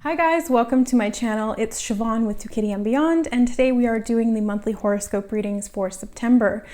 Hi guys, welcome to my channel. It's Siobhan with Tukitty and Beyond, and today we are doing the monthly horoscope readings for September.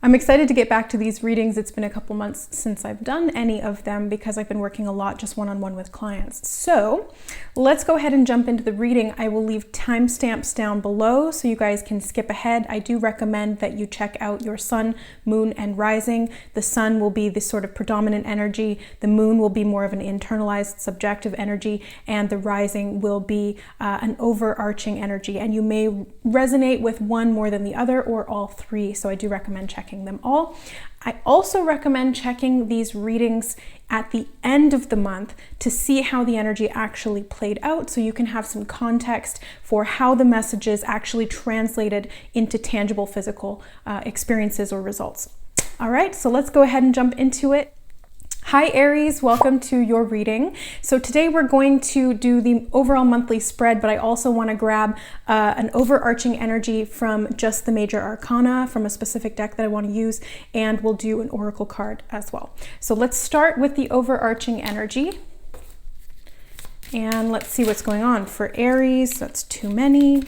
I'm excited to get back to these readings. It's been a couple months since I've done any of them because I've been working a lot just one-on-one with clients. So let's go ahead and jump into the reading. I will leave timestamps down below so you guys can skip ahead. I do recommend that you check out your sun, moon, and rising. The sun will be the sort of predominant energy. The moon will be more of an internalized, subjective energy, and the rising will be an overarching energy. And you may resonate with one more than the other or all three. So I do recommend checking them all. I also recommend checking these readings at the end of the month to see how the energy actually played out, so you can have some context for how the messages actually translated into tangible physical experiences or results. All right, so let's go ahead and jump into it. Hi Aries, welcome to your reading. So today we're going to do the overall monthly spread, but I also want to grab an overarching energy from just the major arcana from a specific deck that I want to use, and we'll do an oracle card as well. So let's start with the overarching energy and let's see what's going on. For Aries, that's too many.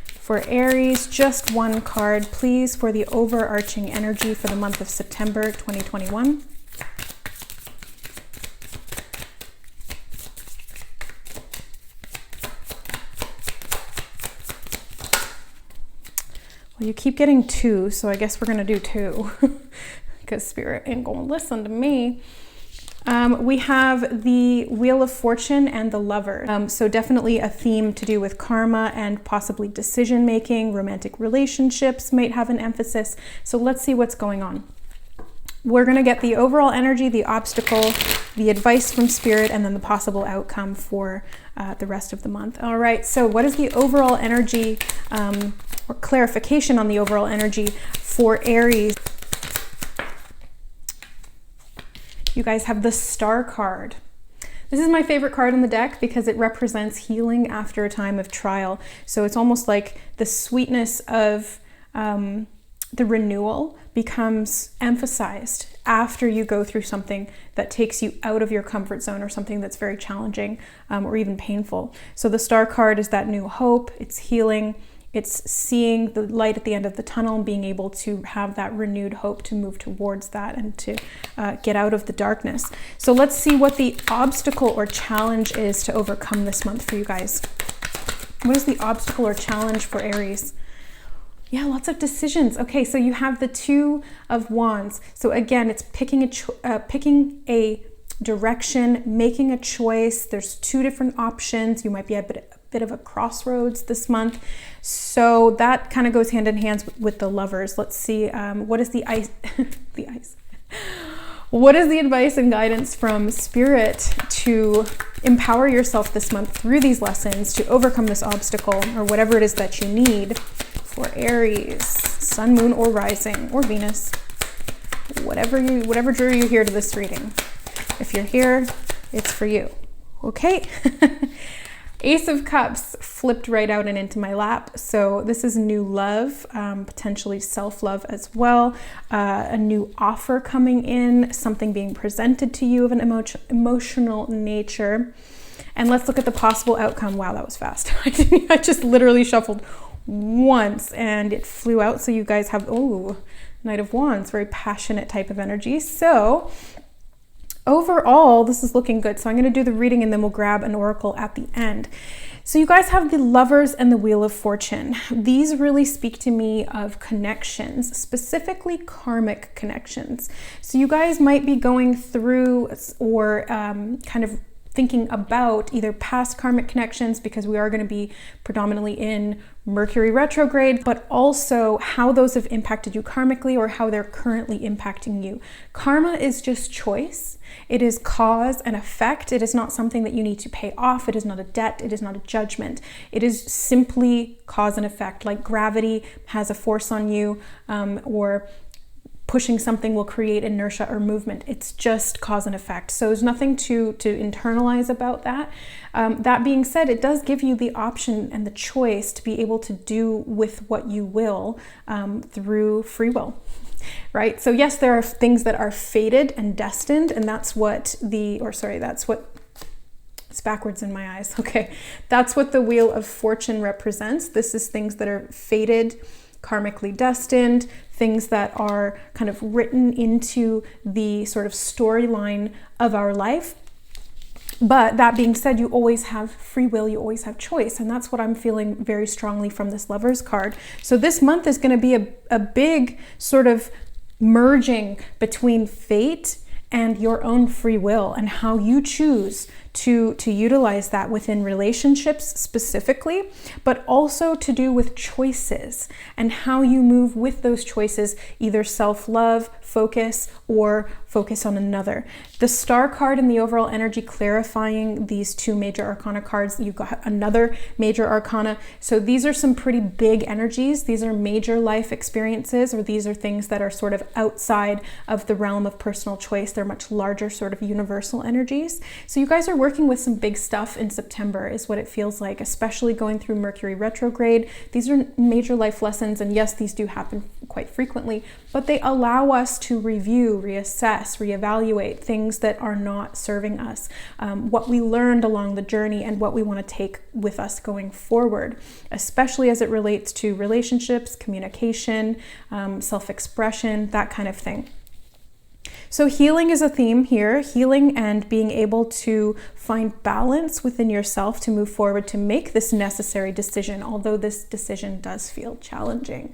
For Aries, just one card, please, for the overarching energy for the month of September 2021. Well, you keep getting two, so I guess we're gonna do two because Spirit ain't gonna listen to me. We have the Wheel of Fortune and the Lover. So definitely a theme to do with karma and possibly decision making. Romantic relationships might have an emphasis. So let's see what's going on. We're gonna get the overall energy, the obstacle, the advice from Spirit, and then the possible outcome for the rest of the month. All right, so what is the overall energy or clarification on the overall energy for Aries? You guys have the Star card. This is my favorite card in the deck because it represents healing after a time of trial. So it's almost like the sweetness of the renewal becomes emphasized after you go through something that takes you out of your comfort zone or something that's very challenging or even painful. So the Star card is that new hope, it's healing, it's seeing the light at the end of the tunnel and being able to have that renewed hope to move towards that and to get out of the darkness. So let's see what the obstacle or challenge is to overcome this month for you guys. What is the obstacle or challenge for Aries? Yeah, lots of decisions. Okay, so you have the Two of Wands. So again, it's picking a direction, making a choice. There's two different options. You might be at a bit of a crossroads this month. So that kind of goes hand in hand with the Lovers. Let's see, what is the ice? What is the advice and guidance from Spirit to empower yourself this month through these lessons to overcome this obstacle or whatever it is that you need for Aries, Sun, Moon, or Rising, or Venus, whatever drew you here to this reading. If you're here, it's for you. Okay. Ace of Cups flipped right out and into my lap. So this is new love, potentially self-love as well. A new offer coming in, something being presented to you of an emotional nature. And let's look at the possible outcome. Wow, that was fast. I just literally shuffled once and it flew out. So you guys have, oh, Knight of Wands, very passionate type of energy. So overall, this is looking good. So I'm going to do the reading and then we'll grab an oracle at the end. So you guys have the Lovers and the Wheel of Fortune. These really speak to me of connections, specifically karmic connections. So you guys might be going through or kind of thinking about either past karmic connections, because we are going to be predominantly in Mercury retrograde, but also how those have impacted you karmically or how they're currently impacting you. Karma is just choice. It is cause and effect. It is not something that you need to pay off. It is not a debt. It is not a judgment. It is simply cause and effect. Like gravity has a force on you, or pushing something will create inertia or movement. It's just cause and effect. So there's nothing to internalize about that. That being said, it does give you the option and the choice to be able to do with what you will through free will. Right? So yes, there are things that are fated and destined, and that's what It's backwards in my eyes. Okay, that's what the Wheel of Fortune represents. This is things that are fated, karmically destined, things that are kind of written into the sort of storyline of our life. But that being said, you always have free will, you always have choice. And that's what I'm feeling very strongly from this Lovers card. So this month is going to be a big sort of merging between fate and your own free will, and how you choose to utilize that within relationships specifically, but also to do with choices and how you move with those choices, either self-love, focus, or focus on another. The Star card and the overall energy clarifying these two major arcana cards. You've got another major arcana. So these are some pretty big energies. These are major life experiences, or these are things that are sort of outside of the realm of personal choice. They're much larger sort of universal energies. So you guys are working with some big stuff in September is what it feels like, especially going through Mercury retrograde. These are major life lessons, and yes, these do happen quite frequently, but they allow us to review, reassess, reevaluate things that are not serving us, what we learned along the journey and what we want to take with us going forward, especially as it relates to relationships, communication, self-expression, that kind of thing. So healing is a theme here, healing and being able to find balance within yourself to move forward, to make this necessary decision, although this decision does feel challenging.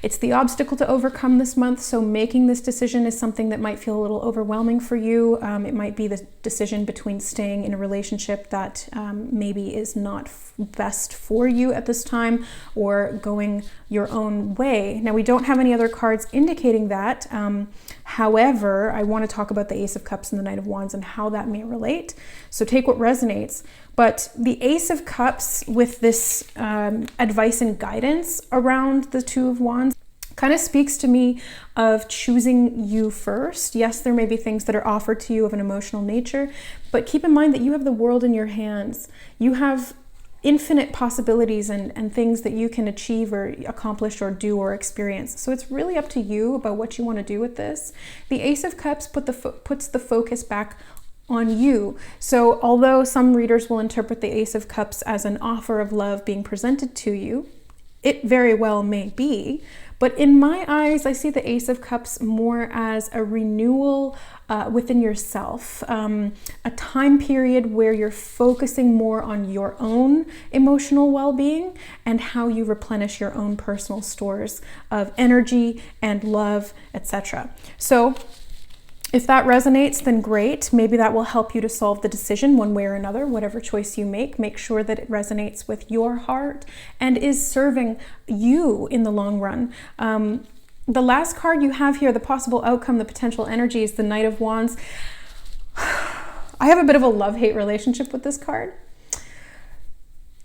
It's the obstacle to overcome this month, so making this decision is something that might feel a little overwhelming for you. It might be the decision between staying in a relationship that maybe is not best for you at this time, or going your own way. Now, we don't have any other cards indicating that. However, I want to talk about the Ace of Cups and the Knight of Wands and how that may relate. So take what resonates. But the Ace of Cups with this advice and guidance around the Two of Wands kind of speaks to me of choosing you first. Yes, there may be things that are offered to you of an emotional nature, but keep in mind that you have the world in your hands. You have infinite possibilities and things that you can achieve or accomplish or do or experience. So it's really up to you about what you want to do with this. The Ace of Cups puts the focus back on you. So although some readers will interpret the Ace of Cups as an offer of love being presented to you, it very well may be. But in my eyes, I see the Ace of Cups more as a renewal within yourself, a time period where you're focusing more on your own emotional well-being and how you replenish your own personal stores of energy and love, etc. So if that resonates, then great. Maybe that will help you to solve the decision one way or another. Whatever choice you make sure that it resonates with your heart and is serving you in the long run. The last card you have here, the possible outcome, the potential energy, is the Knight of Wands. I have a bit of a love-hate relationship with this card.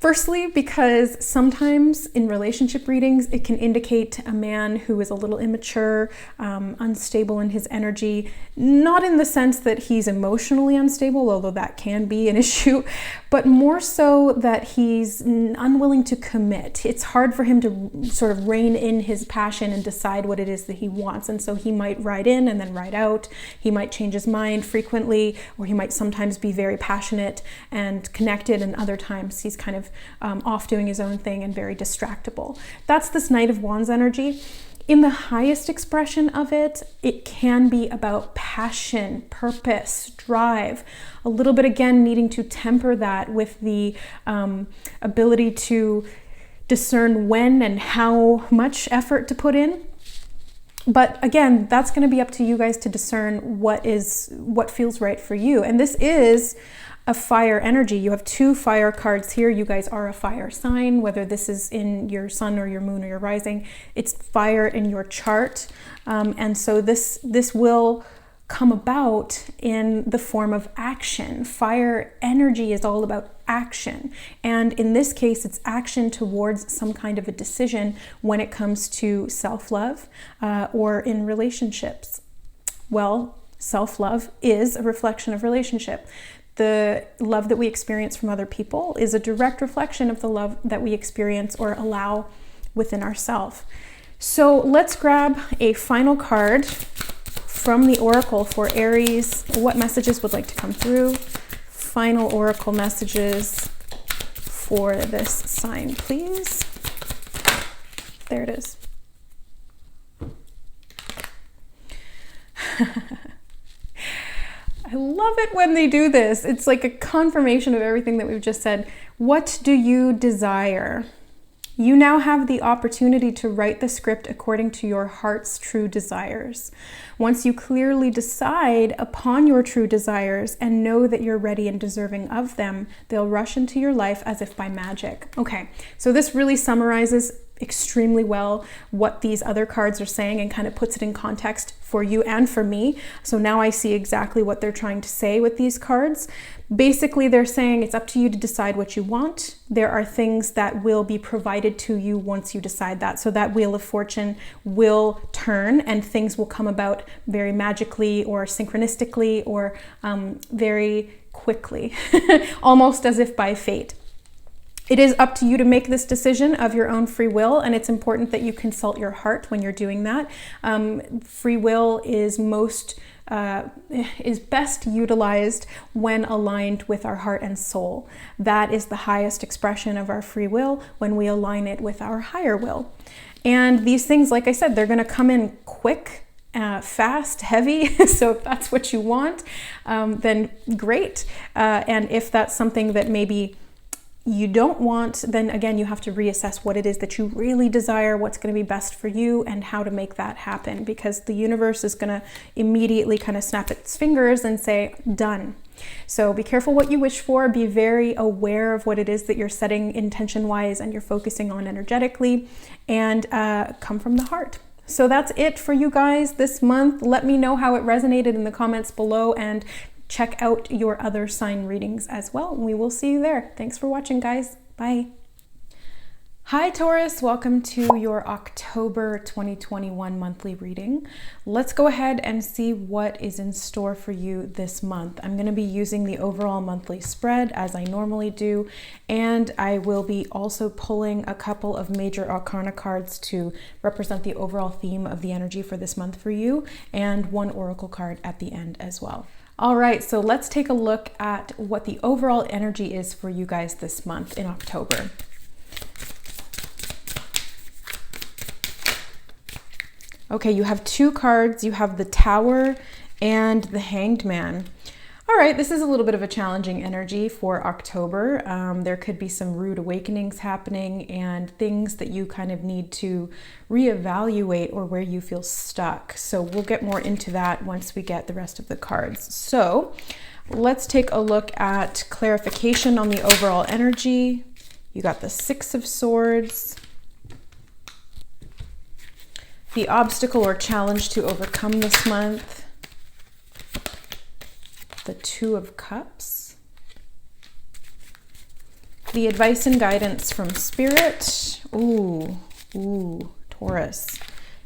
Firstly, because sometimes in relationship readings, it can indicate a man who is a little immature, unstable in his energy, not in the sense that he's emotionally unstable, although that can be an issue, but more so that he's unwilling to commit. It's hard for him to sort of rein in his passion and decide what it is that he wants. And so he might ride in and then ride out. He might change his mind frequently, or he might sometimes be very passionate and connected, and other times he's kind of off doing his own thing and very distractible. That's this Knight of Wands energy. In the highest expression of it, it can be about passion, purpose, drive, a little bit again needing to temper that with the ability to discern when and how much effort to put in. But again, that's going to be up to you guys to discern what feels right for you. And this is a fire energy. You have two fire cards here. You guys are a fire sign, whether this is in your sun or your moon or your rising. It's fire in your chart. And so this will come about in the form of action. Fire energy is all about action. And in this case, it's action towards some kind of a decision when it comes to self-love or in relationships. Well, self-love is a reflection of relationship. The love that we experience from other people is a direct reflection of the love that we experience or allow within ourselves. So let's grab a final card from the Oracle for Aries. What messages would like to come through final oracle messages for this sign, please. There it is. I love it when they do this. It's like a confirmation of everything that we've just said. What do you desire? You now have the opportunity to write the script according to your heart's true desires. Once you clearly decide upon your true desires and know that you're ready and deserving of them, they'll rush into your life as if by magic. Okay, so this really summarizes extremely well what these other cards are saying and kind of puts it in context for you and for me. So now I see exactly what they're trying to say with these cards. Basically, they're saying it's up to you to decide what you want. There are things that will be provided to you once you decide that. So that wheel of fortune will turn and things will come about very magically or synchronistically or very quickly, almost as if by fate. It is up to you to make this decision of your own free will, and it's important that you consult your heart when you're doing that. Free will is best utilized when aligned with our heart and soul. That is the highest expression of our free will when we align it with our higher will. And these things, like I said, they're going to come in quick, fast, heavy. So if that's what you want, then great. And if that's something that maybe you don't want, then again, you have to reassess what it is that you really desire, what's going to be best for you, and how to make that happen, because the universe is going to immediately kind of snap its fingers and say, done. So be careful what you wish for, be very aware of what it is that you're setting intention-wise and you're focusing on energetically, and come from the heart. So that's it for you guys this month. Let me know how it resonated in the comments below, and check out your other sign readings as well. We will see you there. Thanks for watching, guys. Bye. Hi, Taurus. Welcome to your October 2021 monthly reading. Let's go ahead and see what is in store for you this month. I'm going to be using the overall monthly spread as I normally do, and I will be also pulling a couple of major arcana cards to represent the overall theme of the energy for this month for you, and one oracle card at the end as well. All right, so let's take a look at what the overall energy is for you guys this month in October. Okay, you have two cards. You have the Tower and the Hanged Man. All right, this is a little bit of a challenging energy for October. There could be some rude awakenings happening and things that you kind of need to reevaluate or where you feel stuck. So we'll get more into that once we get the rest of the cards. So let's take a look at clarification on the overall energy. You got the Six of Swords, the obstacle or challenge to overcome this month, the Two of Cups, the advice and guidance from Spirit. Ooh, Taurus.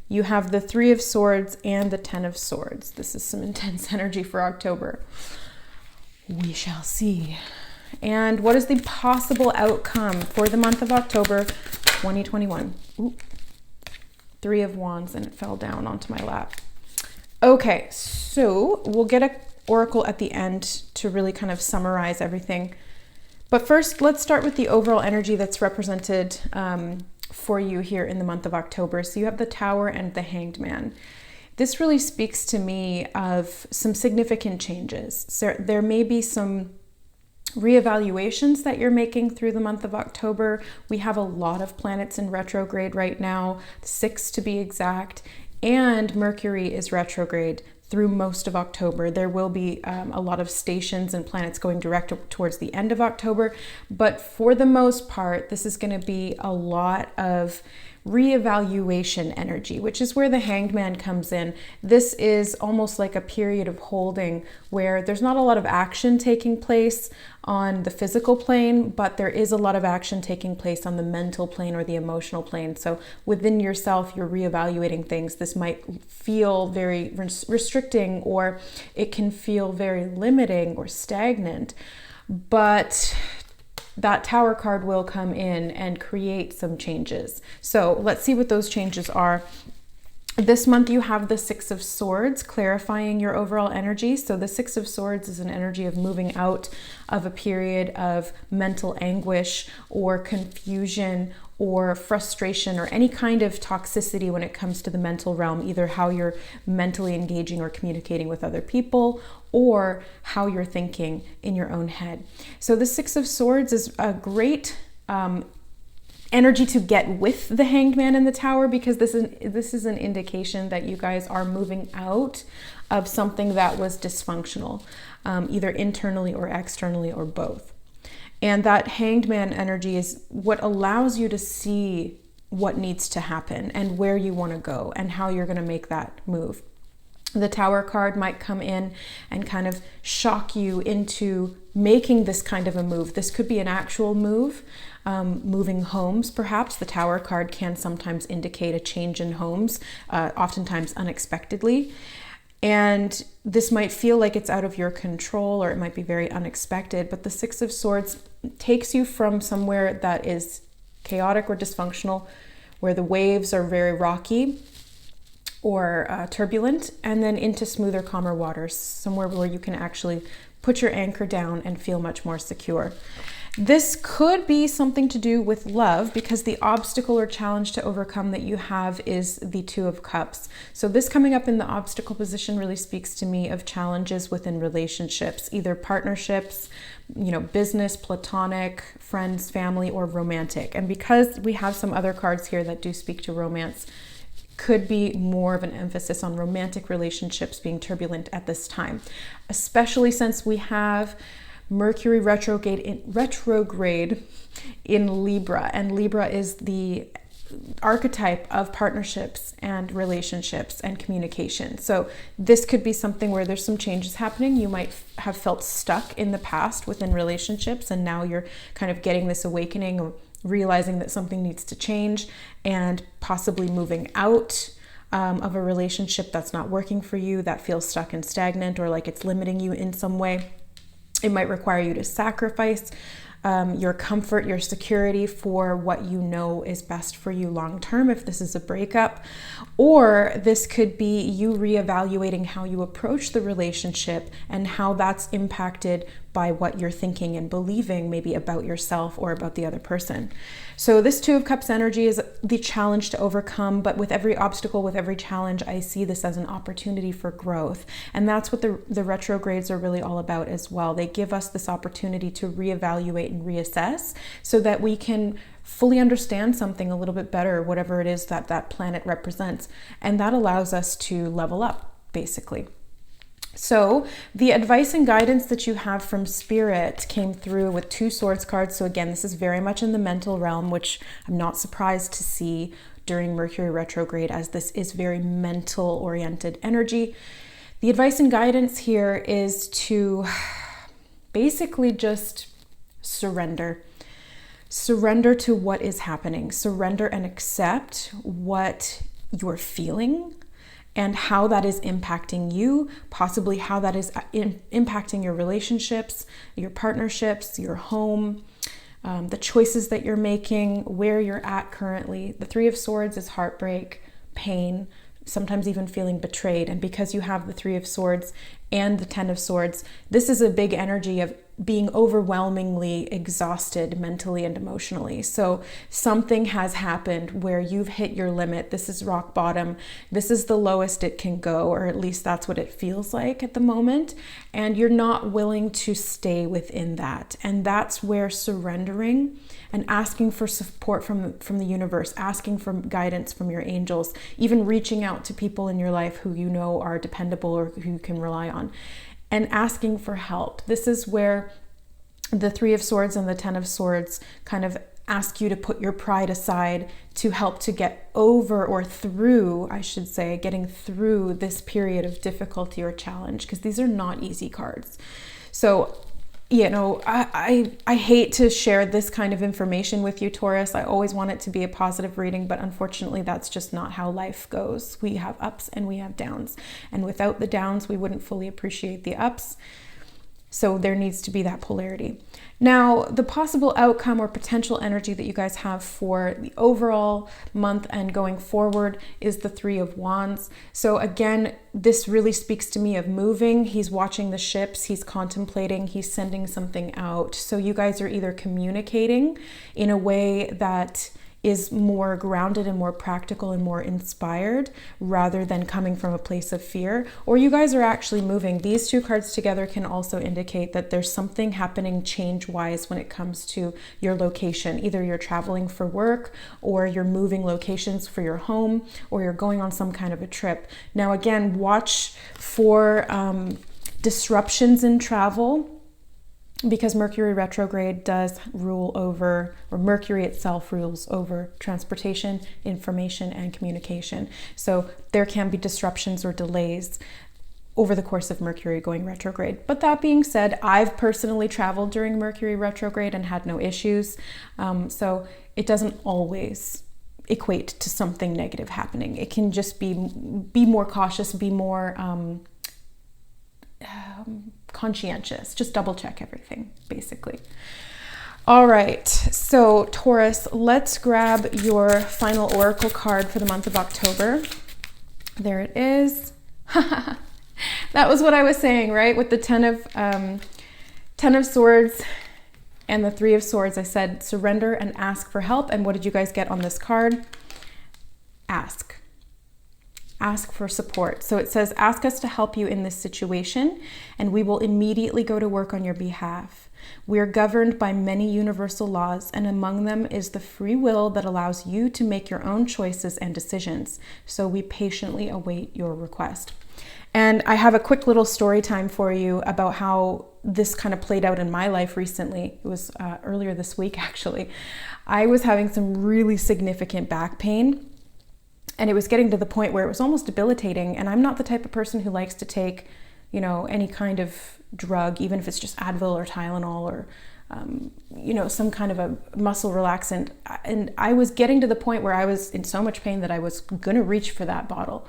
You have the Three of Swords and the Ten of Swords. This is some intense energy for October. We shall see. And what is the possible outcome for the month of October 2021? Ooh. Three of Wands, and it fell down onto my lap. Okay, so we'll get a oracle at the end to really kind of summarize everything. But first, let's start with the overall energy that's represented for you here in the month of October. So you have the Tower and the Hanged Man. This really speaks to me of some significant changes. So there may be some reevaluations that you're making through the month of October. We have a lot of planets in retrograde right now, 6 to be exact, and Mercury is retrograde through most of October. There will be a lot of stations and planets going direct towards the end of October, but for the most part, this is going to be a lot of reevaluation energy, which is where the Hanged Man comes in. This is almost like a period of holding where there's not a lot of action taking place on the physical plane, but there is a lot of action taking place on the mental plane or the emotional plane. So within yourself, you're reevaluating things. This might feel very restricting, or it can feel very limiting or stagnant, but that Tower card will come in and create some changes. So let's see what those changes are This month you have the Six of Swords, clarifying your overall energy. So the Six of Swords is an energy of moving out of a period of mental anguish or confusion or frustration or any kind of toxicity when it comes to the mental realm, either how you're mentally engaging or communicating with other people or how you're thinking in your own head. So the Six of Swords is a great energy to get with the Hanged Man in the Tower, because this is an indication that you guys are moving out of something that was dysfunctional, either internally or externally or both. And that Hanged Man energy is what allows you to see what needs to happen and where you want to go and how you're going to make that move. The Tower card might come in and kind of shock you into making this kind of a move. This could be an actual move, moving homes perhaps. The Tower card can sometimes indicate a change in homes, oftentimes unexpectedly. And this might feel like it's out of your control, or it might be very unexpected, but the Six of Swords takes you from somewhere that is chaotic or dysfunctional, where the waves are very rocky or turbulent, and then into smoother, calmer waters, somewhere where you can actually put your anchor down and feel much more secure. This could be something to do with love, because the obstacle or challenge to overcome that you have is the Two of Cups. So this coming up in the obstacle position really speaks to me of challenges within relationships, either partnerships, business, platonic, friends, family, or romantic. And because we have some other cards here that do speak to romance, could be more of an emphasis on romantic relationships being turbulent at this time, especially since we have Mercury retrograde in Libra, and Libra is the archetype of partnerships and relationships and communication. So this could be something where there's some changes happening. You might have felt stuck in the past within relationships, and now you're kind of getting this awakening or realizing that something needs to change, and possibly moving out of a relationship that's not working for you, that feels stuck and stagnant, or like it's limiting you in some way. It might require you to sacrifice your comfort, your security for what you know is best for you long term, if this is a breakup. Or this could be you reevaluating how you approach the relationship and how that's impacted by what you're thinking and believing, maybe about yourself or about the other person. So this Two of Cups energy is the challenge to overcome, but with every obstacle, with every challenge, I see this as an opportunity for growth. And that's what the retrogrades are really all about as well. They give us this opportunity to reevaluate and reassess so that we can fully understand something a little bit better, whatever it is that that planet represents. And that allows us to level up, basically. So the advice and guidance that you have from Spirit came through with Two Swords cards. So again, this is very much in the mental realm, which I'm not surprised to see during Mercury retrograde, as this is very mental oriented energy. The advice and guidance here is to basically just surrender. Surrender to what is happening. Surrender and accept what you're feeling and how that is impacting you, possibly how that is impacting your relationships, your partnerships, your home, the choices that you're making, where you're at currently. The Three of Swords is heartbreak, pain, sometimes even feeling betrayed. And because you have the Three of Swords and the Ten of Swords, this is a big energy of being overwhelmingly exhausted mentally and emotionally. So something has happened where you've hit your limit. This is rock bottom. This is the lowest it can go, or at least that's what it feels like at the moment. And you're not willing to stay within that. And that's where surrendering and asking for support from the universe, asking for guidance from your angels, even reaching out to people in your life who you know are dependable or who you can rely on, and asking for help. This is where the Three of Swords and the Ten of Swords kind of ask you to put your pride aside to help to get over, or through, I should say, getting through this period of difficulty or challenge, because these are not easy cards. So, I hate to share this kind of information with you, Taurus. I always want it to be a positive reading, but unfortunately that's just not how life goes. We have ups and we have downs, and without the downs we wouldn't fully appreciate the ups. So there needs to be that polarity. Now, the possible outcome or potential energy that you guys have for the overall month and going forward is the Three of Wands. So again, this really speaks to me of moving. He's watching the ships, he's contemplating, he's sending something out. So you guys are either communicating in a way that is more grounded and more practical and more inspired rather than coming from a place of fear, or you guys are actually moving. These two cards together can also indicate that there's something happening change-wise when it comes to your location. Either you're traveling for work, or you're moving locations for your home, or you're going on some kind of a trip. Now again, watch for disruptions in travel, because Mercury retrograde does rule over, or Mercury itself rules over transportation, information, and communication. So there can be disruptions or delays over the course of Mercury going retrograde. But that being said, I've personally traveled during Mercury retrograde and had no issues. So it doesn't always equate to something negative happening. It can just be more cautious, be more conscientious, just double check everything, basically. All right, so Taurus, let's grab your final oracle card for the month of October. There it is. That was what I was saying, right? With the Ten of Swords and the Three of Swords, I said surrender and ask for help. And what did you guys get on this card? Ask for support. So it says, ask us to help you in this situation, and we will immediately go to work on your behalf. We are governed by many universal laws, and among them is the free will that allows you to make your own choices and decisions. So we patiently await your request. And I have a quick little story time for you about how this kind of played out in my life recently. It was earlier this week, actually. I was having some really significant back pain. And it was getting to the point where it was almost debilitating. And I'm not the type of person who likes to take, any kind of drug, even if it's just Advil or Tylenol or, some kind of a muscle relaxant. And I was getting to the point where I was in so much pain that I was going to reach for that bottle.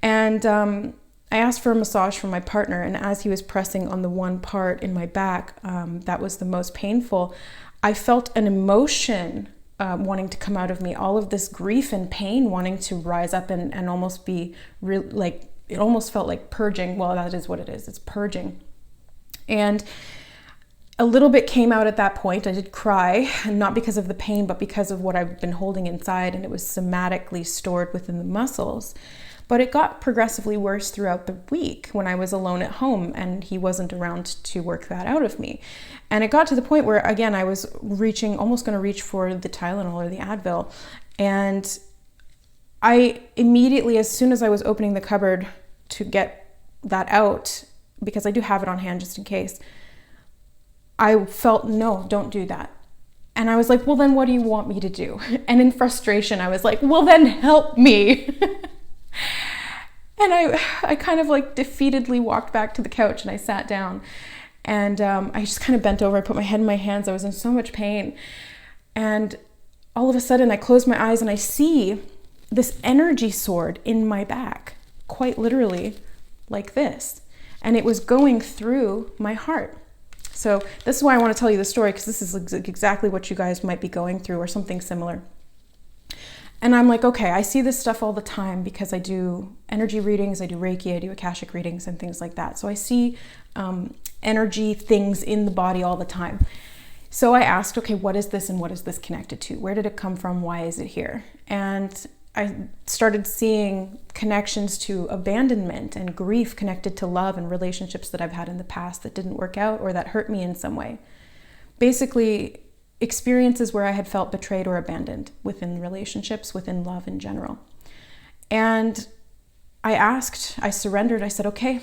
And I asked for a massage from my partner. And as he was pressing on the one part in my back that was the most painful, I felt an emotion wanting to come out of me, all of this grief and pain wanting to rise up and almost be like, it almost felt like purging. Well, that is what it is. It's purging. And a little bit came out at that point. I did cry, not because of the pain, but because of what I've been holding inside, and it was somatically stored within the muscles. But it got progressively worse throughout the week when I was alone at home and he wasn't around to work that out of me. And it got to the point where, again, I was almost going to reach for the Tylenol or the Advil. And I immediately, as soon as I was opening the cupboard to get that out, because I do have it on hand just in case, I felt, no, don't do that. And I was like, well, then what do you want me to do? And in frustration, I was like, well, then help me. And I kind of like defeatedly walked back to the couch and I sat down and I just kind of bent over. I put my head in my hands. I was in so much pain. And all of a sudden I closed my eyes and I see this energy sword in my back, quite literally like this. And it was going through my heart. So this is why I want to tell you the story, because this is exactly what you guys might be going through or something similar. And I'm like, okay, I see this stuff all the time because I do energy readings, I do Reiki, I do Akashic readings and things like that. So I see energy things in the body all the time. So I asked, okay, what is this and what is this connected to? Where did it come from? Why is it here? And I started seeing connections to abandonment and grief connected to love and relationships that I've had in the past that didn't work out or that hurt me in some way. Basically, experiences where I had felt betrayed or abandoned within relationships, within love in general. And I surrendered. I said, okay,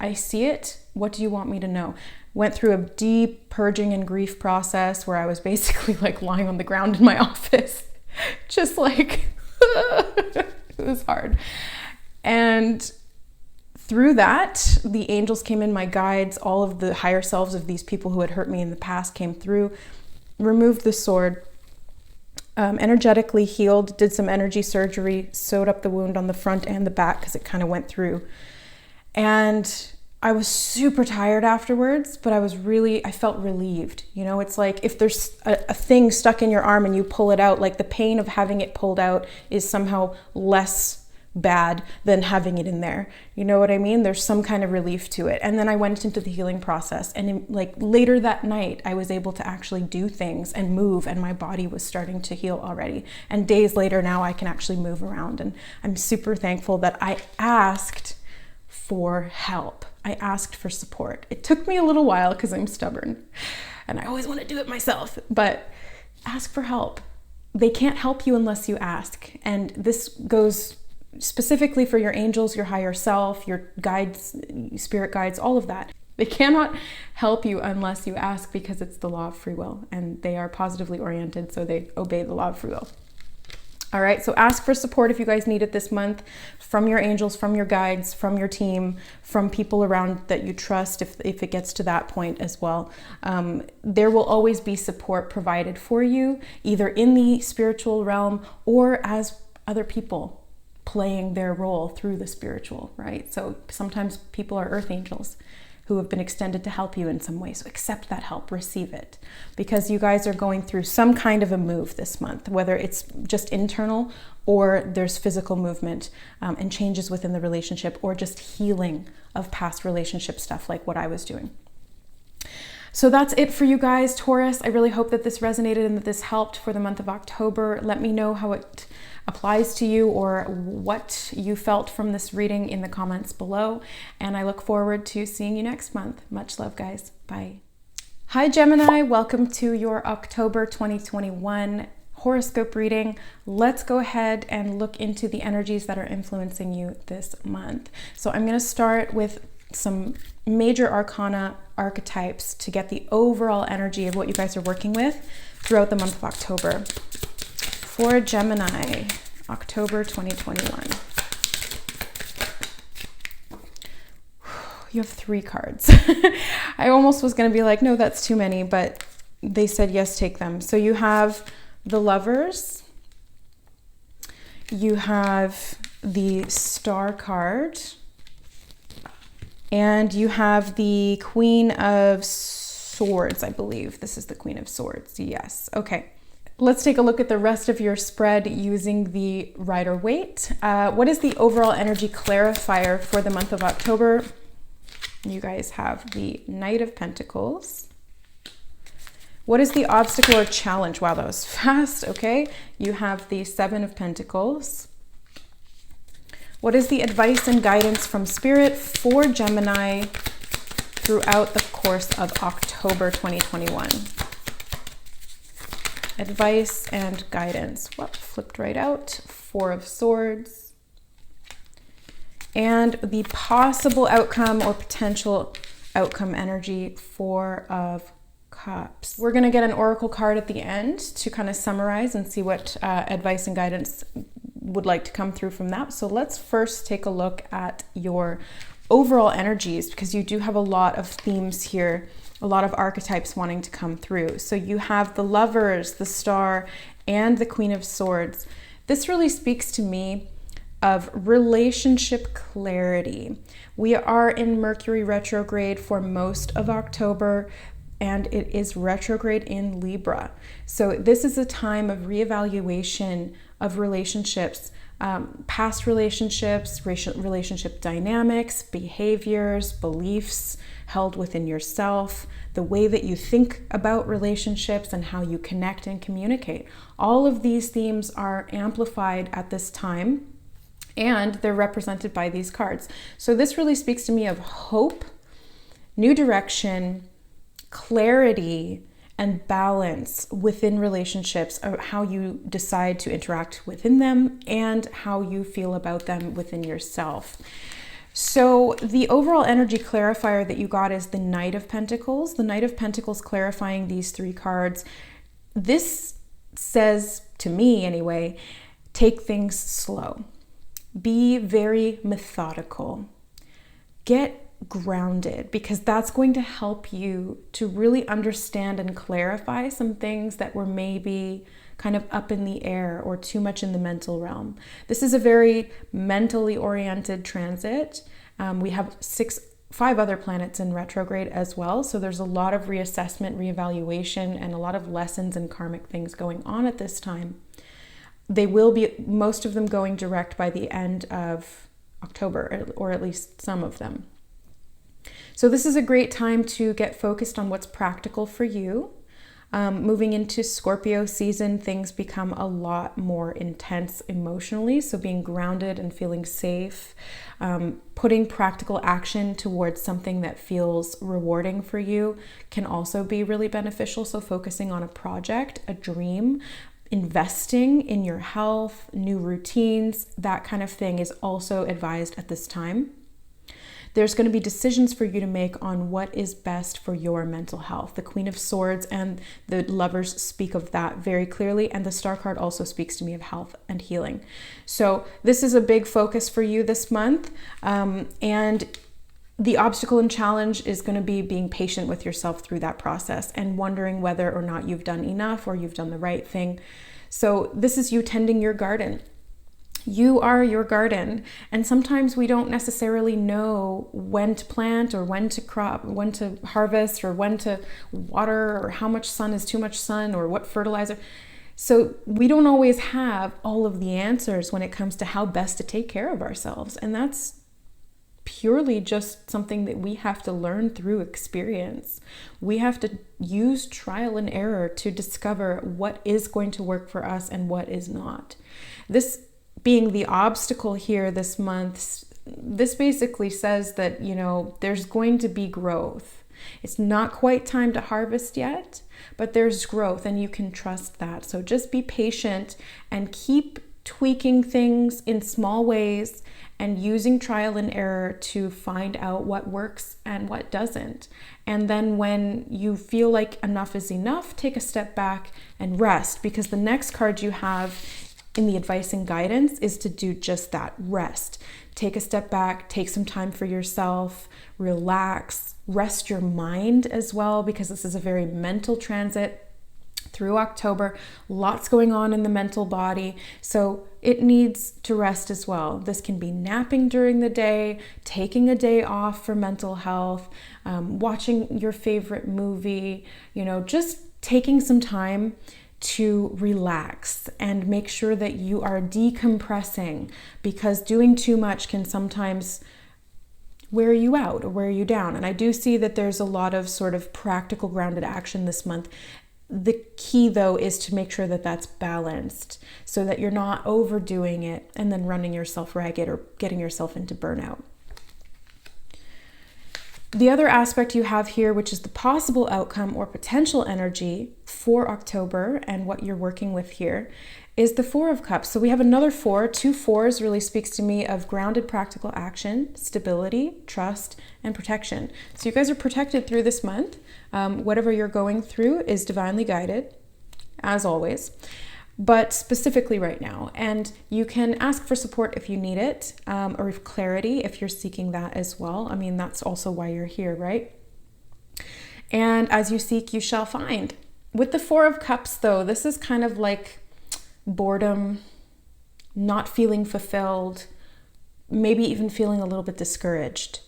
I see it. What do you want me to know? Went through a deep purging and grief process where I was basically like lying on the ground in my office, just like, it was hard. And through that, the angels came in, my guides, all of the higher selves of these people who had hurt me in the past came through, removed the sword, energetically healed, did some energy surgery, sewed up the wound on the front and the back because it kind of went through. And I was super tired afterwards, but I felt relieved. You know, it's like if there's a thing stuck in your arm and you pull it out, like the pain of having it pulled out is somehow less bad than having it in there. You know what I mean? There's some kind of relief to it. And then I went into the healing process, and like later that night, I was able to actually do things and move, and my body was starting to heal already. And days later now I can actually move around, and I'm super thankful that I asked for help. I asked for support. It took me a little while because I'm stubborn and I always want to do it myself, but ask for help. They can't help you unless you ask. And this goes specifically for your angels, your higher self, your guides, spirit guides, all of that. They cannot help you unless you ask, because it's the law of free will, and they are positively oriented, so they obey the law of free will. All right, so ask for support if you guys need it this month, from your angels, from your guides, from your team, from people around that you trust, if it gets to that point as well. There will always be support provided for you, either in the spiritual realm or as other people playing their role through the spiritual, right? So sometimes people are earth angels who have been extended to help you in some way. So accept that help, receive it, because you guys are going through some kind of a move this month, whether it's just internal or there's physical movement and changes within the relationship, or just healing of past relationship stuff like what I was doing. So that's it for you guys, Taurus. I really hope that this resonated and that this helped for the month of October. Let me know how it applies to you or what you felt from this reading in the comments below. And I look forward to seeing you next month. Much love, guys. Bye. Hi, Gemini. Welcome to your October 2021 horoscope reading. Let's go ahead and look into the energies that are influencing you this month. So I'm going to start with some major arcana archetypes to get the overall energy of what you guys are working with throughout the month of October. For Gemini, October 2021. You have 3 cards. I almost was going to be like, no, that's too many, but they said, yes, take them. So you have the Lovers. You have the Star card. And you have the Queen of Swords, I believe. This is the Queen of Swords. Yes. Okay. Let's take a look at the rest of your spread using the Rider-Waite. What is the overall energy clarifier for the month of October? You guys have the Knight of Pentacles. What is the obstacle or challenge? Wow, that was fast. Okay. You have the Seven of Pentacles. What is the advice and guidance from Spirit for Gemini throughout the course of October 2021? Advice and guidance. Whoop, flipped right out. Four of Swords. And the possible outcome or potential outcome energy, Four of Cups. We're going to get an oracle card at the end to kind of summarize and see what advice and guidance would like to come through from that. So let's first take a look at your overall energies, because you do have a lot of themes here, a lot of archetypes wanting to come through. So you have the Lovers, the Star, and the Queen of Swords. This really speaks to me of relationship clarity. We are in Mercury retrograde for most of October, and it is retrograde in Libra. So this is a time of reevaluation of relationships, past relationships, relationship dynamics, behaviors, beliefs held within yourself, the way that you think about relationships and how you connect and communicate. All of these themes are amplified at this time, and they're represented by these cards. So this really speaks to me of hope, new direction, clarity, and balance within relationships, of how you decide to interact within them and how you feel about them within yourself. So the overall energy clarifier that you got is the Knight of Pentacles. The Knight of Pentacles clarifying these 3 cards. This says, to me anyway, take things slow. Be very methodical. Get grounded, because that's going to help you to really understand and clarify some things that were maybe kind of up in the air or too much in the mental realm. This is a very mentally oriented transit. We have 6 5 other planets in retrograde as well. So there's a lot of reassessment, reevaluation, and a lot of lessons and karmic things going on at this time. They will be, most of them, going direct by the end of October, or at least some of them. So this is a great time to get focused on what's practical for you. Moving into Scorpio season, things become a lot more intense emotionally. So being grounded and feeling safe, putting practical action towards something that feels rewarding for you can also be really beneficial. So focusing on a project, a dream, investing in your health, new routines, that kind of thing is also advised at this time. There's going to be decisions for you to make on what is best for your mental health. The Queen of Swords and the Lovers speak of that very clearly, and the Star card also speaks to me of health and healing. So this is a big focus for you this month, and the obstacle and challenge is going to be being patient with yourself through that process and wondering whether or not you've done enough or you've done the right thing. So this is you tending your garden. You are your garden, and sometimes we don't necessarily know when to plant or when to crop, when to harvest, or when to water, or how much sun is too much sun, or what fertilizer. So we don't always have all of the answers when it comes to how best to take care of ourselves, and that's purely just something that we have to learn through experience. We have to use trial and error to discover what is going to work for us and what is not. This being the obstacle here this month, this basically says that, there's going to be growth. It's not quite time to harvest yet, but there's growth, and you can trust that. So just be patient and keep tweaking things in small ways and using trial and error to find out what works and what doesn't. And then when you feel like enough is enough, take a step back and rest, because the next card you have in the advice and guidance is to do just that, rest. Take a step back, take some time for yourself, relax, rest your mind as well, because this is a very mental transit through October. Lots going on in the mental body, so it needs to rest as well. This can be napping during the day, taking a day off for mental health, watching your favorite movie, just taking some time to relax and make sure that you are decompressing, because doing too much can sometimes wear you out or wear you down. And I do see that there's a lot of sort of practical grounded action this month. The key though is to make sure that that's balanced so that you're not overdoing it and then running yourself ragged or getting yourself into burnout. The other aspect you have here, which is the possible outcome or potential energy for October and what you're working with here, is the Four of Cups. So we have another 4. 2 4s really speaks to me of grounded practical action, stability, trust, and protection. So you guys are protected through this month. Whatever you're going through is divinely guided, as always, but specifically right now. And you can ask for support if you need it, or clarity if you're seeking that as well. I mean, that's also why you're here, right? And as you seek, you shall find. With the Four of Cups, though, this is kind of like boredom, not feeling fulfilled, maybe even feeling a little bit discouraged.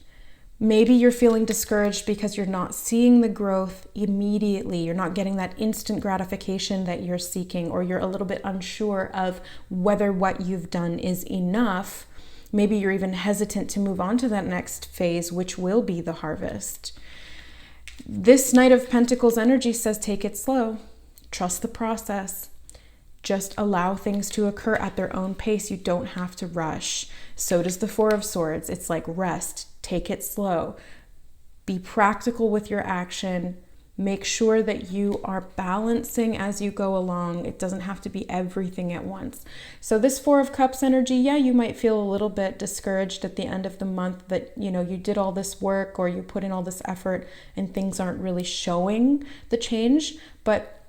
Maybe you're feeling discouraged because you're not seeing the growth immediately. You're not getting that instant gratification that you're seeking, or you're a little bit unsure of whether what you've done is enough. Maybe you're even hesitant to move on to that next phase, which will be the harvest. This Knight of Pentacles energy says take it slow. Trust the process. Just allow things to occur at their own pace. You don't have to rush. So does the Four of Swords. It's like rest. Take it slow. Be practical with your action. Make sure that you are balancing as you go along. It doesn't have to be everything at once. So this Four of Cups energy, yeah, you might feel a little bit discouraged at the end of the month that, you did all this work or you put in all this effort and things aren't really showing the change, but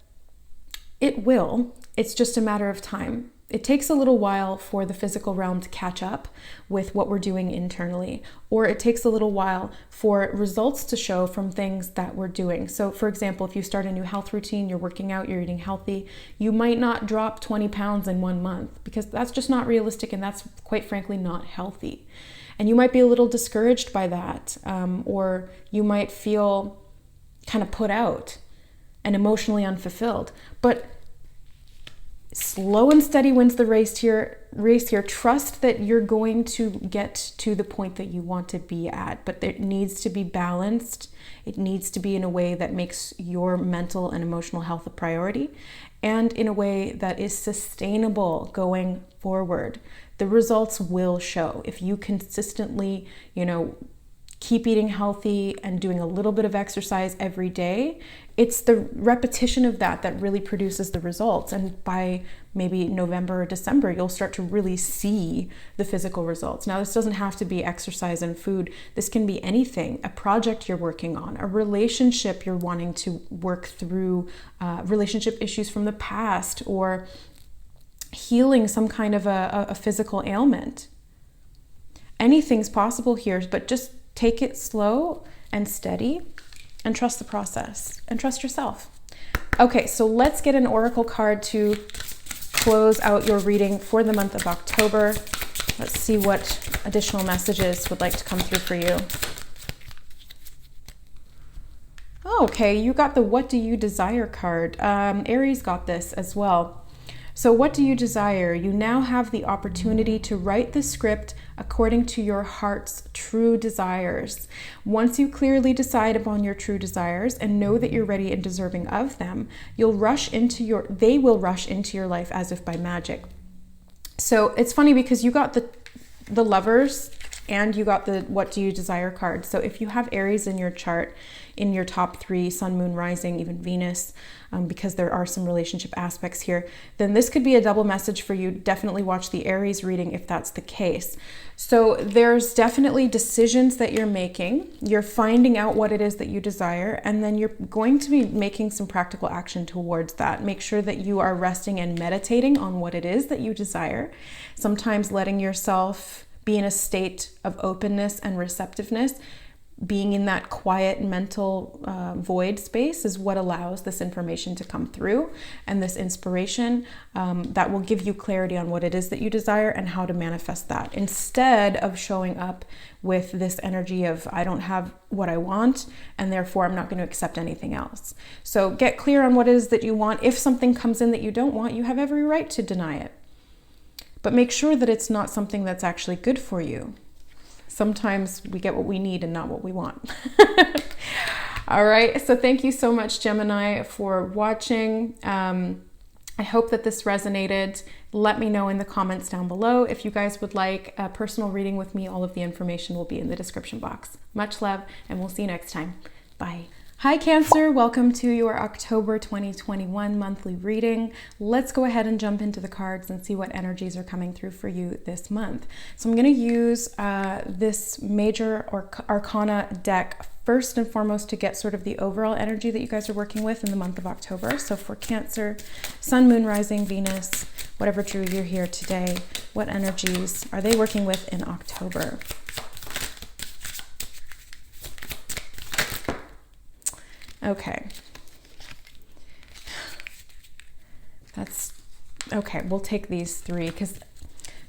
it will. It's just a matter of time. It takes a little while for the physical realm to catch up with what we're doing internally, or it takes a little while for results to show from things that we're doing. So for example, if you start a new health routine, you're working out, you're eating healthy, you might not drop 20 pounds in 1 month, because that's just not realistic, and that's quite frankly not healthy. And you might be a little discouraged by that, or you might feel kind of put out and emotionally unfulfilled. But slow and steady wins the race here. Trust that you're going to get to the point that you want to be at, but it needs to be balanced. It needs to be in a way that makes your mental and emotional health a priority, and in a way that is sustainable going forward. The results will show if you consistently, keep eating healthy and doing a little bit of exercise every day. It's the repetition of that that really produces the results. And by maybe November or December, you'll start to really see the physical results. Now, this doesn't have to be exercise and food. This can be anything, a project you're working on, a relationship you're wanting to work through, relationship issues from the past, or healing some kind of a physical ailment. Anything's possible here, but just take it slow and steady and trust the process and trust yourself. Okay, so let's get an oracle card to close out your reading for the month of October. Let's see what additional messages would like to come through for you. Oh, okay, you got the What Do You Desire card. Aries got this as well. So what do you desire? You now have the opportunity to write the script according to your heart's true desires. Once you clearly decide upon your true desires and know that you're ready and deserving of them, they will rush into your life as if by magic. So it's funny because you got the Lovers and you got the What Do You Desire card. So if you have Aries in your chart, in your top 3, Sun, Moon, Rising, even Venus, because there are some relationship aspects here, then this could be a double message for you. Definitely watch the Aries reading if that's the case. So there's definitely decisions that you're making. You're finding out what it is that you desire, and then you're going to be making some practical action towards that. Make sure that you are resting and meditating on what it is that you desire. Sometimes letting yourself be in a state of openness and receptiveness, being in that quiet mental void space is what allows this information to come through, and this inspiration that will give you clarity on what it is that you desire and how to manifest that, instead of showing up with this energy of I don't have what I want and therefore I'm not going to accept anything else. So get clear on what it is that you want. If something comes in that you don't want, you have every right to deny it, but make sure that it's not something that's actually good for you. Sometimes we get what we need and not what we want. All right. So thank you so much, Gemini, for watching. I hope that this resonated. Let me know in the comments down below. If you guys would like a personal reading with me, all of the information will be in the description box. Much love, and we'll see you next time. Bye. Hi Cancer, welcome to your October 2021 monthly reading. Let's go ahead and jump into the cards and see what energies are coming through for you this month. So I'm going to use this major arcana deck first and foremost to get sort of the overall energy that you guys are working with in the month of October. So for Cancer, Sun, Moon, Rising, Venus, whatever drew you here today, what energies are they working with in October? Okay. That's okay. We'll take these 3 because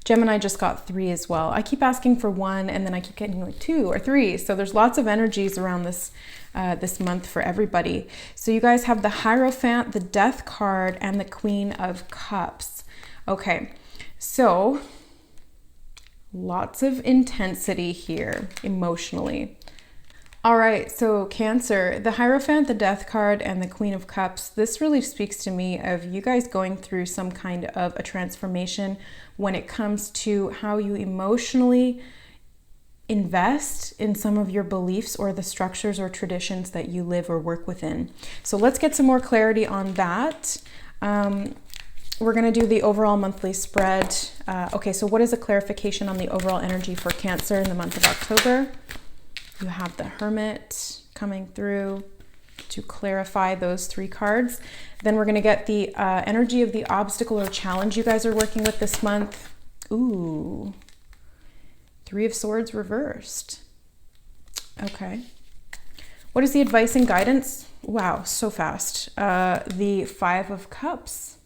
Gemini just got 3 as well. I keep asking for 1 and then I keep getting like 2 or 3. So there's lots of energies around this this month for everybody. So you guys have the Hierophant, the Death card, and the Queen of Cups. Okay. So lots of intensity here emotionally. All right, so Cancer, the Hierophant, the Death card, and the Queen of Cups, this really speaks to me of you guys going through some kind of a transformation when it comes to how you emotionally invest in some of your beliefs or the structures or traditions that you live or work within. So let's get some more clarity on that. We're going to do the overall monthly spread. Okay, so what is a clarification on the overall energy for Cancer in the month of October? You have the Hermit coming through to clarify those 3 cards. Then we're going to get the energy of the obstacle or challenge you guys are working with this month. Ooh, 3 of Swords reversed. Okay. What is the advice and guidance? Wow, so fast. The 5 of Cups.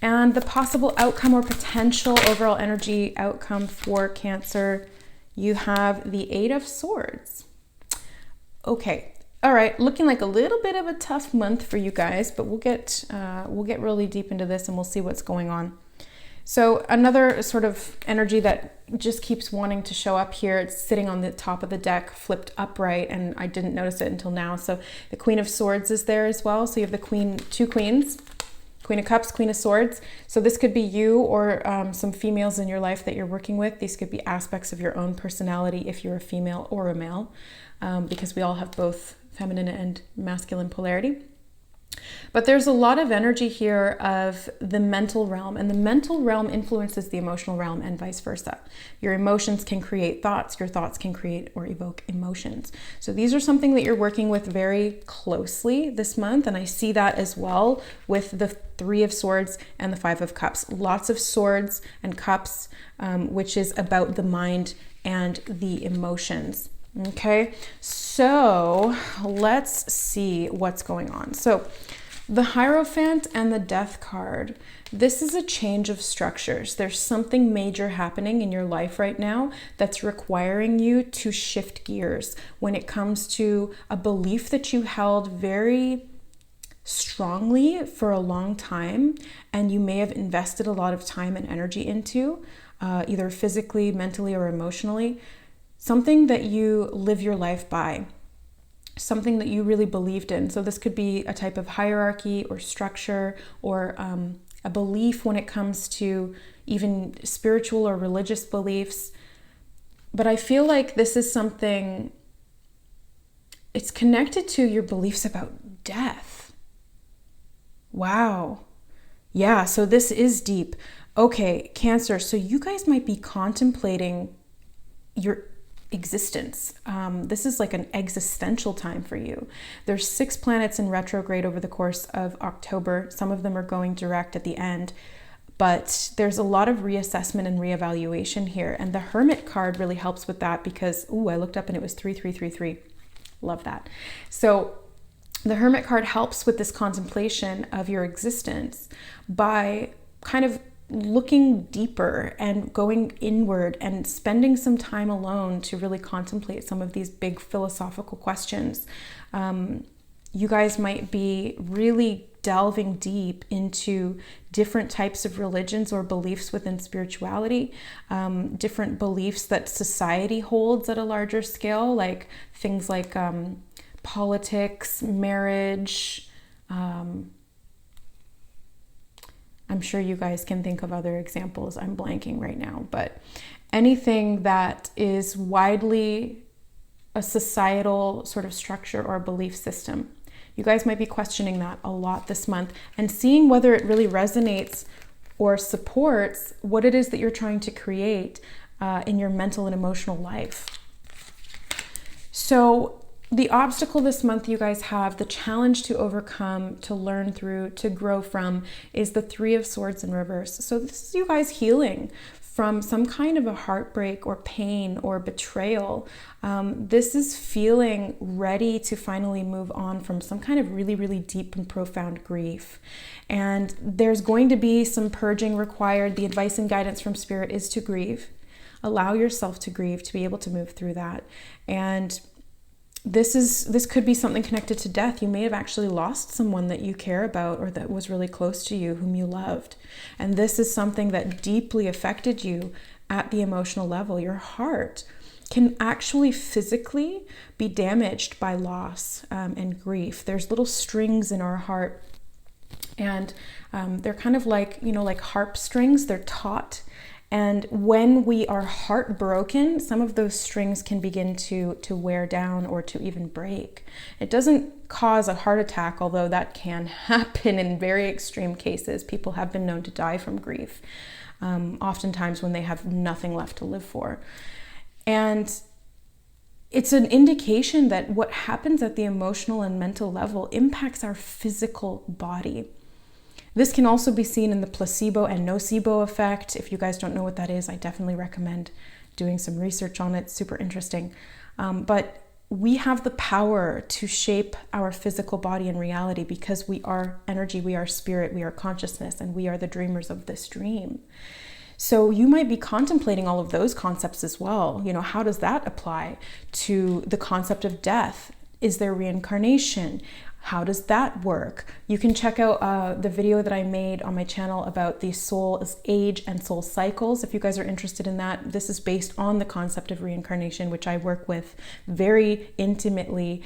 And the possible outcome or potential overall energy outcome for Cancer, you have the Eight of Swords. Okay, all right, looking like a little bit of a tough month for you guys, but we'll get really deep into this and we'll see what's going on. So another sort of energy that just keeps wanting to show up here, it's sitting on the top of the deck, flipped upright, and I didn't notice it until now. So the Queen of Swords is there as well. So you have the two queens, Queen of Cups, Queen of Swords. So this could be you or some females in your life that you're working with. These could be aspects of your own personality if you're a female or a male, because we all have both feminine and masculine polarity. But there's a lot of energy here of the mental realm, and the mental realm influences the emotional realm and vice versa. Your emotions can create thoughts, your thoughts can create or evoke emotions. So these are something that you're working with very closely this month, and I see that as well with the Three of Swords and the Five of Cups. Lots of swords and cups, which is about the mind and the emotions. Okay, so let's see what's going on. So the Hierophant and the Death card, this is a change of structures. There's something major happening in your life right now that's requiring you to shift gears when it comes to a belief that you held very strongly for a long time, and you may have invested a lot of time and energy into, either physically, mentally, or emotionally. Something that you live your life by, something that you really believed in. So this could be a type of hierarchy or structure, or a belief when it comes to even spiritual or religious beliefs. But I feel like this is something, it's connected to your beliefs about death. Wow. Yeah, so this is deep. Okay, Cancer, so you guys might be contemplating your existence. This is like an existential time for you. There's 6 planets in retrograde over the course of October. Some of them are going direct at the end, but there's a lot of reassessment and reevaluation here. And the Hermit card really helps with that because, I looked up and it was 3333. Love that. So the Hermit card helps with this contemplation of your existence by kind of looking deeper and going inward and spending some time alone to really contemplate some of these big philosophical questions. You guys might be really delving deep into different types of religions or beliefs within spirituality, different beliefs that society holds at a larger scale, like things like politics, marriage. I'm sure you guys can think of other examples. I'm blanking right now, but anything that is widely a societal sort of structure or belief system. You guys might be questioning that a lot this month and seeing whether it really resonates or supports what it is that you're trying to create in your mental and emotional life. So the obstacle this month you guys have, the challenge to overcome, to learn through, to grow from, is the Three of Swords in reverse. So this is you guys healing from some kind of a heartbreak or pain or betrayal. This is feeling ready to finally move on from some kind of really, really deep and profound grief. And there's going to be some purging required. The advice and guidance from Spirit is to grieve. Allow yourself to grieve, to be able to move through that. And this could be something connected to death. You may have actually lost someone that you care about or that was really close to you, whom you loved. And this is something that deeply affected you at the emotional level. Your heart can actually physically be damaged by loss and grief. There's little strings in our heart, and they're kind of like, like harp strings. They're taut. And when we are heartbroken, some of those strings can begin to wear down or to even break. It doesn't cause a heart attack, although that can happen in very extreme cases. People have been known to die from grief, oftentimes when they have nothing left to live for. And it's an indication that what happens at the emotional and mental level impacts our physical body. This can also be seen in the placebo and nocebo effect. If you guys don't know what that is, I definitely recommend doing some research on it. It's super interesting. But we have the power to shape our physical body and reality because we are energy, we are spirit, we are consciousness, and we are the dreamers of this dream. So you might be contemplating all of those concepts as well. You know, how does that apply to the concept of death? Is there reincarnation? How does that work? You can check out the video that I made on my channel about the soul's age and soul cycles. If you guys are interested in that, this is based on the concept of reincarnation, which I work with very intimately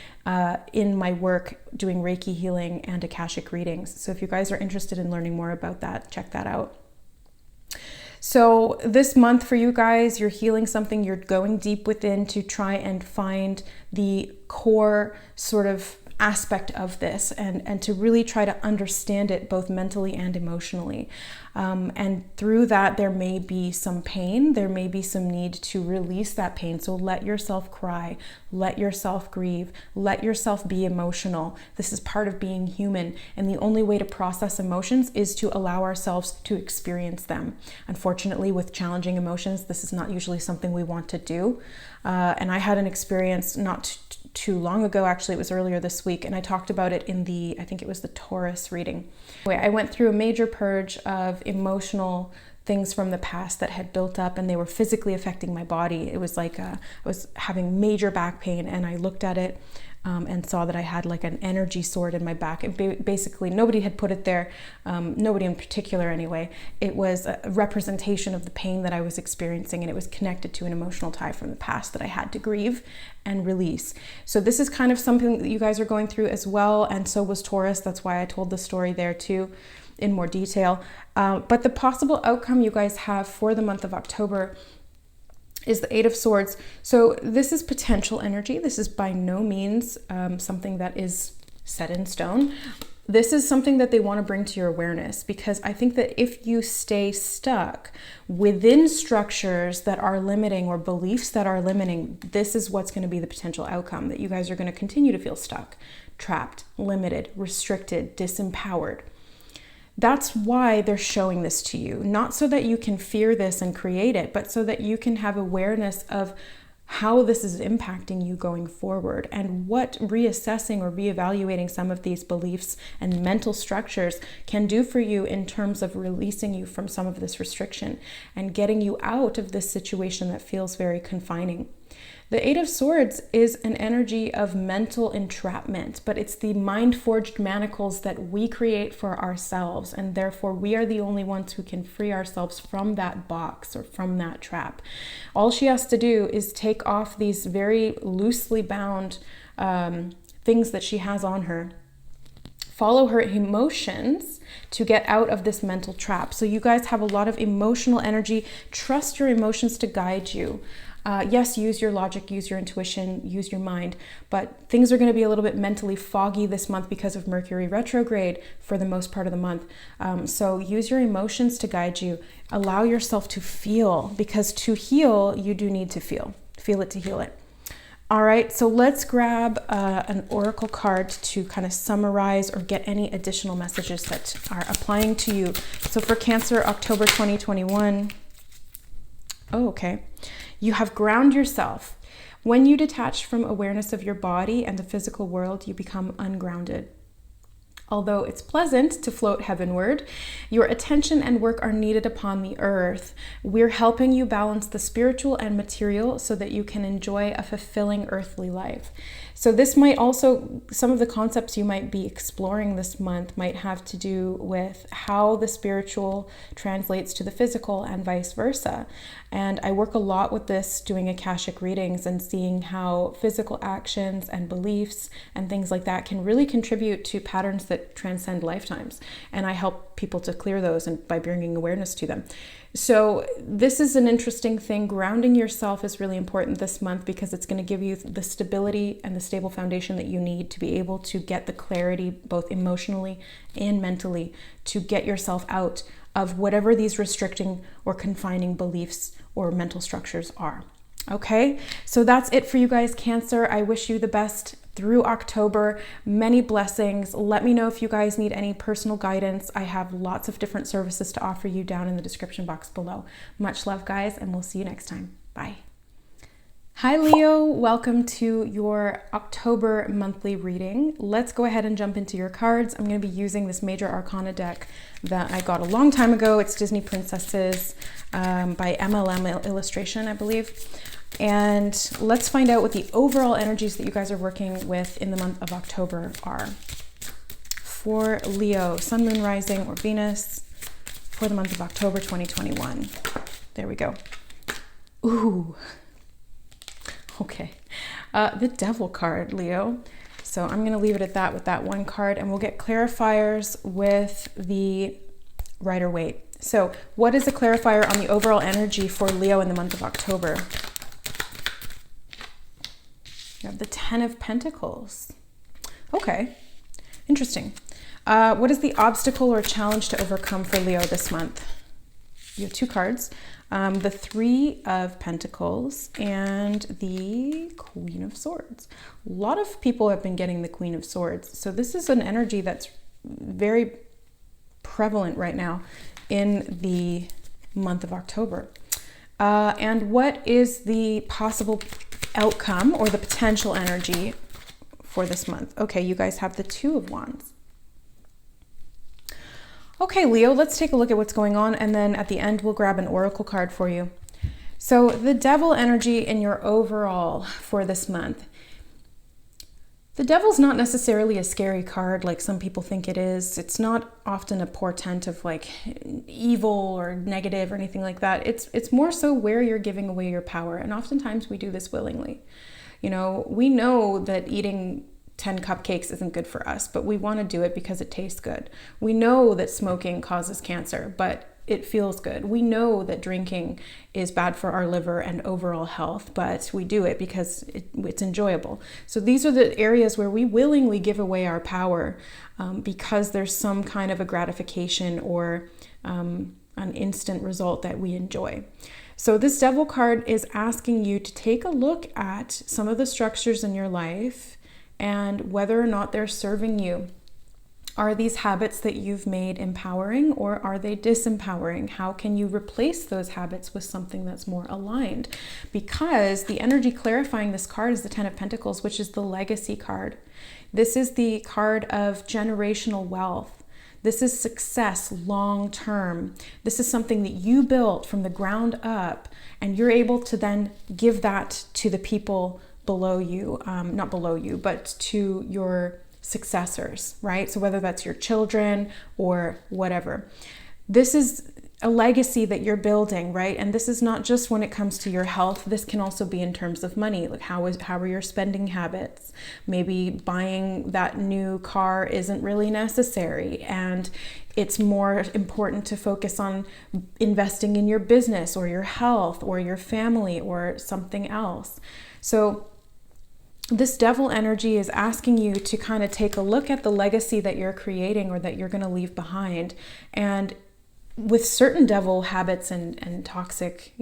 in my work doing Reiki healing and Akashic readings. So if you guys are interested in learning more about that, check that out. So this month for you guys, you're healing something, you're going deep within to try and find the core sort of aspect of this and to really try to understand it both mentally and emotionally. And through that, there may be some pain, there may be some need to release that pain. So let yourself cry, let yourself grieve, let yourself be emotional. This is part of being human. And the only way to process emotions is to allow ourselves to experience them. Unfortunately, with challenging emotions, this is not usually something we want to do. And I had an experience not too long ago, actually, it was earlier this week, and I talked about it in I think it was the Taurus reading. Anyway, I went through a major purge of emotional things from the past that had built up, and they were physically affecting my body. It was like I was having major back pain, and I looked at it and saw that I had like an energy sword in my back. And basically, nobody had put it there, nobody in particular anyway. It was a representation of the pain that I was experiencing, and it was connected to an emotional tie from the past that I had to grieve and release. So this is kind of something that you guys are going through as well, and so was Taurus. That's why I told the story there too in more detail. But the possible outcome you guys have for the month of October is the Eight of Swords. So this is potential energy. This is by no means something that is set in stone. This is something that they want to bring to your awareness, because I think that if you stay stuck within structures that are limiting or beliefs that are limiting, this is what's going to be the potential outcome, that you guys are going to continue to feel stuck, trapped, limited, restricted, disempowered. That's why they're showing this to you, not so that you can fear this and create it, but so that you can have awareness of how this is impacting you going forward, and what reassessing or reevaluating some of these beliefs and mental structures can do for you in terms of releasing you from some of this restriction and getting you out of this situation that feels very confining. The Eight of Swords is an energy of mental entrapment, but it's the mind-forged manacles that we create for ourselves, and therefore we are the only ones who can free ourselves from that box or from that trap. All she has to do is take off these very loosely bound things that she has on her, follow her emotions to get out of this mental trap. So you guys have a lot of emotional energy. Trust your emotions to guide you. Yes, use your logic, use your intuition, use your mind, but things are going to be a little bit mentally foggy this month because of Mercury retrograde for the most part of the month. So use your emotions to guide you. Allow yourself to feel, because to heal, you do need to feel. Feel it to heal it. All right, so let's grab an oracle card to kind of summarize or get any additional messages that are applying to you. So for Cancer, October 2021. Oh, okay. You have ground yourself. When you detach from awareness of your body and the physical world, you become ungrounded. Although it's pleasant to float heavenward, your attention and work are needed upon the earth. We're helping you balance the spiritual and material so that you can enjoy a fulfilling earthly life. So this might also, some of the concepts you might be exploring this month might have to do with how the spiritual translates to the physical and vice versa. And I work a lot with this doing Akashic readings and seeing how physical actions and beliefs and things like that can really contribute to patterns that transcend lifetimes. And I help people to clear those and by bringing awareness to them. So this is an interesting thing. Grounding yourself is really important this month because it's going to give you the stability and the stable foundation that you need to be able to get the clarity, both emotionally and mentally, to get yourself out of whatever these restricting or confining beliefs or mental structures are. Okay, so that's it for you guys, Cancer. I wish you the best through October. Many blessings. Let me know if you guys need any personal guidance. I have lots of different services to offer you down in the description box below. Much love, guys, and we'll see you next time. Bye. Hi Leo, welcome to your October monthly reading. Let's go ahead and jump into your cards. I'm going to be using this Major Arcana deck that I got a long time ago. It's Disney Princesses by MLM Illustration, I believe. And let's find out what the overall energies that you guys are working with in the month of October are. For Leo, Sun, Moon, Rising, or Venus for the month of October 2021. There we go. Ooh. Okay, the Devil card, Leo. So I'm going to leave it at that with that one card, and we'll get clarifiers with the Rider-Waite. So what is the clarifier on the overall energy for Leo in the month of October? You have the Ten of Pentacles. Okay, interesting. What is the obstacle or challenge to overcome for Leo this month? You have two cards. The Three of Pentacles and the Queen of Swords. A lot of people have been getting the Queen of Swords. So this is an energy that's very prevalent right now in the month of October. And what is the possible outcome or the potential energy for this month? Okay, you guys have the Two of Wands. Okay, Leo, let's take a look at what's going on, and then at the end, we'll grab an oracle card for you. So the Devil energy in your overall for this month. The Devil's not necessarily a scary card like some people think it is. It's not often a portent of like evil or negative or anything like that. It's more so where you're giving away your power, and oftentimes we do this willingly. You know, we know that eating 10 cupcakes isn't good for us, but we want to do it because it tastes good. We know that smoking causes cancer, but it feels good. We know that drinking is bad for our liver and overall health, but we do it because it's enjoyable. So these are the areas where we willingly give away our power because there's some kind of a gratification or an instant result that we enjoy. So this Devil card is asking you to take a look at some of the structures in your life and whether or not they're serving you. Are these habits that you've made empowering, or are they disempowering? How can you replace those habits with something that's more aligned? Because the energy clarifying this card is the Ten of Pentacles, which is the legacy card. This is the card of generational wealth. This is success long term. This is something that you built from the ground up, and you're able to then give that to the people below you, not below you, but to your successors, right? So whether that's your children or whatever, this is a legacy that you're building, right? And this is not just when it comes to your health. This can also be in terms of money. Like how are your spending habits? Maybe buying that new car isn't really necessary, and it's more important to focus on investing in your business or your health or your family or something else. So this Devil energy is asking you to kind of take a look at the legacy that you're creating or that you're going to leave behind. And with certain Devil habits and toxic,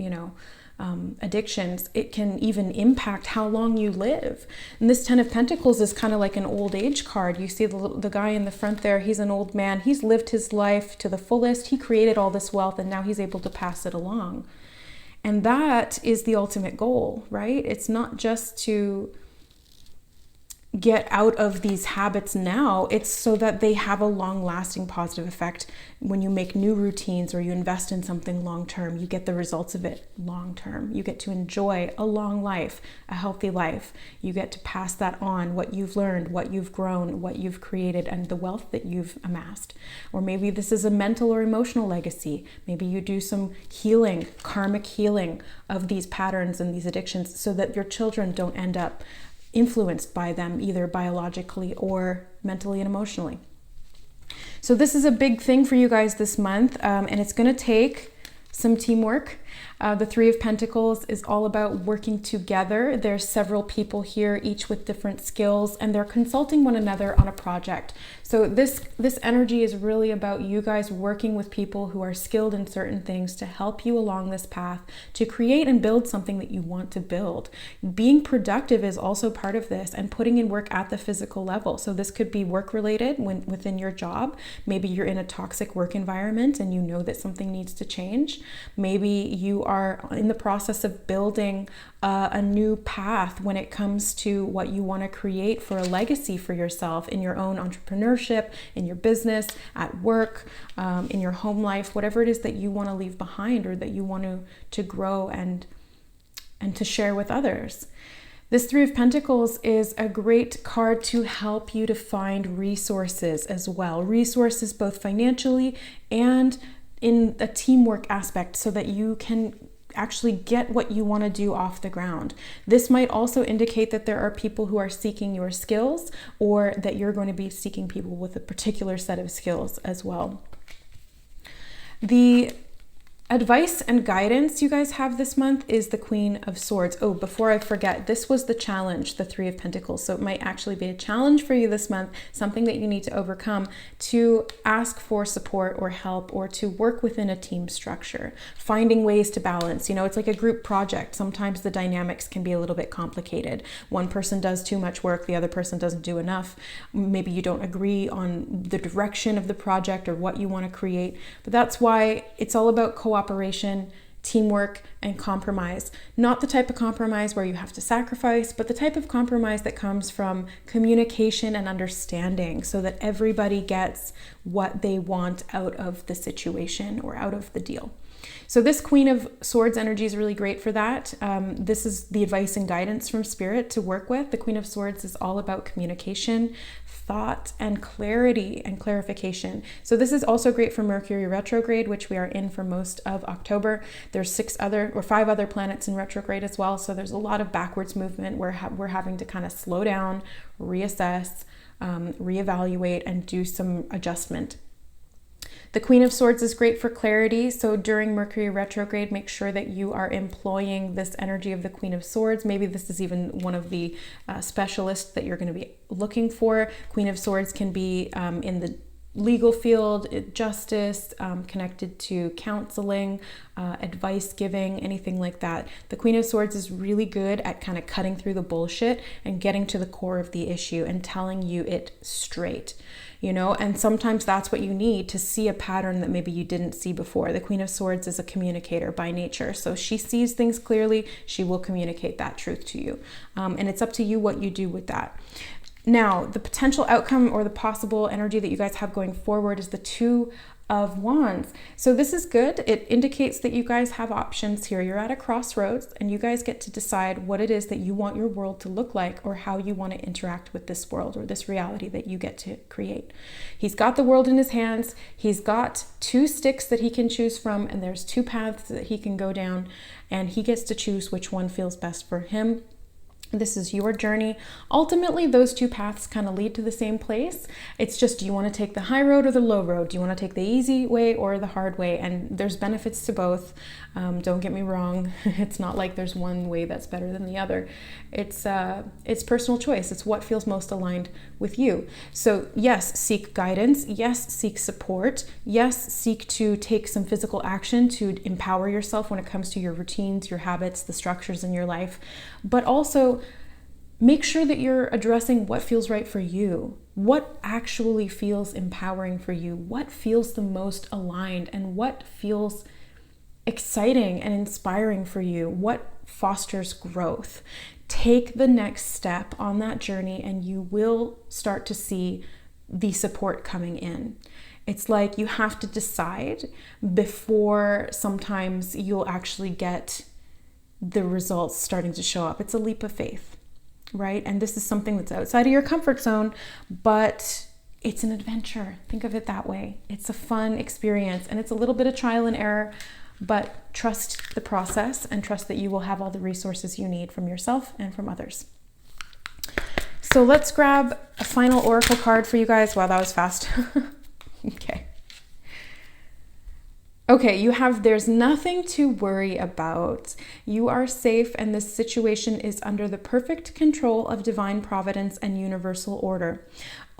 addictions, it can even impact how long you live. And this Ten of Pentacles is kind of like an old age card. You see the guy in the front there, he's an old man. He's lived his life to the fullest. He created all this wealth, and now he's able to pass it along. And that is the ultimate goal, right? It's not just to get out of these habits now, it's so that they have a long-lasting positive effect. When you make new routines or you invest in something long-term, you get the results of it long-term. You get to enjoy a long life, a healthy life. You get to pass that on, what you've learned, what you've grown, what you've created, and the wealth that you've amassed. Or maybe this is a mental or emotional legacy. Maybe you do some healing, karmic healing of these patterns and these addictions so that your children don't end up influenced by them, either biologically or mentally and emotionally. So this is a big thing for you guys this month, and it's going to take some teamwork. The Three of Pentacles is all about working together. There's several people here, each with different skills, and they're consulting one another on a project. So this energy is really about you guys working with people who are skilled in certain things to help you along this path to create and build something that you want to build. Being productive is also part of this, and putting in work at the physical level. So this could be work related within your job. Maybe you're in a toxic work environment and you know that something needs to change. Maybe you are in the process of building a new path when it comes to what you want to create for a legacy for yourself in your own entrepreneurship, in your business, at work, in your home life, whatever it is that you want to leave behind or that you want to grow and to share with others. This Three of Pentacles is a great card to help you to find resources as well. Resources both financially and in a teamwork aspect so that you can actually get what you want to do off the ground. This might also indicate that there are people who are seeking your skills, or that you're going to be seeking people with a particular set of skills as well. The advice and guidance you guys have this month is the Queen of Swords. Oh, before I forget, this was the challenge, the Three of Pentacles. So it might actually be a challenge for you this month, something that you need to overcome, to ask for support or help, or to work within a team structure, finding ways to balance. You know, it's like a group project. Sometimes the dynamics can be a little bit complicated. One person does too much work, the other person doesn't do enough. Maybe you don't agree on the direction of the project or what you want to create. But that's why it's all about cooperation, teamwork, and compromise. Not the type of compromise where you have to sacrifice, but the type of compromise that comes from communication and understanding so that everybody gets what they want out of the situation or out of the deal. So this Queen of Swords energy is really great for that. This is the advice and guidance from Spirit to work with. The Queen of Swords is all about communication, thought, and clarity and clarification. So this is also great for Mercury retrograde, which we are in for most of October. There's 5 other planets in retrograde as well. So there's a lot of backwards movement where we're having to kind of slow down, reassess, reevaluate, and do some adjustment. The Queen of Swords is great for clarity. So during Mercury retrograde, make sure that you are employing this energy of the Queen of Swords. Maybe this is even one of the specialists that you're going to be looking for. Queen of Swords can be in the legal field, justice, connected to counseling, advice giving, anything like that. The Queen of Swords is really good at kind of cutting through the bullshit and getting to the core of the issue and telling you it straight. You know, and sometimes that's what you need to see a pattern that maybe you didn't see before. The Queen of Swords is a communicator by nature. So she sees things clearly. She will communicate that truth to you. And it's up to you what you do with that. Now, the potential outcome or the possible energy that you guys have going forward is the Two of Wands. So this is good. It indicates that you guys have options here. You're at a crossroads and you guys get to decide what it is that you want your world to look like, or how you want to interact with this world or this reality that you get to create. He's got the world in his hands. He's got 2 sticks that he can choose from, and there's 2 paths that he can go down, and he gets to choose which one feels best for him. This is your journey. Ultimately, those 2 paths kind of lead to the same place. It's just, do you want to take the high road or the low road? Do you want to take the easy way or the hard way? And there's benefits to both. Don't get me wrong. It's not like there's one way that's better than the other. It's personal choice. It's what feels most aligned with you. So yes, seek guidance. Yes, seek support. Yes, seek to take some physical action to empower yourself when it comes to your routines, your habits, the structures in your life. But also make sure that you're addressing what feels right for you. What actually feels empowering for you? What feels the most aligned, and what feels exciting and inspiring for you? What fosters growth? Take the next step on that journey and you will start to see the support coming in. It's like you have to decide before sometimes you'll actually get the results starting to show up. It's a leap of faith, right? And this is something that's outside of your comfort zone, but it's an adventure. Think of it that way. It's a fun experience, and it's a little bit of trial and error, but trust the process and trust that you will have all the resources you need from yourself and from others. So let's grab a final oracle card for you guys. Wow, that was fast. Okay, you have, there's nothing to worry about. You are safe, and this situation is under the perfect control of divine providence and universal order.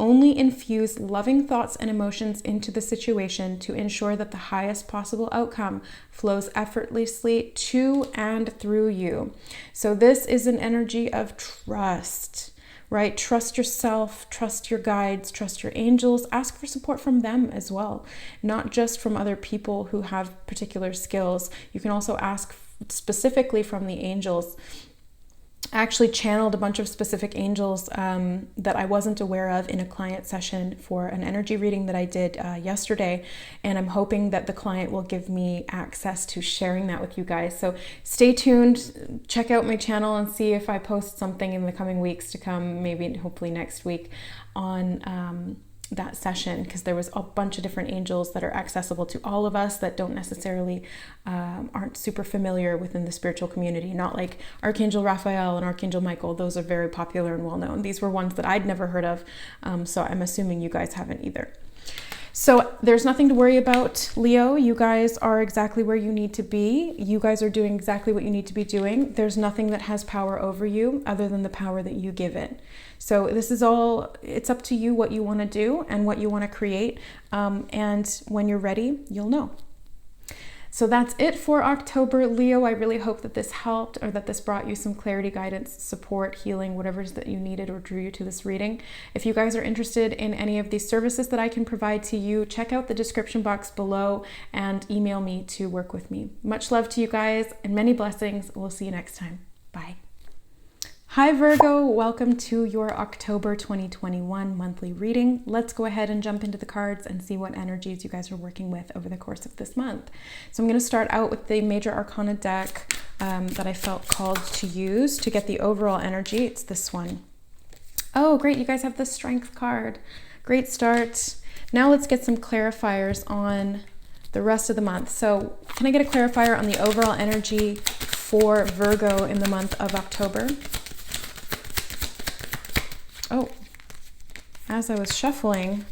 Only infuse loving thoughts and emotions into the situation to ensure that the highest possible outcome flows effortlessly to and through you. So this is an energy of trust, right? Trust yourself, trust your guides, trust your angels. Ask for support from them as well, not just from other people who have particular skills. You can also ask specifically from the angels. I actually channeled a bunch of specific angels that I wasn't aware of in a client session for an energy reading that I did yesterday. And I'm hoping that the client will give me access to sharing that with you guys. So stay tuned, check out my channel and see if I post something in the coming weeks to come, maybe hopefully next week, on that session, because there was a bunch of different angels that are accessible to all of us that don't necessarily aren't super familiar within the spiritual community. Not like Archangel Raphael and Archangel Michael. Those are very popular and well known. These were ones that I'd never heard of, so I'm assuming you guys haven't either. So there's nothing to worry about, Leo. You guys are exactly where you need to be. You guys are doing exactly what you need to be doing. There's nothing that has power over you other than the power that you give it. So this is all, it's up to you what you want to do and what you want to create. And when you're ready, you'll know. So that's it for October, Leo. I really hope that this helped, or that this brought you some clarity, guidance, support, healing, whatever it is that you needed or drew you to this reading. If you guys are interested in any of these services that I can provide to you, check out the description box below and email me to work with me. Much love to you guys and many blessings. We'll see you next time. Bye. Hi Virgo, welcome to your October 2021 monthly reading. Let's go ahead and jump into the cards and see what energies you guys are working with over the course of this month. So I'm going to start out with the Major Arcana deck that I felt called to use to get the overall energy. It's this one. Oh, great. You guys have the Strength card. Great start. Now let's get some clarifiers on the rest of the month. So can I get a clarifier on the overall energy for Virgo in the month of October? Oh, as I was shuffling,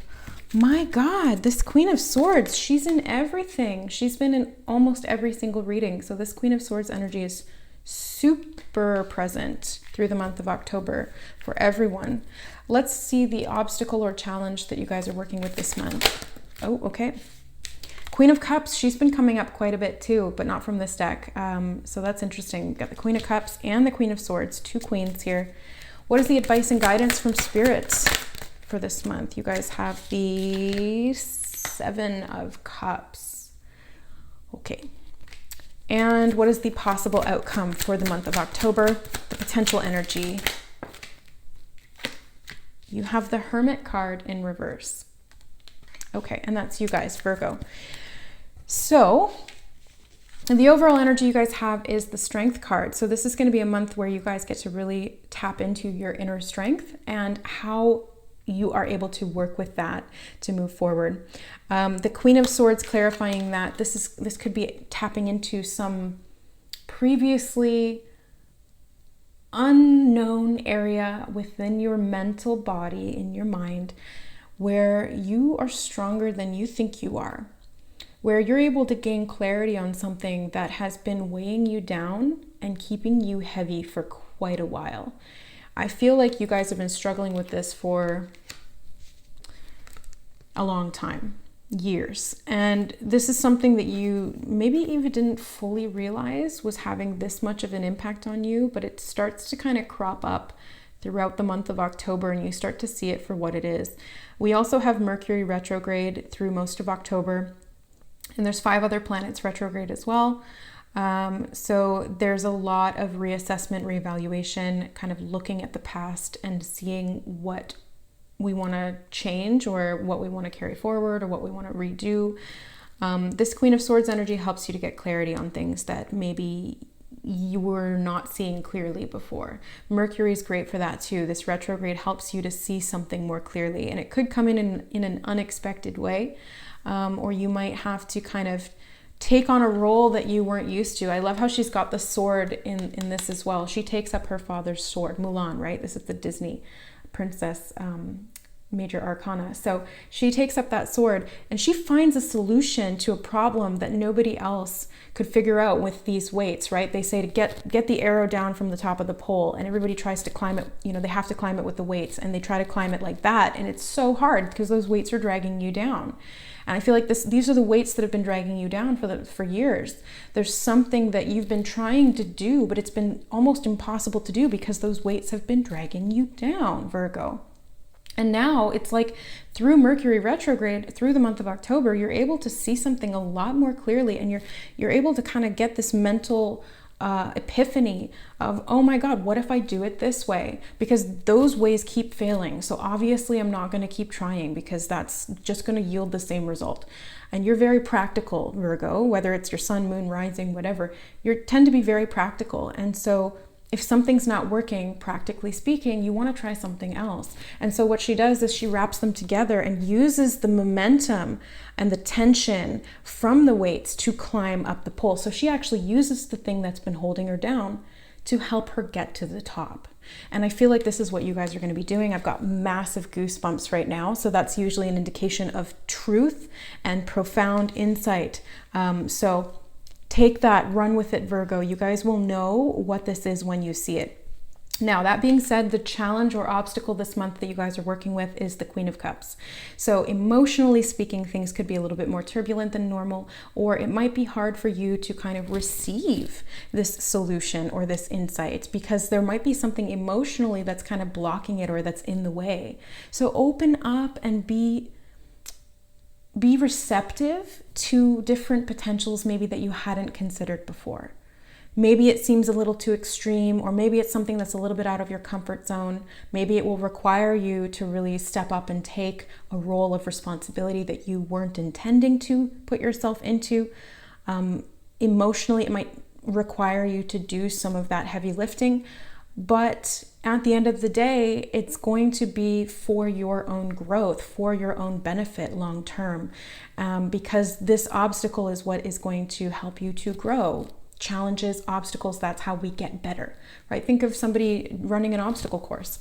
my God, this Queen of Swords, she's in everything. She's been in almost every single reading. So this Queen of Swords energy is super present through the month of October for everyone. Let's see the obstacle or challenge that you guys are working with this month. Oh, okay. Queen of Cups, she's been coming up quite a bit too, but not from this deck. So that's interesting. We've got the Queen of Cups and the Queen of Swords, two queens here. What is the advice and guidance from spirits for this month? You guys have the Seven of Cups. Okay. And what is the possible outcome for the month of October? The potential energy. You have the Hermit card in reverse. Okay, and that's you guys, Virgo. So and the overall energy you guys have is the Strength card. So this is going to be a month where you guys get to really tap into your inner strength and how you are able to work with that to move forward. The Queen of Swords clarifying that this could be tapping into some previously unknown area within your mental body, in your mind, where you are stronger than you think you are, where you're able to gain clarity on something that has been weighing you down and keeping you heavy for quite a while. I feel like you guys have been struggling with this for a long time, years. And this is something that you maybe even didn't fully realize was having this much of an impact on you, but it starts to kind of crop up throughout the month of October and you start to see it for what it is. We also have Mercury retrograde through most of October. And there's 5 other planets retrograde as well. So there's a lot of reassessment, reevaluation, kind of looking at the past and seeing what we want to change or what we want to carry forward or what we want to redo. This Queen of Swords energy helps you to get clarity on things that maybe you were not seeing clearly before. Mercury is great for that too. This retrograde helps you to see something more clearly, and it could come in an unexpected way. Or you might have to kind of take on a role that you weren't used to. I love how she's got the sword in this as well. She takes up her father's sword, Mulan, right? This is the Disney princess major arcana. So she takes up that sword and she finds a solution to a problem that nobody else could figure out with these weights, right? They say to get the arrow down from the top of the pole, and everybody tries to climb it, they have to climb it with the weights, and they try to climb it like that, and it's so hard because those weights are dragging you down. And I feel like these are the weights that have been dragging you down for years. There's something that you've been trying to do, but it's been almost impossible to do because those weights have been dragging you down, Virgo. And now it's like through Mercury retrograde, through the month of October, you're able to see something a lot more clearly, and you're able to kind of get this mental epiphany of, oh my God, what if I do it this way? Because those ways keep failing. So obviously I'm not going to keep trying because that's just going to yield the same result. And you're very practical, Virgo, whether it's your sun, moon, rising, whatever, you tend to be very practical. And so if something's not working, practically speaking, you want to try something else. And so what she does is she wraps them together and uses the momentum and the tension from the weights to climb up the pole. So she actually uses the thing that's been holding her down to help her get to the top. And I feel like this is what you guys are going to be doing. I've got massive goosebumps right now. So that's usually an indication of truth and profound insight. So take that, run with it, Virgo. You guys will know what this is when you see it. Now, that being said, the challenge or obstacle this month that you guys are working with is the Queen of Cups. So emotionally speaking, things could be a little bit more turbulent than normal, or it might be hard for you to kind of receive this solution or this insight because there might be something emotionally that's kind of blocking it or that's in the way. So open up and be receptive to different potentials maybe that you hadn't considered before. Maybe it seems a little too extreme, or maybe it's something that's a little bit out of your comfort zone. Maybe it will require you to really step up and take a role of responsibility that you weren't intending to put yourself into. Emotionally, it might require you to do some of that heavy lifting, but at the end of the day, it's going to be for your own growth, for your own benefit long term, because this obstacle is what is going to help you to grow. Challenges, obstacles, that's how we get better, right? Think of somebody running an obstacle course.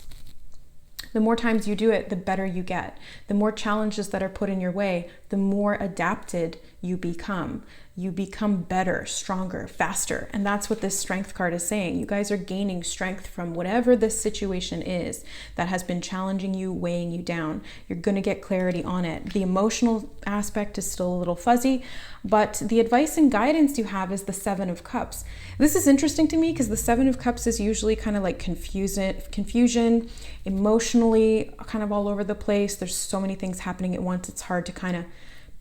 The more times you do it, the better you get. The more challenges that are put in your way, the more adapted you become. You become better, stronger, faster. And that's what this strength card is saying. You guys are gaining strength from whatever this situation is that has been challenging you, weighing you down. You're going to get clarity on it. The emotional aspect is still a little fuzzy, but the advice and guidance you have is the Seven of Cups. This is interesting to me because the Seven of Cups is usually kind of like confusion, emotionally kind of all over the place. There's so many things happening at once. It's hard to kind of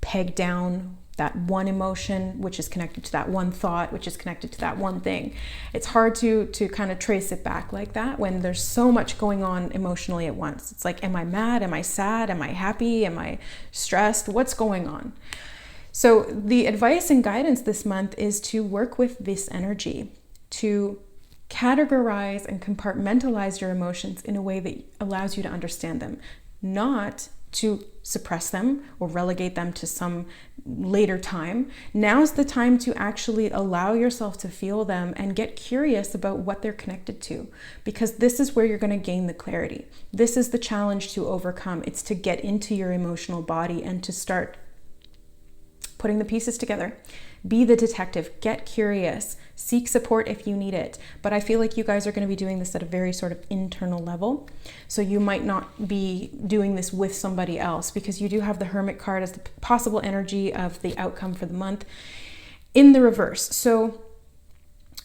peg down that one emotion, which is connected to that one thought, which is connected to that one thing. It's hard to kind of trace it back like that when there's so much going on emotionally at once. It's like, am I mad? Am I sad? Am I happy? Am I stressed? What's going on? So the advice and guidance this month is to work with this energy, to categorize and compartmentalize your emotions in a way that allows you to understand them, not to suppress them or relegate them to some later time. Now's the time to actually allow yourself to feel them and get curious about what they're connected to, because this is where you're going to gain the clarity. This is the challenge to overcome. It's to get into your emotional body and to start putting the pieces together. Be the detective, get curious, seek support if you need it. But I feel like you guys are going to be doing this at a very sort of internal level. So you might not be doing this with somebody else, because you do have the Hermit card as the possible energy of the outcome for the month in the reverse. So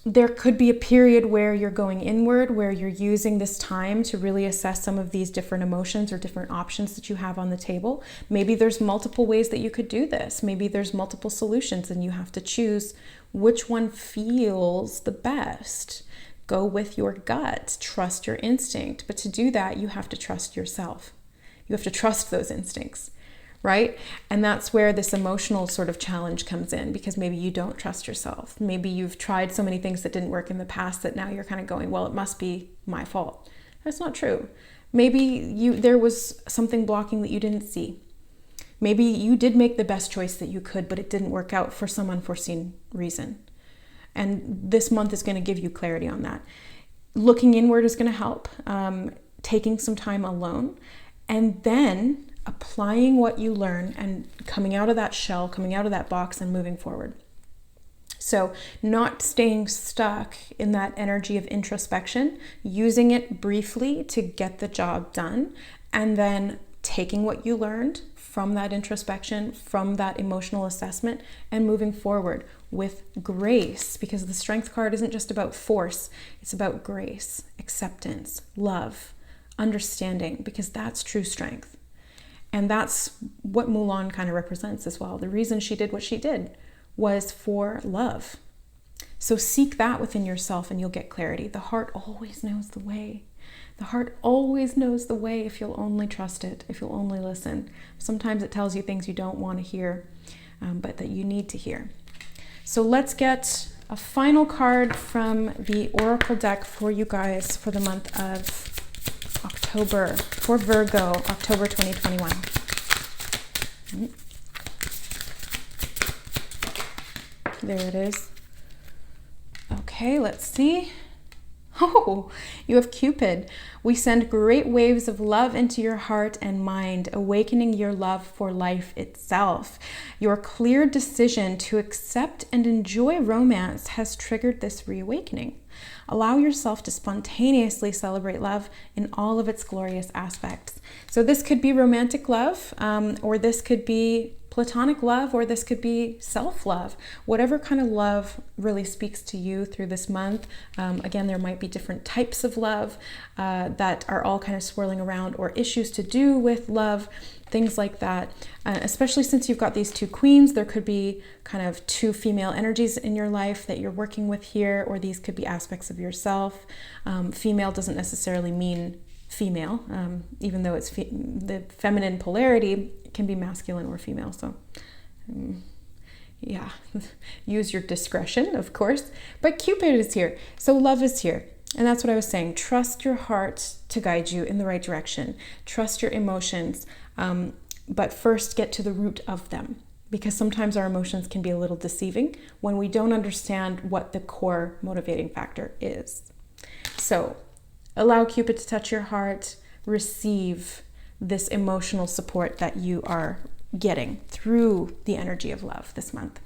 there could be a period where you're going inward, where you're using this time to really assess some of these different emotions or different options that you have on the table. Maybe there's multiple ways that you could do this. Maybe there's multiple solutions and you have to choose which one feels the best. Go with your gut, trust your instinct. But to do that, you have to trust yourself. You have to trust those instincts, right? And that's where this emotional sort of challenge comes in, because maybe you don't trust yourself. Maybe you've tried so many things that didn't work in the past that now you're kind of going, well, it must be my fault. That's not true. Maybe there was something blocking that you didn't see. Maybe you did make the best choice that you could, but it didn't work out for some unforeseen reason. And this month is going to give you clarity on that. Looking inward is going to help. Taking some time alone and then applying what you learn and coming out of that shell, coming out of that box and moving forward. So not staying stuck in that energy of introspection, using it briefly to get the job done, and then taking what you learned from that introspection, from that emotional assessment, and moving forward with grace, because the Strength card isn't just about force, it's about grace, acceptance, love, understanding, because that's true strength. And that's what Mulan kind of represents as well. The reason she did what she did was for love. So seek that within yourself and you'll get clarity. The heart always knows the way. The heart always knows the way if you'll only trust it, if you'll only listen. Sometimes it tells you things you don't want to hear, but that you need to hear. So let's get a final card from the Oracle deck for you guys for the month of October, for Virgo, October 2021. There it is. Okay, let's see. Oh, you have Cupid. We send great waves of love into your heart and mind, awakening your love for life itself. Your clear decision to accept and enjoy romance has triggered this reawakening. Allow yourself to spontaneously celebrate love in all of its glorious aspects. So this could be romantic love, or this could be platonic love, or this could be self-love. Whatever kind of love really speaks to you through this month. Again, there might be different types of love that are all kind of swirling around, or issues to do with love, things like that. Especially since you've got these two queens, there could be kind of two female energies in your life that you're working with here, or these could be aspects of yourself. Female doesn't necessarily mean female, even though it's the feminine polarity can be masculine or female. So yeah, use your discretion, of course. But Cupid is here, so love is here. And that's what I was saying. Trust your heart to guide you in the right direction. Trust your emotions, but first get to the root of them, because sometimes our emotions can be a little deceiving when we don't understand what the core motivating factor is. So allow Cupid to touch your heart, receive this emotional support that you are getting through the energy of love this month.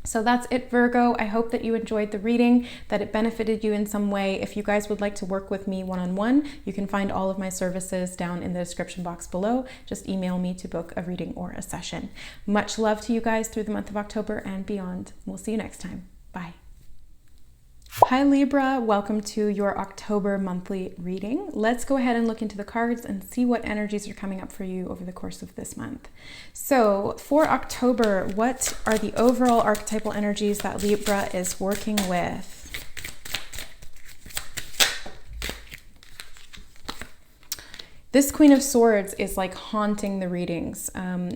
So that's it, Virgo. I hope that you enjoyed the reading, that it benefited you in some way. If you guys would like to work with me one-on-one, you can find all of my services down in the description box below. Just email me to book a reading or a session. Much love to you guys through the month of October and beyond. We'll see you next time. Bye. Hi Libra, welcome to your October monthly reading. Let's go ahead and look into the cards and see what energies are coming up for you over the course of this month. So for October, what are the overall archetypal energies that Libra is working with? This Queen of Swords is like haunting the readings,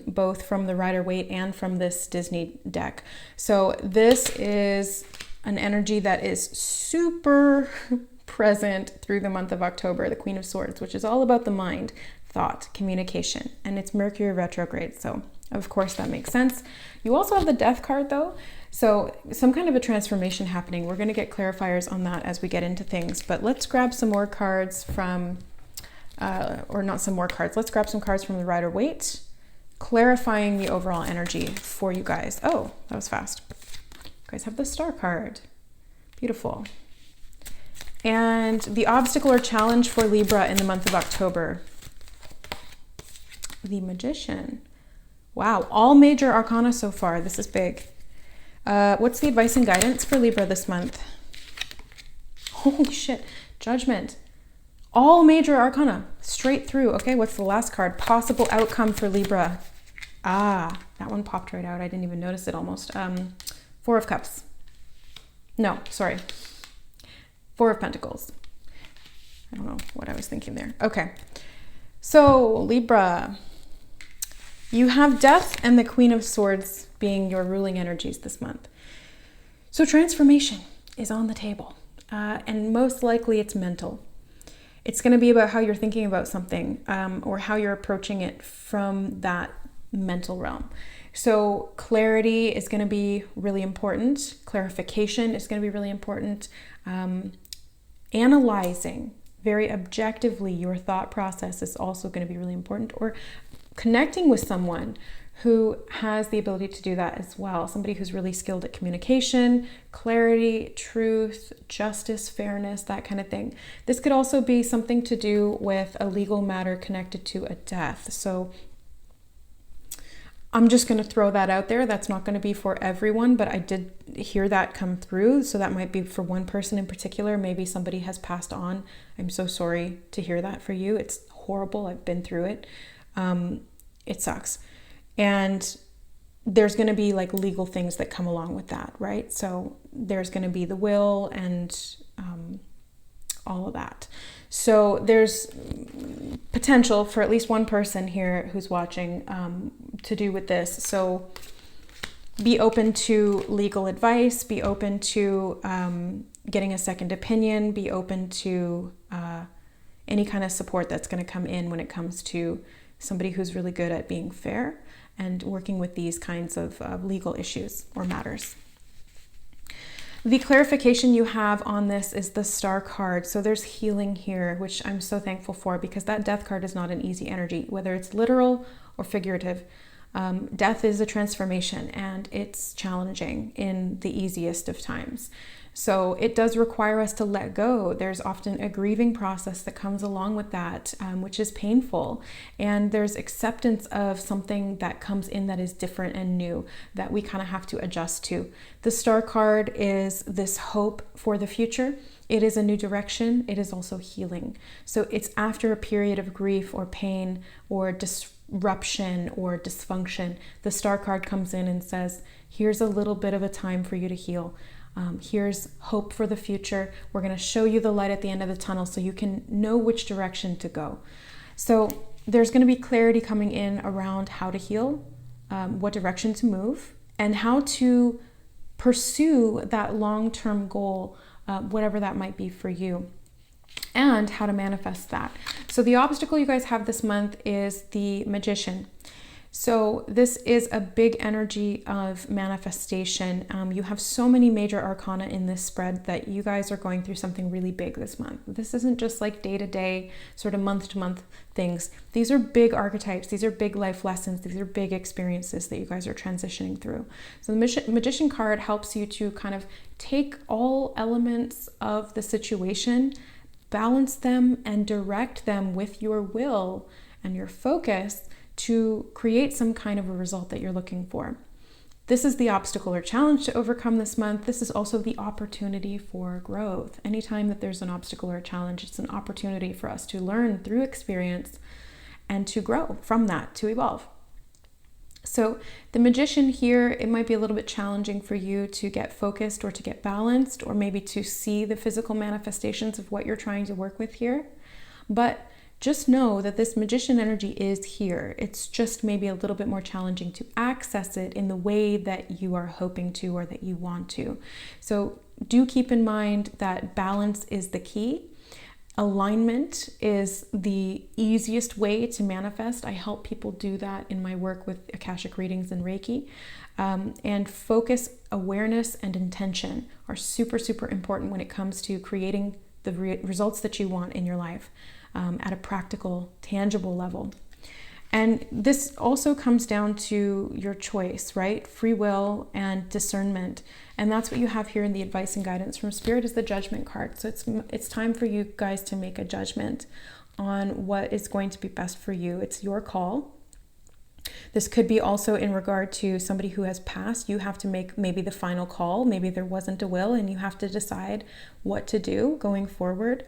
both from the Rider-Waite and from this Disney deck. So this is an energy that is super present through the month of October, the Queen of Swords, which is all about the mind, thought, communication, and it's Mercury retrograde. So of course that makes sense. You also have the Death card though. So some kind of a transformation happening. We're going to get clarifiers on that as we get into things, but let's grab some more cards from, or not some more cards. Let's grab some cards from the Rider-Waite, clarifying the overall energy for you guys. Oh, that was fast. You guys have the Star card. Beautiful. And the obstacle or challenge for Libra in the month of October. The Magician. Wow, all major arcana so far. This is big. What's the advice and guidance for Libra this month? Holy shit. Judgment. All major arcana. Straight through. Okay, what's the last card? Possible outcome for Libra. Ah, that one popped right out. I didn't even notice it almost. Four of Cups. No, sorry. Four of Pentacles. I don't know what I was thinking there. Okay. So, Libra, you have Death and the Queen of Swords being your ruling energies this month. So, transformation is on the table. And most likely it's mental. It's going to be about how you're thinking about something, or how you're approaching it from that mental realm. So clarity is going to be really important. Clarification is going to be really important. Analyzing, very objectively, your thought process is also going to be really important, or connecting with someone who has the ability to do that as well. Somebody who's really skilled at communication, clarity, truth, justice, fairness, that kind of thing. This could also be something to do with a legal matter connected to a death. So I'm just going to throw that out there. That's not going to be for everyone, but I did hear that come through. So that might be for one person in particular. Maybe somebody has passed on. I'm so sorry to hear that for you. It's horrible. I've been through it. It sucks. And there's going to be like legal things that come along with that, right? So there's going to be the will and all of that. So there's potential for at least one person here who's watching to do with this. So be open to legal advice, be open to getting a second opinion, be open to any kind of support that's going to come in when it comes to somebody who's really good at being fair and working with these kinds of legal issues or matters. The clarification you have on this is the Star card. So there's healing here, which I'm so thankful for, because that Death card is not an easy energy, whether it's literal or figurative. Death is a transformation, and it's challenging in the easiest of times. So it does require us to let go. There's often a grieving process that comes along with that, which is painful. And there's acceptance of something that comes in that is different and new that we kind of have to adjust to. The Star card is this hope for the future. It is a new direction. It is also healing. So it's after a period of grief or pain or disruption or dysfunction. The Star card comes in and says, here's a little bit of a time for you to heal. Here's hope for the future. We're going to show you the light at the end of the tunnel so you can know which direction to go. So there's going to be clarity coming in around how to heal, what direction to move, and how to pursue that long-term goal, whatever that might be for you, and how to manifest that. So the obstacle you guys have this month is the Magician. So this is a big energy of manifestation. You have so many major arcana in this spread that you guys are going through something really big this month. This isn't just like day-to-day, sort of month-to-month things. These are big archetypes. These are big life lessons. These are big experiences that you guys are transitioning through. So the Magician card helps you to kind of take all elements of the situation, balance them, and direct them with your will and your focus to create some kind of a result that you're looking for. This is the obstacle or challenge to overcome this month. This is also the opportunity for growth. Anytime that there's an obstacle or a challenge, it's an opportunity for us to learn through experience and to grow from that, to evolve. So the Magician here, it might be a little bit challenging for you to get focused or to get balanced, or maybe to see the physical manifestations of what you're trying to work with here. But just know that this Magician energy is here. It's just maybe a little bit more challenging to access it in the way that you are hoping to or that you want to. So do keep in mind that balance is the key. Alignment is the easiest way to manifest. I help people do that in my work with Akashic readings and Reiki. And focus, awareness, and intention are super, super important when it comes to creating the results that you want in your life. At a practical, tangible level. And this also comes down to your choice, right? Free will and discernment. And that's what you have here in the advice and guidance from Spirit, is the Judgment card. So it's time for you guys to make a judgment on what is going to be best for you. It's your call. This could be also in regard to somebody who has passed. You have to make maybe the final call. Maybe there wasn't a will and you have to decide what to do going forward.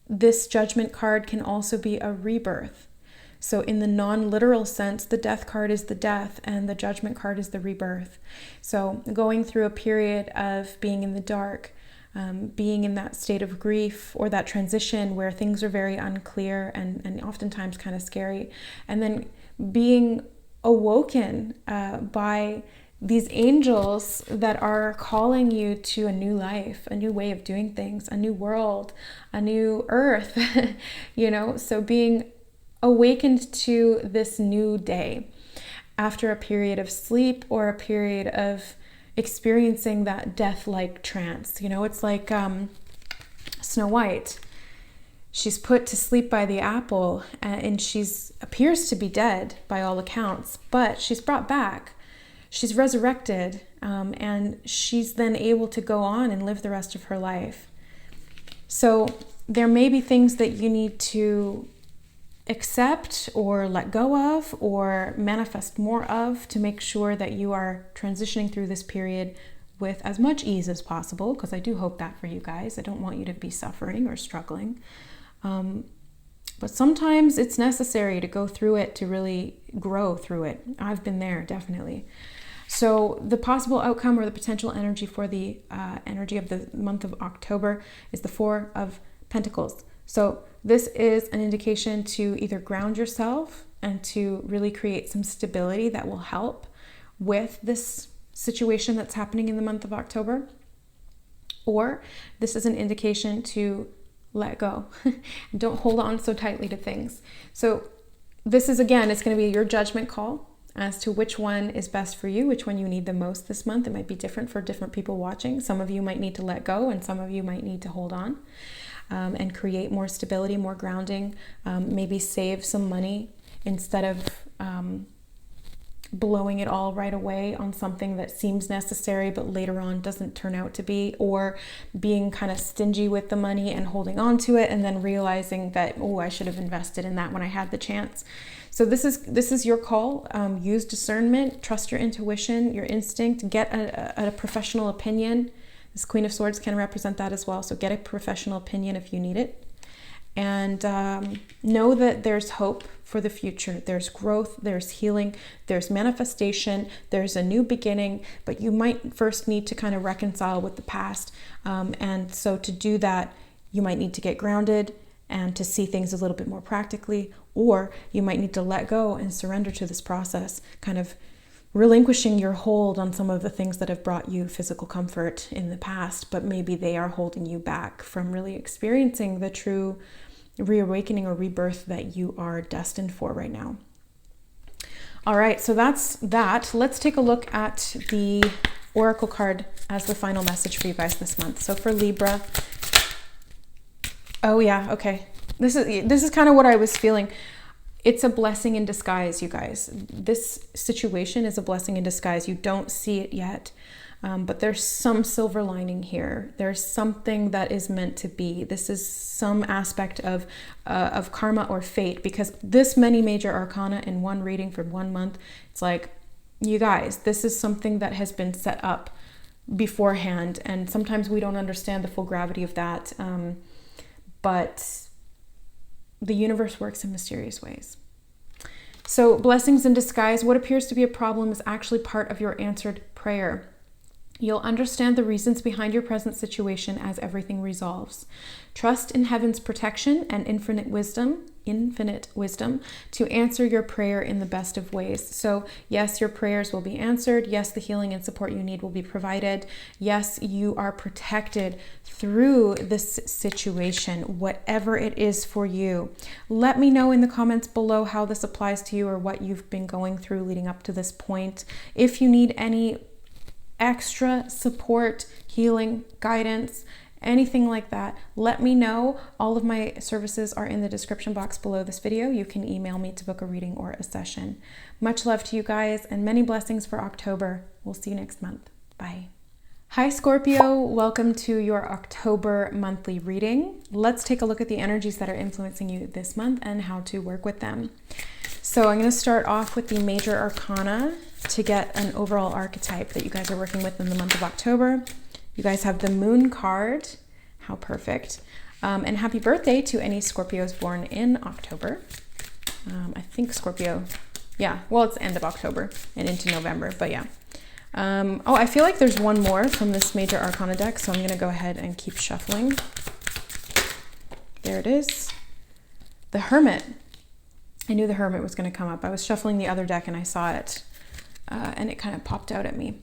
This Judgment card can also be a rebirth. So in the non-literal sense, the Death card is the death and the Judgment card is the rebirth. So going through a period of being in the dark, being in that state of grief or that transition where things are very unclear and oftentimes kind of scary, and then being awoken by these angels that are calling you to a new life, a new way of doing things, a new world, a new earth, so being awakened to this new day after a period of sleep or a period of experiencing that death-like trance. It's like Snow White. She's put to sleep by the apple, and she's appears to be dead by all accounts, but she's brought back. She's resurrected, and she's then able to go on and live the rest of her life. So there may be things that you need to accept or let go of or manifest more of to make sure that you are transitioning through this period with as much ease as possible, because I do hope that for you guys. I don't want you to be suffering or struggling. But sometimes it's necessary to go through it to really grow through it. I've been there, definitely. So the possible outcome or the potential energy for the energy of the month of October is the Four of Pentacles. So this is an indication to either ground yourself and to really create some stability that will help with this situation that's happening in the month of October. Or this is an indication to let go. Don't hold on so tightly to things. So this is, again, it's going to be your judgment call as to which one is best for you, which one you need the most this month. It might be different for different people watching. Some of you might need to let go, and some of you might need to hold on and create more stability, more grounding, maybe save some money instead of blowing it all right away on something that seems necessary but later on doesn't turn out to be, or being kind of stingy with the money and holding on to it and then realizing that, oh, I should have invested in that when I had the chance. So this is your call. Use discernment, trust your intuition, your instinct, get a professional opinion. This Queen of Swords can represent that as well. So get a professional opinion if you need it. And know that there's hope for the future. There's growth, there's healing, there's manifestation, there's a new beginning, but you might first need to kind of reconcile with the past. And so to do that, you might need to get grounded and to see things a little bit more practically, or you might need to let go and surrender to this process, kind of relinquishing your hold on some of the things that have brought you physical comfort in the past, but maybe they are holding you back from really experiencing the true reawakening or rebirth that you are destined for right now. All right, so that's that. Let's take a look at the Oracle card as the final message for you guys this month. So for Libra, oh yeah, okay. This is kind of what I was feeling. It's a blessing in disguise, you guys. This situation is a blessing in disguise. You don't see it yet, but there's some silver lining here. There's something that is meant to be. This is some aspect of karma or fate, because this many major arcana in one reading for 1 month, it's like, you guys, this is something that has been set up beforehand, and sometimes we don't understand the full gravity of that, but the universe works in mysterious ways. So blessings in disguise. What appears to be a problem is actually part of your answered prayer. You'll understand the reasons behind your present situation as everything resolves. Trust in heaven's protection and infinite wisdom to answer your prayer in the best of ways. So yes, your prayers will be answered. Yes, the healing and support you need will be provided. Yes, you are protected through this situation, whatever it is for you. Let me know in the comments below how this applies to you or what you've been going through leading up to this point. If you need any extra support, healing, guidance, anything like that, let me know. All of my services are in the description box below this video. You can email me to book a reading or a session. Much love to you guys and many blessings for October. We'll see you next month. Bye. Hi Scorpio, welcome to your October monthly reading. Let's take a look at the energies that are influencing you this month and how to work with them. So I'm going to start off with the major arcana to get an overall archetype that you guys are working with in the month of October. You guys have the Moon card. How perfect. And happy birthday to any Scorpios born in October. I think Scorpio, yeah, well, it's end of October and into November, but yeah. Oh, I feel like there's one more from this major arcana deck, so I'm going to go ahead and keep shuffling. There it is. The Hermit. I knew the Hermit was going to come up. I was shuffling the other deck and I saw it, and it kind of popped out at me.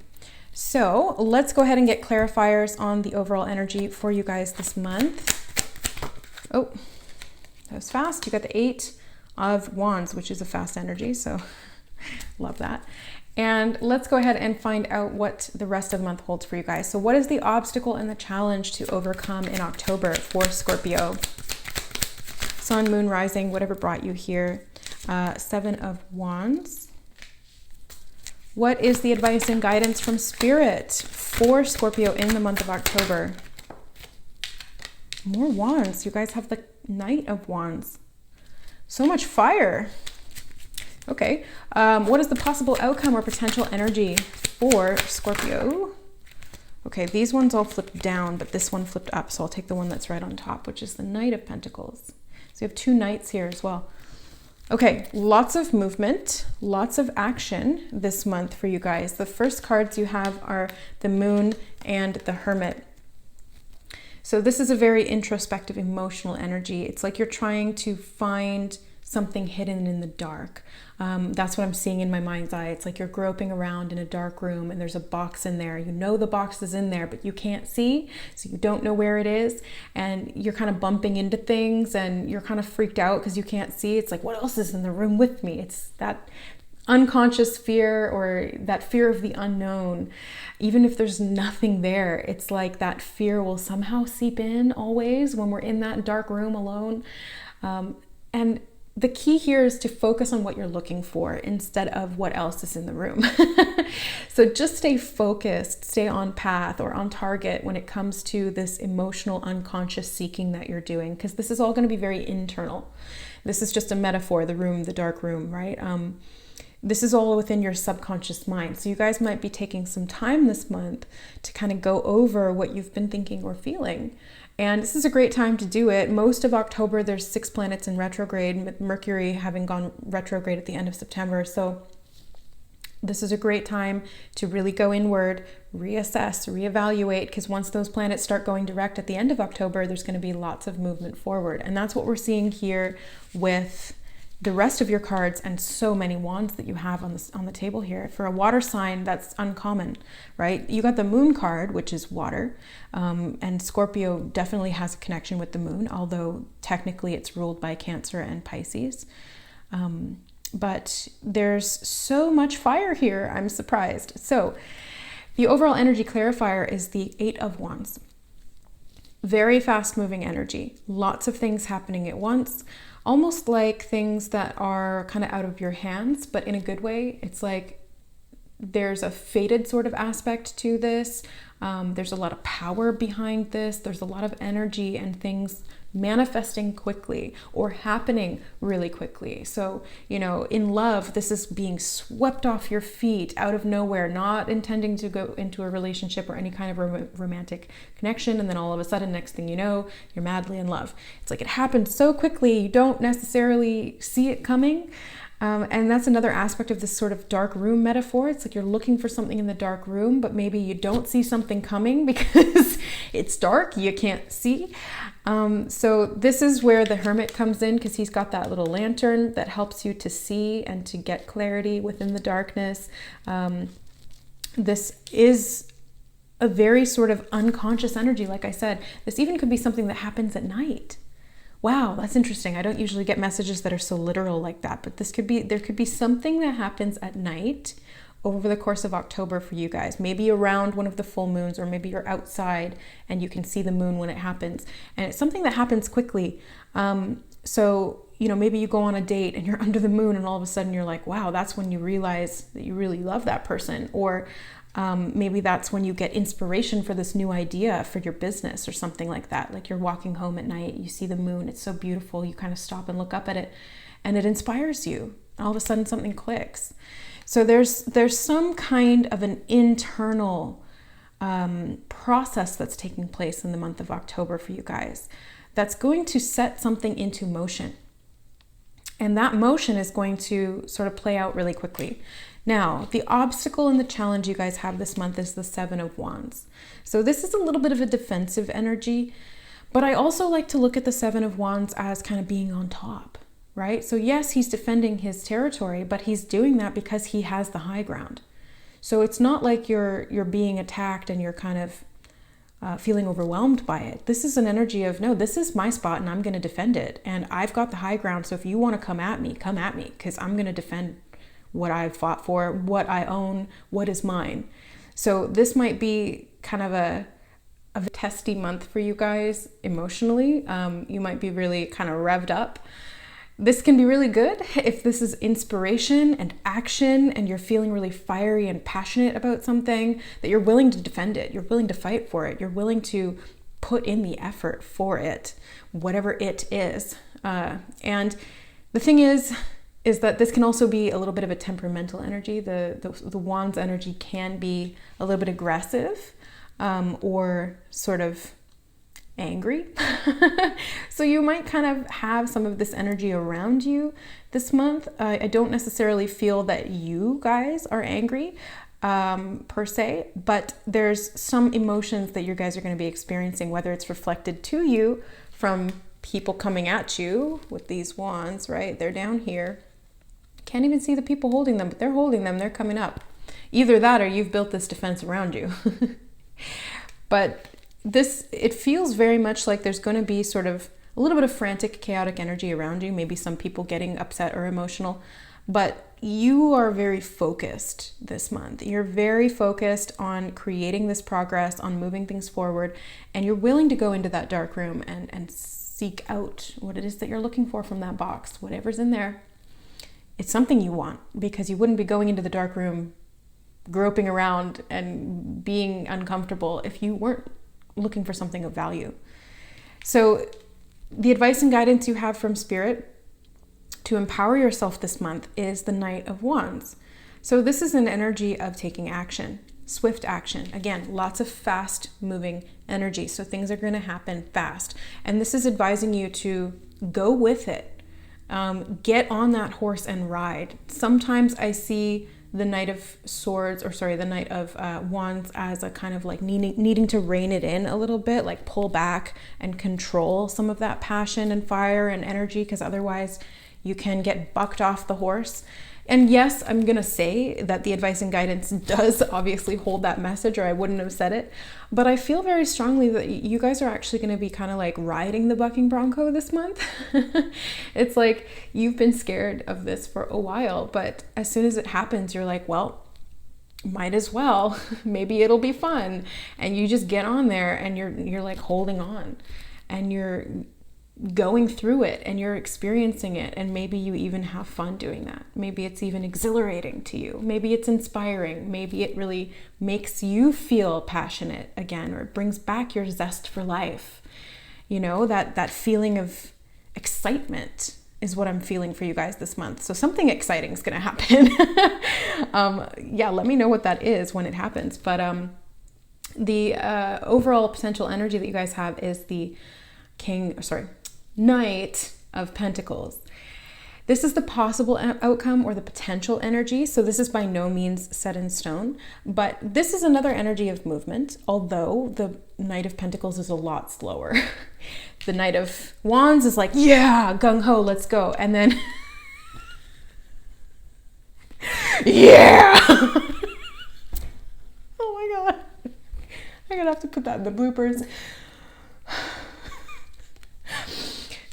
So let's go ahead and get clarifiers on the overall energy for you guys this month. Oh, that was fast. You got the 8 of Wands, which is a fast energy. So Love that. And let's go ahead and find out what the rest of the month holds for you guys. So what is the obstacle and the challenge to overcome in October for Scorpio? Sun, moon, rising, whatever brought you here. 7 of Wands. What is the advice and guidance from Spirit for Scorpio in the month of October? More Wands. You guys have the Knight of Wands. So much fire. Okay. What is the possible outcome or potential energy for Scorpio? Okay, these ones all flipped down, but this one flipped up. So I'll take the one that's right on top, which is the Knight of Pentacles. So you have 2 knights here as well. Okay, lots of movement, lots of action this month for you guys. The first cards you have are the Moon and the Hermit. So this is a very introspective, emotional energy. It's like you're trying to find something hidden in the dark. That's what I'm seeing in my mind's eye. It's like you're groping around in a dark room and there's a box in there. You know the box is in there, but you can't see, so you don't know where it is. And you're kind of bumping into things and you're kind of freaked out because you can't see. It's like, what else is in the room with me? It's that unconscious fear or that fear of the unknown. Even if there's nothing there, it's like that fear will somehow seep in always when we're in that dark room alone. And the key here is to focus on what you're looking for instead of what else is in the room. So just stay focused, stay on path or on target when it comes to this emotional, unconscious seeking that you're doing, because this is all going to be very internal. This is just a metaphor, the room, the dark room, right? This is all within your subconscious mind. So you guys might be taking some time this month to kind of go over what you've been thinking or feeling. And this is a great time to do it. Most of October, there's 6 planets in retrograde, with Mercury having gone retrograde at the end of September. So this is a great time to really go inward, reassess, reevaluate, because once those planets start going direct at the end of October, there's going to be lots of movement forward. And that's what we're seeing here with the rest of your cards and so many wands that you have on the table here. For a water sign, that's uncommon, right? You got the Moon card, which is water, and Scorpio definitely has a connection with the moon, although technically it's ruled by Cancer and Pisces. But there's so much fire here, I'm surprised. So the overall energy clarifier is the 8 of Wands. Very fast moving energy, lots of things happening at once. Almost like things that are kind of out of your hands, but in a good way. It's like there's a fated sort of aspect to this. There's a lot of power behind this. There's a lot of energy and things manifesting quickly or happening really quickly. So, you know, in love, this is being swept off your feet out of nowhere, not intending to go into a relationship or any kind of romantic connection. And then all of a sudden, next thing you know, you're madly in love. It's like it happened so quickly, you don't necessarily see it coming. And that's another aspect of this sort of dark room metaphor. It's like you're looking for something in the dark room, but maybe you don't see something coming because it's dark, you can't see. So this is where the Hermit comes in, because he's got that little lantern that helps you to see and to get clarity within the darkness. This is a very sort of unconscious energy. Like I said, this even could be something that happens at night. Wow, that's interesting. I don't usually get messages that are so literal like that, but there could be something that happens at night over the course of October for you guys. Maybe around one of the full moons, or maybe you're outside and you can see the moon when it happens. And it's something that happens quickly. So, you know, maybe you go on a date and you're under the moon and all of a sudden you're like, wow, that's when you realize that you really love that person. Or maybe that's when you get inspiration for this new idea for your business or something like that. Like you're walking home at night, you see the moon, it's so beautiful, you kind of stop and look up at it and it inspires you. All of a sudden something clicks. So there's some kind of an internal process that's taking place in the month of October for you guys that's going to set something into motion. And that motion is going to sort of play out really quickly. Now, the obstacle and the challenge you guys have this month is the 7 of Wands. So this is a little bit of a defensive energy, but I also like to look at the 7 of Wands as kind of being on top, right? So yes, he's defending his territory, but he's doing that because he has the high ground. So it's not like you're being attacked and you're kind of feeling overwhelmed by it. This is an energy of, no, this is my spot and I'm going to defend it. And I've got the high ground. So if you want to come at me, because I'm going to defend what I've fought for, what I own, what is mine. So this might be kind of a testy month for you guys emotionally. You might be really kind of revved up. This can be really good if this is inspiration and action and you're feeling really fiery and passionate about something, that you're willing to defend it, you're willing to fight for it, you're willing to put in the effort for it, whatever it is. And the thing is that this can also be a little bit of a temperamental energy. The Wands energy can be a little bit aggressive, or sort of angry. So you might kind of have some of this energy around you this month. I don't necessarily feel that you guys are angry per se, but there's some emotions that you guys are going to be experiencing, whether it's reflected to you from people coming at you with these wands, right? They're down here. Can't even see the people holding them, but they're holding them. They're coming up. Either that or you've built this defense around you. But it feels very much like there's going to be sort of a little bit of frantic, chaotic energy around you. Maybe some people getting upset or emotional, but you are very focused this month. You're very focused on creating this progress, on moving things forward, and you're willing to go into that dark room and seek out what it is that you're looking for from that box, whatever's in there. It's something you want, because you wouldn't be going into the dark room groping around and being uncomfortable if you weren't looking for something of value. So the advice and guidance you have from Spirit to empower yourself this month is the Knight of Wands. So this is an energy of taking action, swift action. Again, lots of fast moving energy. So things are going to happen fast. And this is advising you to go with it. Get on that horse and ride. Sometimes I see the Knight of Wands as a kind of like needing to rein it in a little bit, like pull back and control some of that passion and fire and energy, because otherwise you can get bucked off the horse. And yes, I'm going to say that the advice and guidance does obviously hold that message, or I wouldn't have said it. But I feel very strongly that you guys are actually going to be kind of like riding the bucking bronco this month. It's like you've been scared of this for a while, but as soon as it happens, you're like, well, might as well. Maybe it'll be fun. And you just get on there and you're like holding on and you're going through it and you're experiencing it, and maybe you even have fun doing that. Maybe it's even exhilarating to you. Maybe it's inspiring. Maybe it really makes you feel passionate again, or it brings back your zest for life. You know, that feeling of excitement is what I'm feeling for you guys this month. So something exciting is going to happen. Yeah, let me know what that is when it happens. But the overall potential energy that you guys have is the Knight of Pentacles. This is the possible outcome or the potential energy. So this is by no means set in stone, but this is another energy of movement, although the Knight of Pentacles is a lot slower. The Knight of Wands is like, yeah, gung-ho, let's go. And then, yeah. Oh my God. I'm gonna have to put that in the bloopers.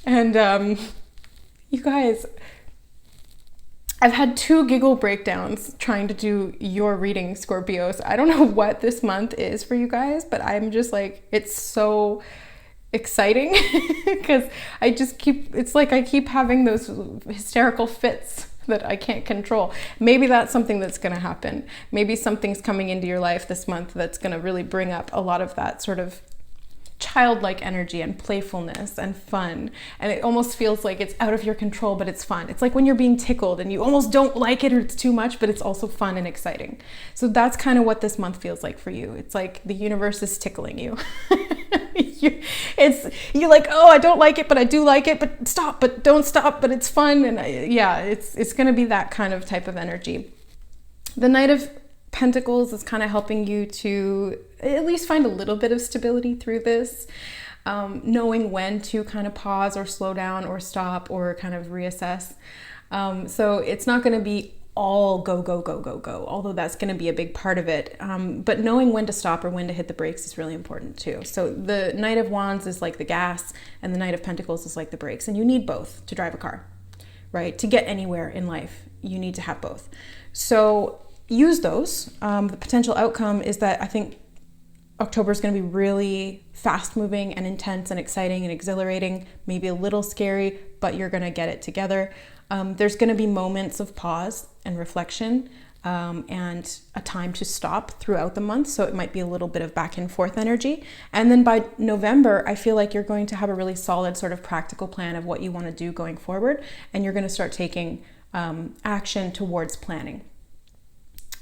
And you guys, I've had 2 giggle breakdowns trying to do your reading, Scorpios. I don't know what this month is for you guys, but I'm just like, it's so exciting because it's like I keep having those hysterical fits that I can't control. Maybe that's something that's going to happen. Maybe something's coming into your life this month that's going to really bring up a lot of that sort of childlike energy and playfulness and fun, and it almost feels like it's out of your control, but it's fun. It's like when you're being tickled and you almost don't like it, or it's too much, but it's also fun and exciting. So that's kind of what this month feels like for you. It's like the universe is tickling you. You're like, oh, I don't like it, but I do like it, but stop, but don't stop, but it's fun. And it's going to be that kind of type of energy. The Knight of Pentacles is kind of helping you to at least find a little bit of stability through this, knowing when to kind of pause or slow down or stop or kind of reassess. So it's not going to be all go, go, go, go, go, although that's going to be a big part of it. But knowing when to stop or when to hit the brakes is really important too. So the Knight of Wands is like the gas and the Knight of Pentacles is like the brakes, and you need both to drive a car, right? To get anywhere in life. you need to have both. So use those. The potential outcome is that I think October is going to be really fast moving and intense and exciting and exhilarating, maybe a little scary, but you're going to get it together. There's going to be moments of pause and reflection, and a time to stop throughout the month. So it might be a little bit of back and forth energy. And then by November, I feel like you're going to have a really solid sort of practical plan of what you want to do going forward. And you're going to start taking action towards planning.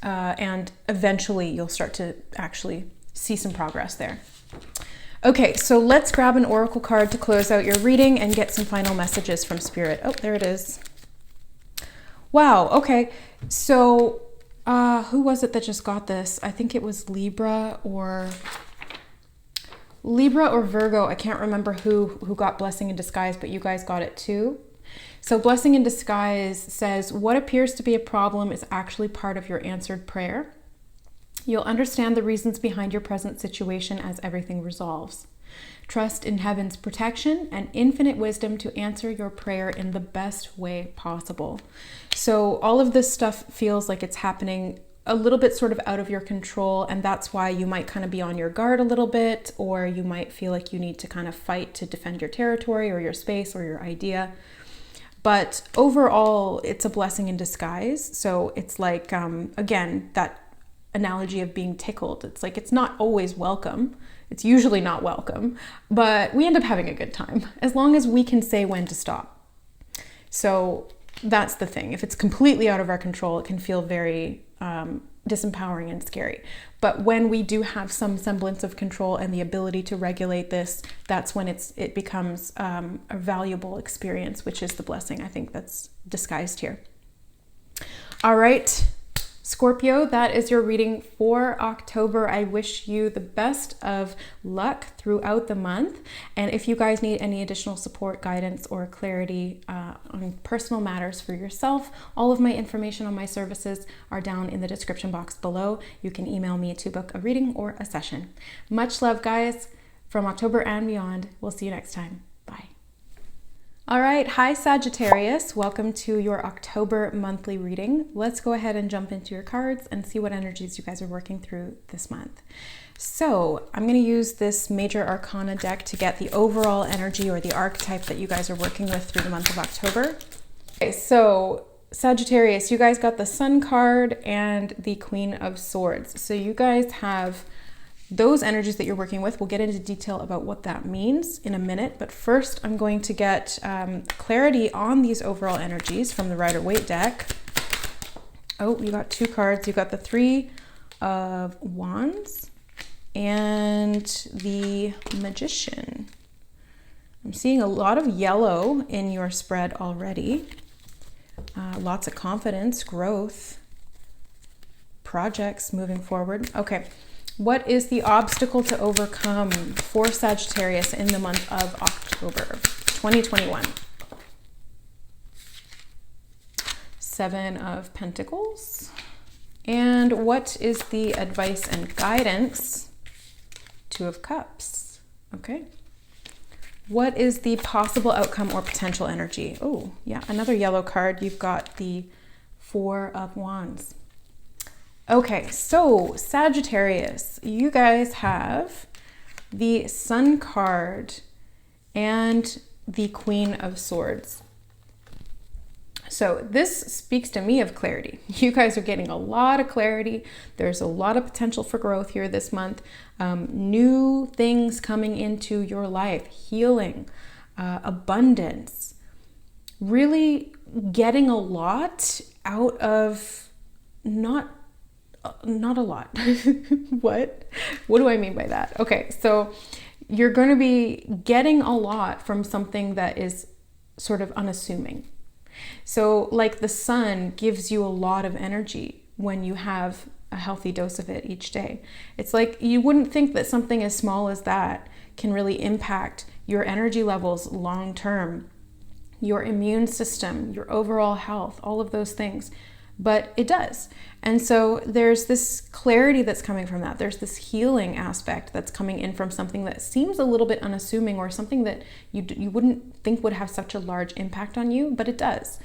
And eventually you'll start to actually see some progress there. Okay, so let's grab an oracle card to close out your reading and get some final messages from Spirit. Oh, there it is. Wow, okay. So who was it that just got this? I think it was Libra or Virgo. I can't remember who got Blessing in Disguise, but you guys got it too. So Blessing in Disguise says, what appears to be a problem is actually part of your answered prayer. You'll understand the reasons behind your present situation as everything resolves. Trust in heaven's protection and infinite wisdom to answer your prayer in the best way possible. So all of this stuff feels like it's happening a little bit sort of out of your control, and that's why you might kind of be on your guard a little bit, or you might feel like you need to kind of fight to defend your territory or your space or your idea. But overall, it's a blessing in disguise. So it's like, again, that analogy of being tickled. It's like, it's not always welcome. It's usually not welcome, but we end up having a good time as long as we can say when to stop. So that's the thing. If it's completely out of our control, it can feel very disempowering and scary. But when we do have some semblance of control and the ability to regulate this, that's when it becomes a valuable experience, which is the blessing, I think, that's disguised here. All right, Scorpio, that is your reading for October. I wish you the best of luck throughout the month. And if you guys need any additional support, guidance, or clarity on personal matters for yourself, all of my information on my services are down in the description box below. You can email me to book a reading or a session. Much love, guys, from October and beyond. We'll see you next time. Bye. All right, hi Sagittarius, welcome to your October monthly reading. Let's go ahead and jump into your cards and see what energies you guys are working through this month. So I'm going to use this Major Arcana deck to get the overall energy or the archetype that you guys are working with through the month of October. Okay, so Sagittarius, you guys got the Sun card and the Queen of Swords. So you guys have those energies that you're working with. We'll get into detail about what that means in a minute, but first I'm going to get clarity on these overall energies from the Rider-Waite deck. Oh, you got two cards. You got the Three of Wands and the Magician. I'm seeing a lot of yellow in your spread already. Lots of confidence, growth, projects moving forward. Okay. What is the obstacle to overcome for Sagittarius in the month of October 2021? Seven of Pentacles. And what is the advice and guidance? Two of Cups. Okay. What is the possible outcome or potential energy? Oh, yeah, another yellow card. You've got the Four of Wands. Okay, so Sagittarius, you guys have the Sun card and the Queen of Swords. So this speaks to me of clarity. You guys are getting a lot of clarity. There's a lot of potential for growth here this month. New things coming into your life, healing, abundance, really getting a lot out of not a lot. What do I mean by that? Okay, so you're going to be getting a lot from something that is sort of unassuming. So like the sun gives you a lot of energy when you have a healthy dose of it each day. It's like you wouldn't think that something as small as that can really impact your energy levels long term, your immune system, your overall health, all of those things. But it does. And so there's this clarity that's coming from that. There's this healing aspect that's coming in from something that seems a little bit unassuming or something that you wouldn't think would have such a large impact on you, but it does.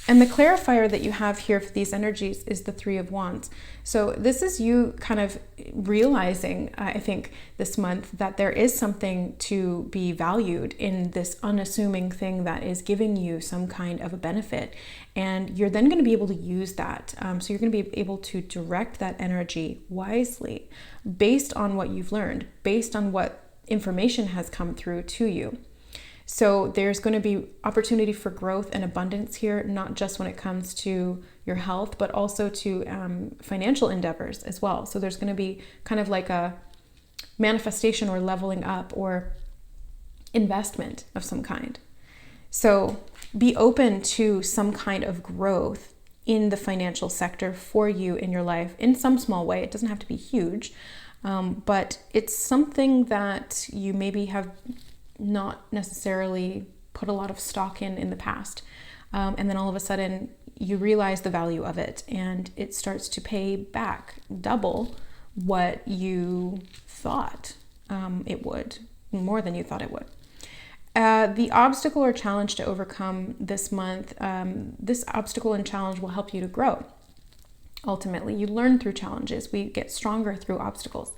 And the clarifier that you have here for these energies is the Three of Wands. So this is you kind of realizing, I think, this month that there is something to be valued in this unassuming thing that is giving you some kind of a benefit. And you're then going to be able to use that. So you're going to be able to direct that energy wisely based on what you've learned, based on what information has come through to you. So there's going to be opportunity for growth and abundance here, not just when it comes to your health, but also to financial endeavors as well. So there's going to be kind of like a manifestation or leveling up or investment of some kind. So be open to some kind of growth in the financial sector for you in your life in some small way. It doesn't have to be huge, but it's something that you maybe have not necessarily put a lot of stock in the past. And then all of a sudden you realize the value of it and it starts to pay back double what you thought it would, more than you thought it would. The obstacle or challenge to overcome this month, this obstacle and challenge will help you to grow. Ultimately, you learn through challenges. We get stronger through obstacles,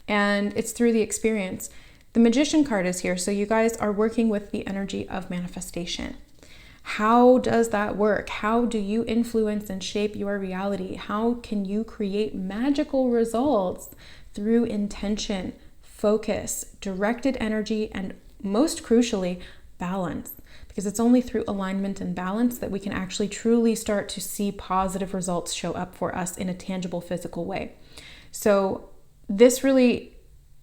and it's through the experience. The Magician card is here, so you guys are working with the energy of manifestation. How does that work? How do you influence and shape your reality? How can you create magical results through intention, focus, directed energy, and most crucially, balance? Because it's only through alignment and balance that we can actually truly start to see positive results show up for us in a tangible physical way. So this really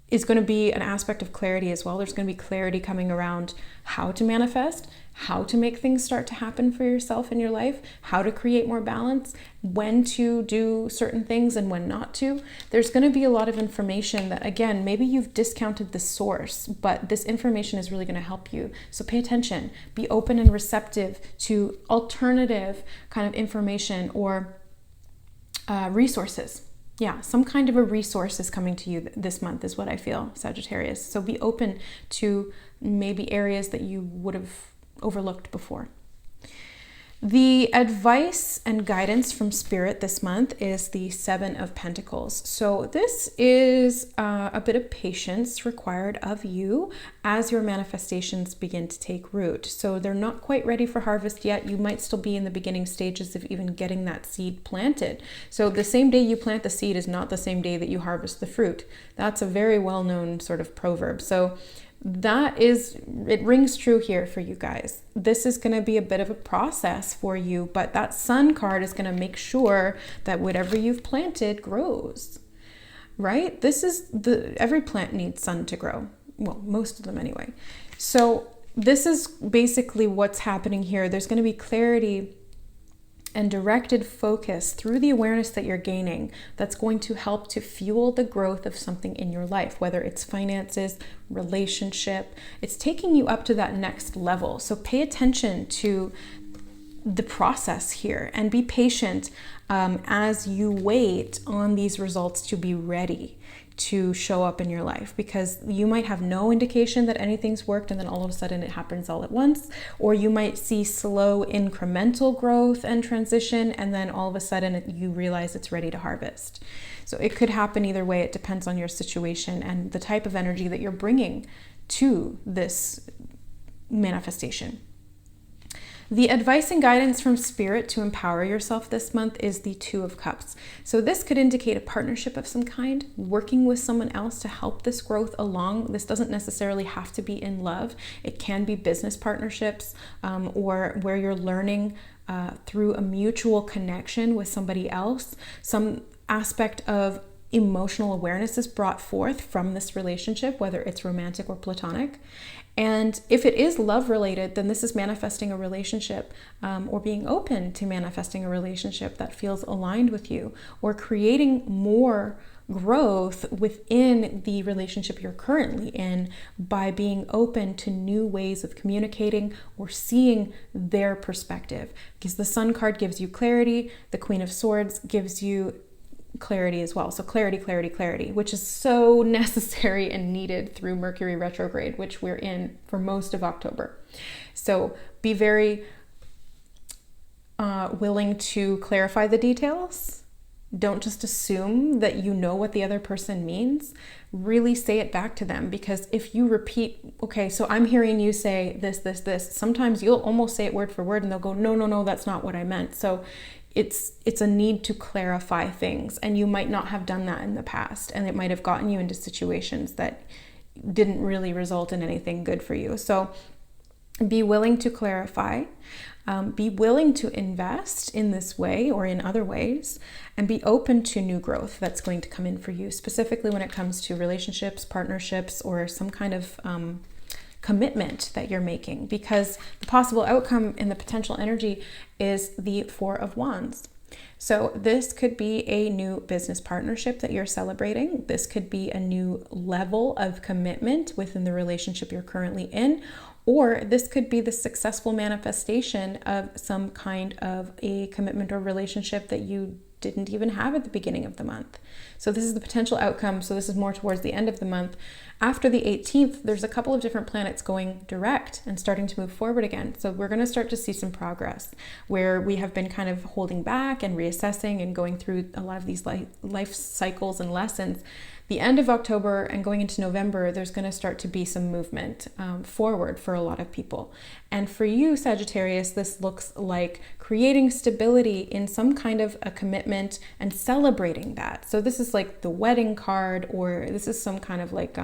is going to be an aspect of clarity as well. There's going to be clarity coming around how to manifest, how to make things start to happen for yourself in your life, how to create more balance, when to do certain things and when not to. There's going to be a lot of information that, again, maybe you've discounted the source, but this information is really going to help you. So pay attention, be open and receptive to alternative kind of information or resources. Yeah, some kind of a resource is coming to you this month is what I feel, Sagittarius. So be open to maybe areas that you would have overlooked before. The advice and guidance from Spirit this month is the Seven of Pentacles. So this is a bit of patience required of you as your manifestations begin to take root. So they're not quite ready for harvest yet. You might still be in the beginning stages of even getting that seed planted. So the same day you plant the seed is not the same day that you harvest the fruit. That's a very well-known sort of proverb. So it rings true here for you guys. This is going to be a bit of a process for you, but that Sun card is going to make sure that whatever you've planted grows, right? Every plant needs sun to grow. Well, most of them anyway. So this is basically what's happening here. There's going to be clarity and directed focus through the awareness that you're gaining that's going to help to fuel the growth of something in your life, whether it's finances, relationship. It's taking you up to that next level. So pay attention to the process here and be patient as you wait on these results to be ready to show up in your life, because you might have no indication that anything's worked and then all of a sudden it happens all at once, or you might see slow incremental growth and transition and then all of a sudden you realize it's ready to harvest. So it could happen either way. It depends on your situation and the type of energy that you're bringing to this manifestation. The advice and guidance from Spirit to empower yourself this month is the Two of Cups. So this could indicate a partnership of some kind, working with someone else to help this growth along. This doesn't necessarily have to be in love. It can be business partnerships or where you're learning through a mutual connection with somebody else. Some aspect of emotional awareness is brought forth from this relationship, whether it's romantic or platonic. And if it is love related, then this is manifesting a relationship or being open to manifesting a relationship that feels aligned with you, or creating more growth within the relationship you're currently in by being open to new ways of communicating or seeing their perspective. Because the Sun card gives you clarity, the Queen of Swords gives you clarity as well. So clarity, which is so necessary and needed through Mercury retrograde, which we're in for most of October. So be very willing to clarify the details. Don't just assume that you know what the other person means. Really say it back to them, because if you repeat, okay, so I'm hearing you say this, this, this, sometimes you'll almost say it word for word and they'll go, no, no, no, that's not what I meant. So it's a need to clarify things, and you might not have done that in the past, and it might have gotten you into situations that didn't really result in anything good for you. So be willing to clarify, be willing to invest in this way or in other ways, and be open to new growth that's going to come in for you, specifically when it comes to relationships, partnerships, or some kind of commitment that you're making, because the possible outcome in the potential energy is the Four of Wands. So this could be a new business partnership that you're celebrating. This could be a new level of commitment within the relationship you're currently in, or this could be the successful manifestation of some kind of a commitment or relationship that you didn't even have at the beginning of the month. So this is the potential outcome. So this is more towards the end of the month. After the 18th, there's a couple of different planets going direct and starting to move forward again. So we're going to start to see some progress where we have been kind of holding back and reassessing and going through a lot of these life cycles and lessons. The end of October and going into November, there's going to start to be some movement forward for a lot of people. And for you, Sagittarius, this looks like creating stability in some kind of a commitment and celebrating that. So this is like the wedding card, or this is some kind of like,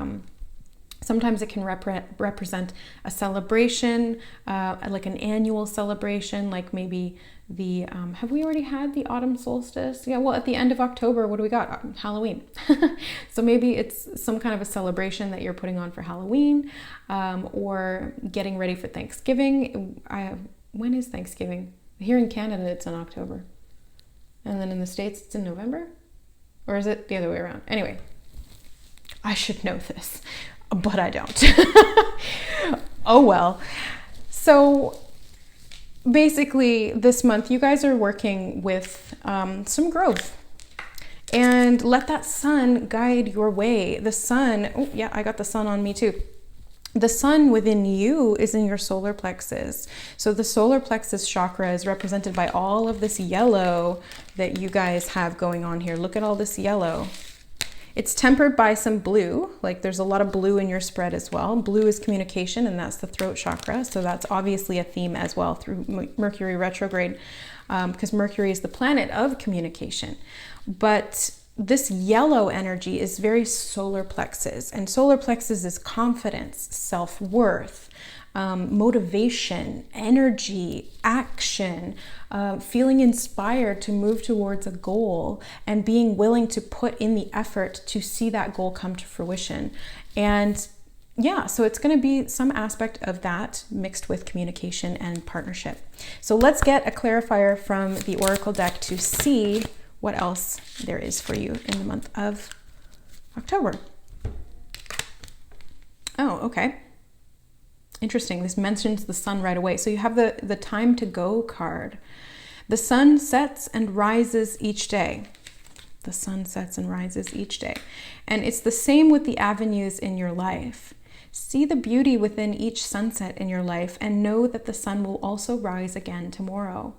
sometimes it can represent a celebration, like an annual celebration, like maybe the, have we already had the autumn solstice? Yeah, well, at the end of October, what do we got? Halloween. So maybe it's some kind of a celebration that you're putting on for Halloween, or getting ready for Thanksgiving. When is Thanksgiving? Here in Canada, it's in October. And then in the States, it's in November? Or is it the other way around? Anyway, I should know this, but I don't. Oh well. So basically this month you guys are working with some growth, and let that sun guide your way. The sun, oh yeah, I got the sun on me too. The sun within you is in your solar plexus. So the solar plexus chakra is represented by all of this yellow that you guys have going on here. Look at all this yellow. It's tempered by some blue, like there's a lot of blue in your spread as well. Blue is communication, and that's the throat chakra. So that's obviously a theme as well through Mercury retrograde, because Mercury is the planet of communication. But this yellow energy is very solar plexus, and solar plexus is confidence, self-worth, motivation, energy, action, feeling inspired to move towards a goal, and being willing to put in the effort to see that goal come to fruition. And yeah, so it's going to be some aspect of that mixed with communication and partnership. So let's get a clarifier from the Oracle deck to see what else there is for you in the month of October. Oh, okay. Interesting. This mentions the sun right away. So you have the time to go card. The sun sets and rises each day. The sun sets and rises each day. And it's the same with the avenues in your life. See the beauty within each sunset in your life, and know that the sun will also rise again tomorrow.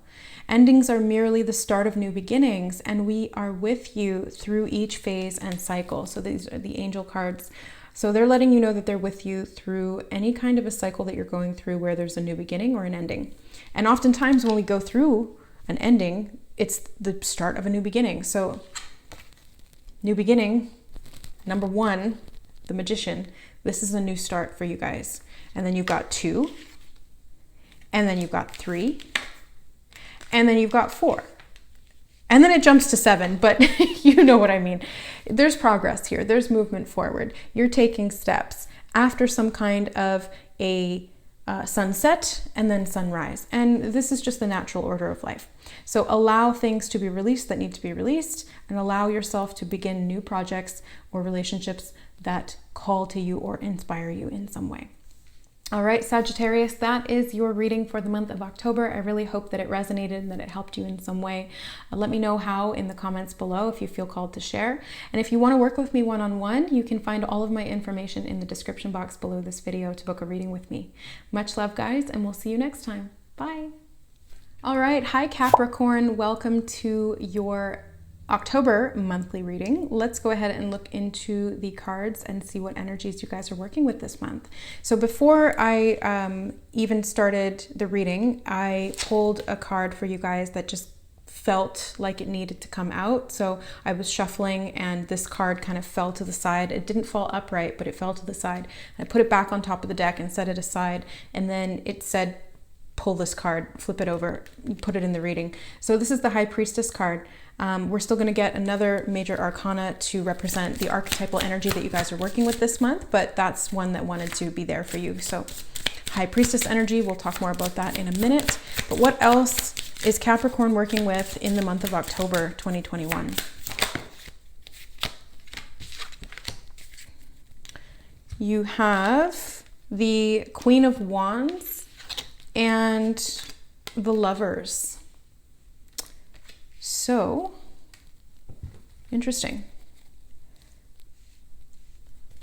Endings are merely the start of new beginnings, and we are with you through each phase and cycle. So these are the angel cards. So they're letting you know that they're with you through any kind of a cycle that you're going through where there's a new beginning or an ending. And oftentimes when we go through an ending, it's the start of a new beginning. So new beginning, number one, the Magician. This is a new start for you guys. And then you've got 2, and then you've got 3, and then you've got 4. And then it jumps to 7, but you know what I mean. There's progress here. There's movement forward. You're taking steps after some kind of a sunset and then sunrise. And this is just the natural order of life. So allow things to be released that need to be released, and allow yourself to begin new projects or relationships that call to you or inspire you in some way. All right, Sagittarius, that is your reading for the month of October. I really hope that it resonated and that it helped you in some way. Let me know how in the comments below if you feel called to share. And if you want to work with me one-on-one, you can find all of my information in the description box below this video to book a reading with me. Much love, guys, and we'll see you next time. Bye. All right, hi Capricorn, welcome to your October monthly reading. Let's go ahead and look into the cards and see what energies you guys are working with this month. So before I even started the reading, I pulled a card for you guys that just felt like it needed to come out. So I was shuffling and this card kind of fell to the side. It didn't fall upright, but it fell to the side. I put it back on top of the deck and set it aside, and then it said, pull this card, flip it over, put it in the reading. So this is the High Priestess card. We're still going to get another major arcana to represent the archetypal energy that you guys are working with this month, but that's one that wanted to be there for you. So High Priestess energy, we'll talk more about that in a minute. But what else is Capricorn working with in the month of October 2021? You have the Queen of Wands and the Lovers. So, interesting.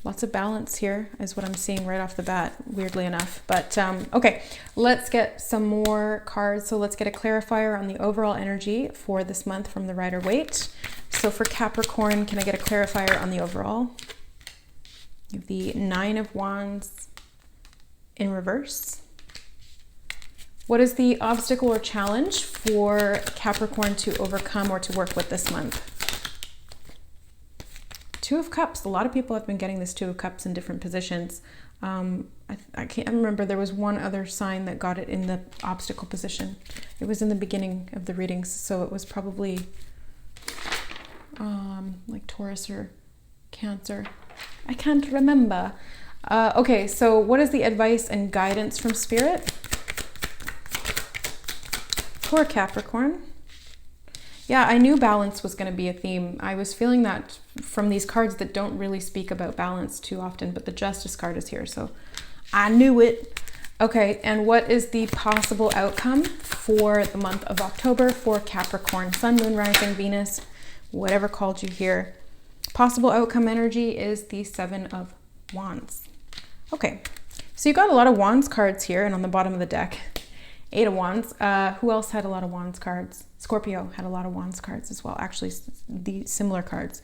Lots of balance here is what I'm seeing right off the bat, weirdly enough. But okay, let's get some more cards. So let's get a clarifier on the overall energy for this month from the Rider-Waite. So for Capricorn, can I get a clarifier on the overall? You have the Nine of Wands in reverse. What is the obstacle or challenge for Capricorn to overcome or to work with this month? Two of Cups. A lot of people have been getting this Two of Cups in different positions. I can't remember. There was one other sign that got it in the obstacle position. It was in the beginning of the readings, so it was probably like Taurus or Cancer. I can't remember. Okay, so what is the advice and guidance from Spirit for Capricorn? Yeah, I knew balance was going to be a theme. I was feeling that from these cards that don't really speak about balance too often, but the Justice card is here, so I knew it. Okay, and what is the possible outcome for the month of October for Capricorn? Sun, Moon, Rising, Venus, whatever called you here. Possible outcome energy is the Seven of Wands. Okay, so you got a lot of Wands cards here, and on the bottom of the deck, Eight of Wands. Who else had a lot of Wands cards? Scorpio had a lot of Wands cards as well, actually the similar cards.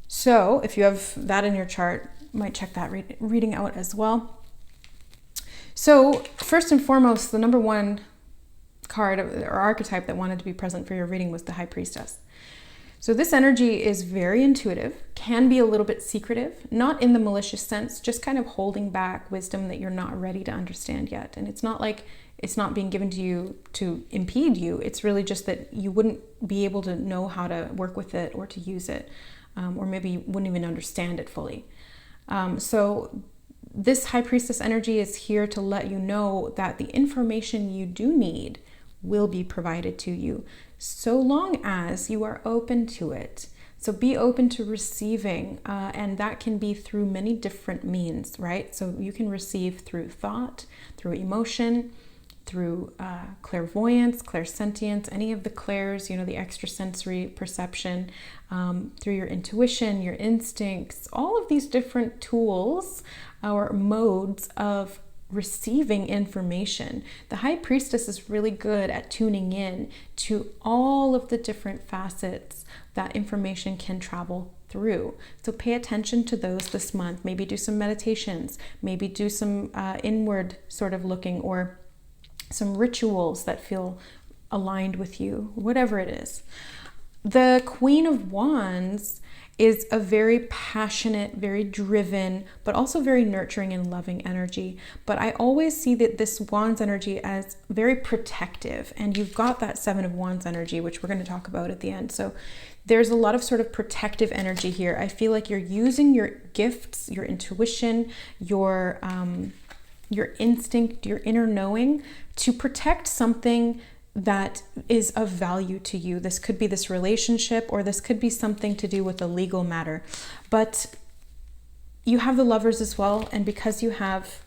So if you have that in your chart, you might check that reading out as well. So first and foremost, the number one card or archetype that wanted to be present for your reading was the High Priestess. So this energy is very intuitive, can be a little bit secretive, not in the malicious sense, just kind of holding back wisdom that you're not ready to understand yet. And it's not like it's not being given to you to impede you. It's really just that you wouldn't be able to know how to work with it or to use it, or maybe you wouldn't even understand it fully. So this High Priestess energy is here to let you know that the information you do need will be provided to you, so long as you are open to it. So be open to receiving, and that can be through many different means, right? So you can receive through thought, through emotion, through clairvoyance, clairsentience, any of the clairs, you know, the extrasensory perception, through your intuition, your instincts, all of these different tools or modes of receiving information. The High Priestess is really good at tuning in to all of the different facets that information can travel through. So pay attention to those this month. Maybe do some meditations, maybe do some inward sort of looking, or some rituals that feel aligned with you, whatever it is. The Queen of Wands is a very passionate, very driven, but also very nurturing and loving energy. But I always see that this Wands energy as very protective, and you've got that Seven of Wands energy, which we're going to talk about at the end. So there's a lot of sort of protective energy here. I feel like you're using your gifts, your intuition, your instinct, your inner knowing to protect something that is of value to you. This could be this relationship, or this could be something to do with a legal matter. But you have the Lovers as well, and because you have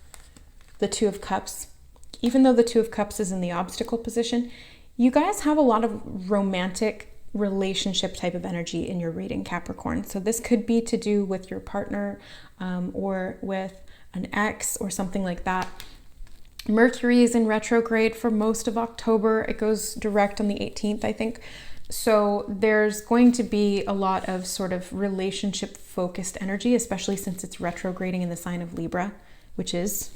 the Two of Cups, even though the Two of Cups is in the obstacle position, you guys have a lot of romantic relationship type of energy in your reading, Capricorn. So this could be to do with your partner, or with an ex or something like that. Mercury is in retrograde for most of October. It goes direct on the 18th, I think. So there's going to be a lot of sort of relationship focused energy, especially since it's retrograding in the sign of Libra, which is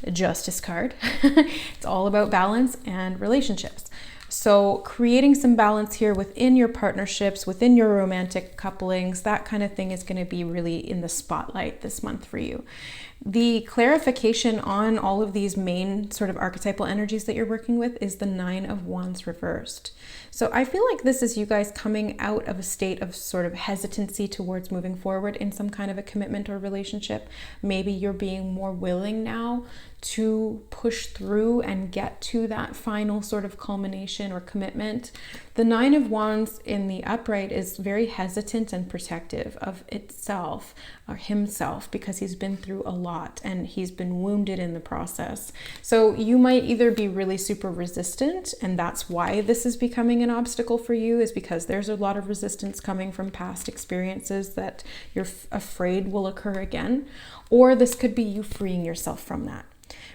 a justice card. It's all about balance and relationships. So creating some balance here within your partnerships, within your romantic couplings, that kind of thing is going to be really in the spotlight this month for you. The clarification on all of these main sort of archetypal energies that you're working with is the 9 of Wands reversed. So I feel like this is you guys coming out of a state of sort of hesitancy towards moving forward in some kind of a commitment or relationship. Maybe you're being more willing now to push through and get to that final sort of culmination or commitment. The 9 of Wands in the upright is very hesitant and protective of itself or himself, because he's been through a lot and he's been wounded in the process. So you might either be really super resistant, and that's why this is becoming an obstacle for you, is because there's a lot of resistance coming from past experiences that you're afraid will occur again. Or this could be you freeing yourself from that,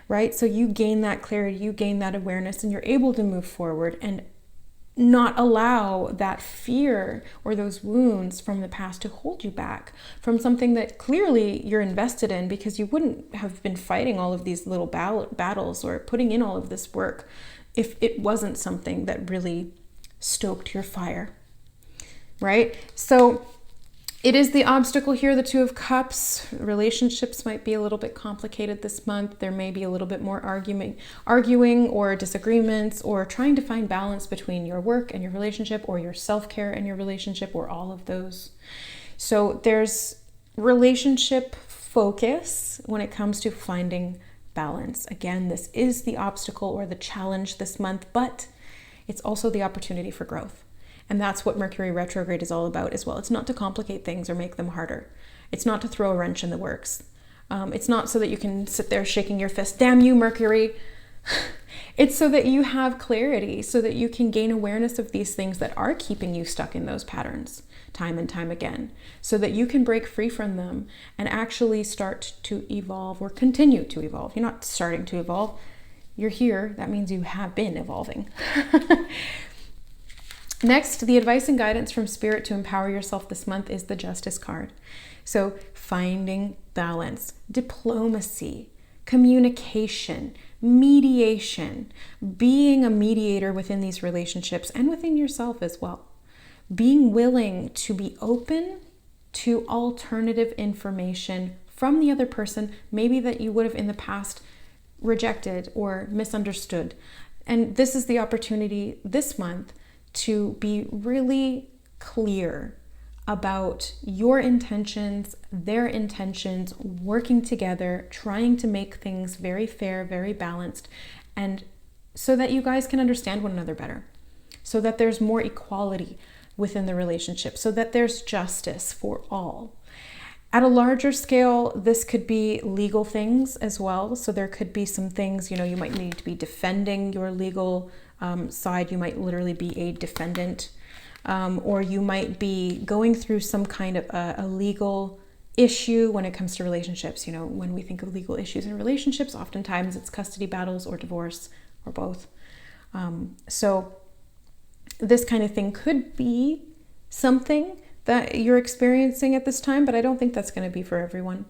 right? So you gain that clarity, you gain that awareness, and you're able to move forward and not allow that fear or those wounds from the past to hold you back from something that clearly you're invested in, because you wouldn't have been fighting all of these little battles or putting in all of this work if it wasn't something that really stoked your fire, right? So it is the obstacle here, the 2 of Cups. Relationships might be a little bit complicated this month. There may be a little bit more arguing or disagreements, or trying to find balance between your work and your relationship, or your self-care and your relationship, or all of those. So there's relationship focus when it comes to finding balance. Again, this is the obstacle or the challenge this month, but it's also the opportunity for growth. And that's what Mercury retrograde is all about as well. It's not to complicate things or make them harder. It's not to throw a wrench in the works. It's not so that you can sit there shaking your fist, damn you, Mercury. It's so that you have clarity, so that you can gain awareness of these things that are keeping you stuck in those patterns time and time again, so that you can break free from them and actually start to evolve or continue to evolve. You're not starting to evolve. You're here. That means you have been evolving. Next, the advice and guidance from Spirit to empower yourself this month is the Justice card. So finding balance, diplomacy, communication, mediation, being a mediator within these relationships and within yourself as well. Being willing to be open to alternative information from the other person, maybe that you would have in the past rejected or misunderstood. And this is the opportunity this month to be really clear about your intentions, their intentions, working together, trying to make things very fair, very balanced, and so that you guys can understand one another better, so that there's more equality within the relationship, so that there's justice for all. At a larger scale, this could be legal things as well. So there could be some things, you might need to be defending your legal side. You might literally be a defendant, or you might be going through some kind of a legal issue when it comes to relationships. When we think of legal issues in relationships, oftentimes it's custody battles or divorce or both. So this kind of thing could be something that you're experiencing at this time, but I don't think that's going to be for everyone.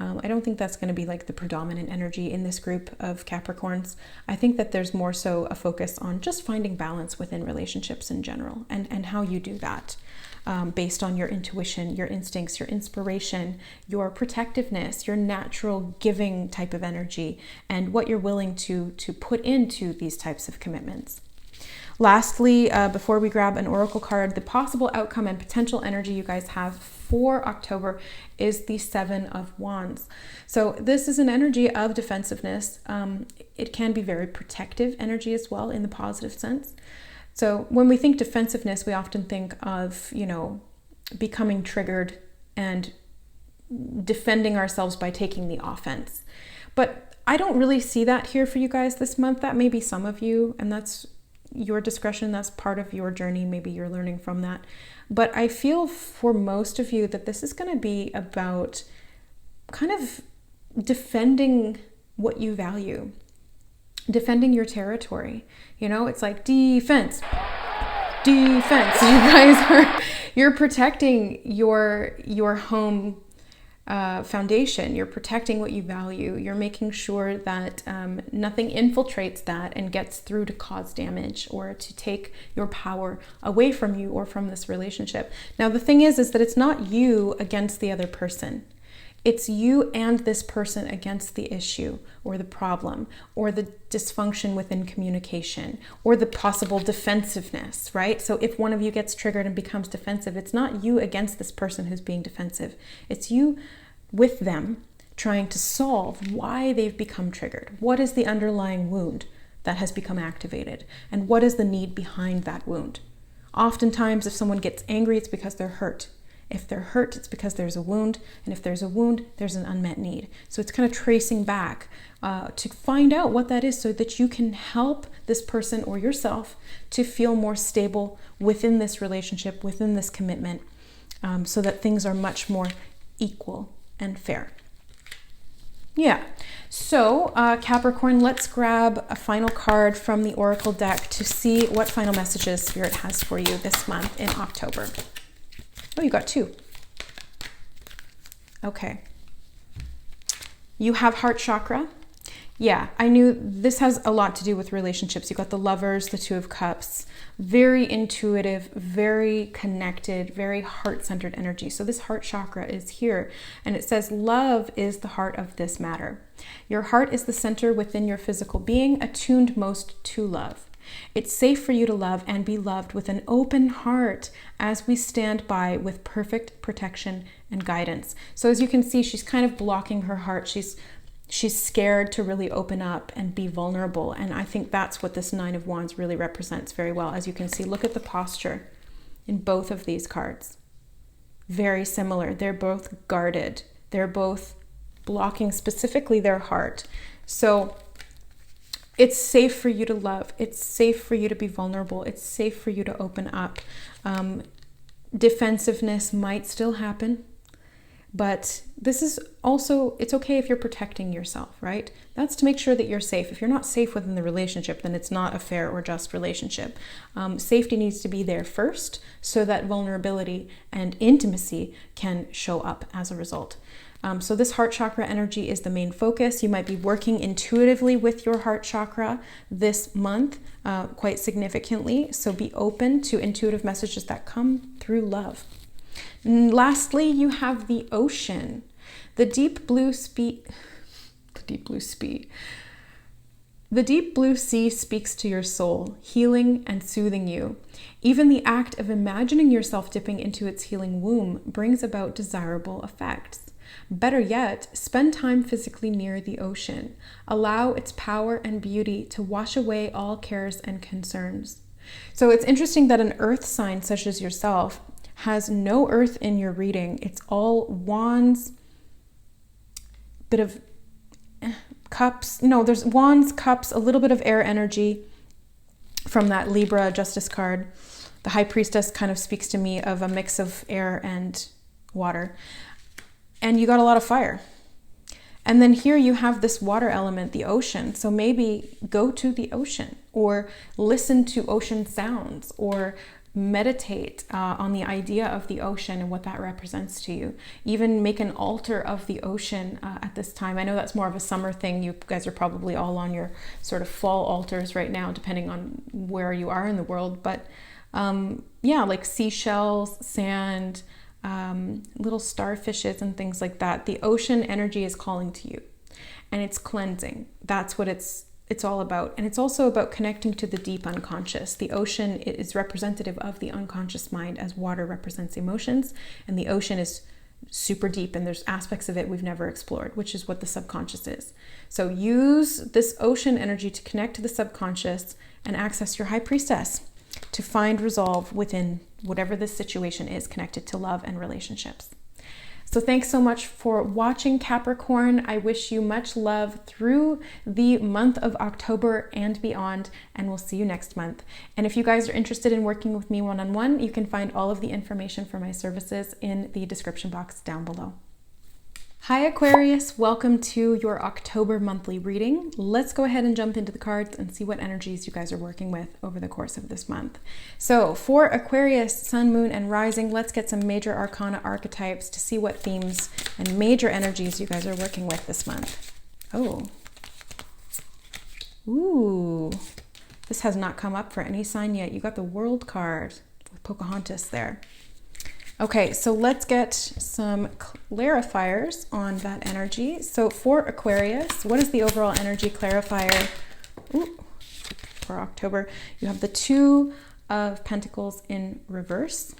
I don't think that's going to be like the predominant energy in this group of Capricorns. I think that there's more so a focus on just finding balance within relationships in general, and how you do that based on your intuition, your instincts, your inspiration, your protectiveness, your natural giving type of energy, and what you're willing to put into these types of commitments. Lastly, before we grab an oracle card, the possible outcome and potential energy you guys have for October is the 7 of Wands. So this is an energy of defensiveness. It can be very protective energy as well in the positive sense. So when we think defensiveness, we often think of, becoming triggered and defending ourselves by taking the offense. But I don't really see that here for you guys this month. That may be some of you, and that's your discretion. That's part of your journey. Maybe you're learning from that. But I feel for most of you that this is going to be about kind of defending what you value. defending your territory. You know, it's like defense. You guys you're protecting your home foundation. You're protecting what you value. You're making sure that nothing infiltrates that and gets through to cause damage or to take your power away from you or from this relationship. Now, the thing is that it's not you against the other person. It's you and this person against the issue or the problem or the dysfunction within communication or the possible defensiveness, right? So if one of you gets triggered and becomes defensive, it's not you against this person who's being defensive. It's you with them trying to solve why they've become triggered. What is the underlying wound that has become activated? And what is the need behind that wound? Oftentimes, if someone gets angry, it's because they're hurt. If they're hurt, it's because there's a wound. And if there's a wound, there's an unmet need. So it's kind of tracing back to find out what that is so that you can help this person or yourself to feel more stable within this relationship, within this commitment, so that things are much more equal and fair. Yeah. So Capricorn, let's grab a final card from the Oracle deck to see what final messages Spirit has for you this month in October. Oh, you got two. Okay. You have heart chakra. Yeah, I knew this has a lot to do with relationships. You got the Lovers, the Two of Cups. Very intuitive, very connected, very heart-centered energy. So this heart chakra is here. And it says, love is the heart of this matter. Your heart is the center within your physical being, attuned most to love. It's safe for you to love and be loved with an open heart as we stand by with perfect protection and guidance. So as you can see, she's kind of blocking her heart. She's scared to really open up and be vulnerable. And I think that's what this Nine of Wands really represents very well. As you can see, look at the posture in both of these cards. Very similar. They're both guarded. They're both blocking specifically their heart. So it's safe for you to love. It's safe for you to be vulnerable. It's safe for you to open up. Defensiveness might still happen, but this is also, it's okay if you're protecting yourself, right? That's to make sure that you're safe. If you're not safe within the relationship, then it's not a fair or just relationship. Safety needs to be there first so that vulnerability and intimacy can show up as a result. So this heart chakra energy is the main focus. You might be working intuitively with your heart chakra this month quite significantly. So be open to intuitive messages that come through love. And lastly, you have the ocean, the deep blue sea. The deep blue sea speaks to your soul, healing and soothing you. Even the act of imagining yourself dipping into its healing womb brings about desirable effects. Better yet, spend time physically near the ocean. Allow its power and beauty to wash away all cares and concerns. So it's interesting that an earth sign such as yourself has no earth in your reading. It's all wands, bit of cups. No, there's wands, cups, a little bit of air energy from that Libra Justice card. The High Priestess kind of speaks to me of a mix of air and water. And you got a lot of fire. And then here you have this water element, the ocean. So maybe go to the ocean or listen to ocean sounds or meditate on the idea of the ocean and what that represents to you. Even make an altar of the ocean at this time. I know that's more of a summer thing. You guys are probably all on your sort of fall altars right now, depending on where you are in the world. But yeah, like seashells, sand, little starfishes and things like that. The ocean energy is calling to you and it's cleansing. That's what it's all about. And it's also about connecting to the deep unconscious. The ocean is representative of the unconscious mind as water represents emotions, and the ocean is super deep and there's aspects of it we've never explored, which is what the subconscious is. So use this ocean energy to connect to the subconscious and access your High Priestess to find resolve within whatever this situation is connected to love and relationships. So thanks so much for watching, Capricorn. I wish you much love through the month of October and beyond, and we'll see you next month. And if you guys are interested in working with me one-on-one, you can find all of the information for my services in the description box down below. Hi Aquarius, welcome to your October monthly reading. Let's go ahead and jump into the cards and see what energies you guys are working with over the course of this month. So for Aquarius, Sun, Moon, and Rising, let's get some major arcana archetypes to see what themes and major energies you guys are working with this month. Oh. Ooh. This has not come up for any sign yet. You got the World card with Pocahontas there. Okay, so let's get some clarifiers on that energy. So for Aquarius, what is the overall energy clarifier for October? You have the Two of Pentacles in reverse.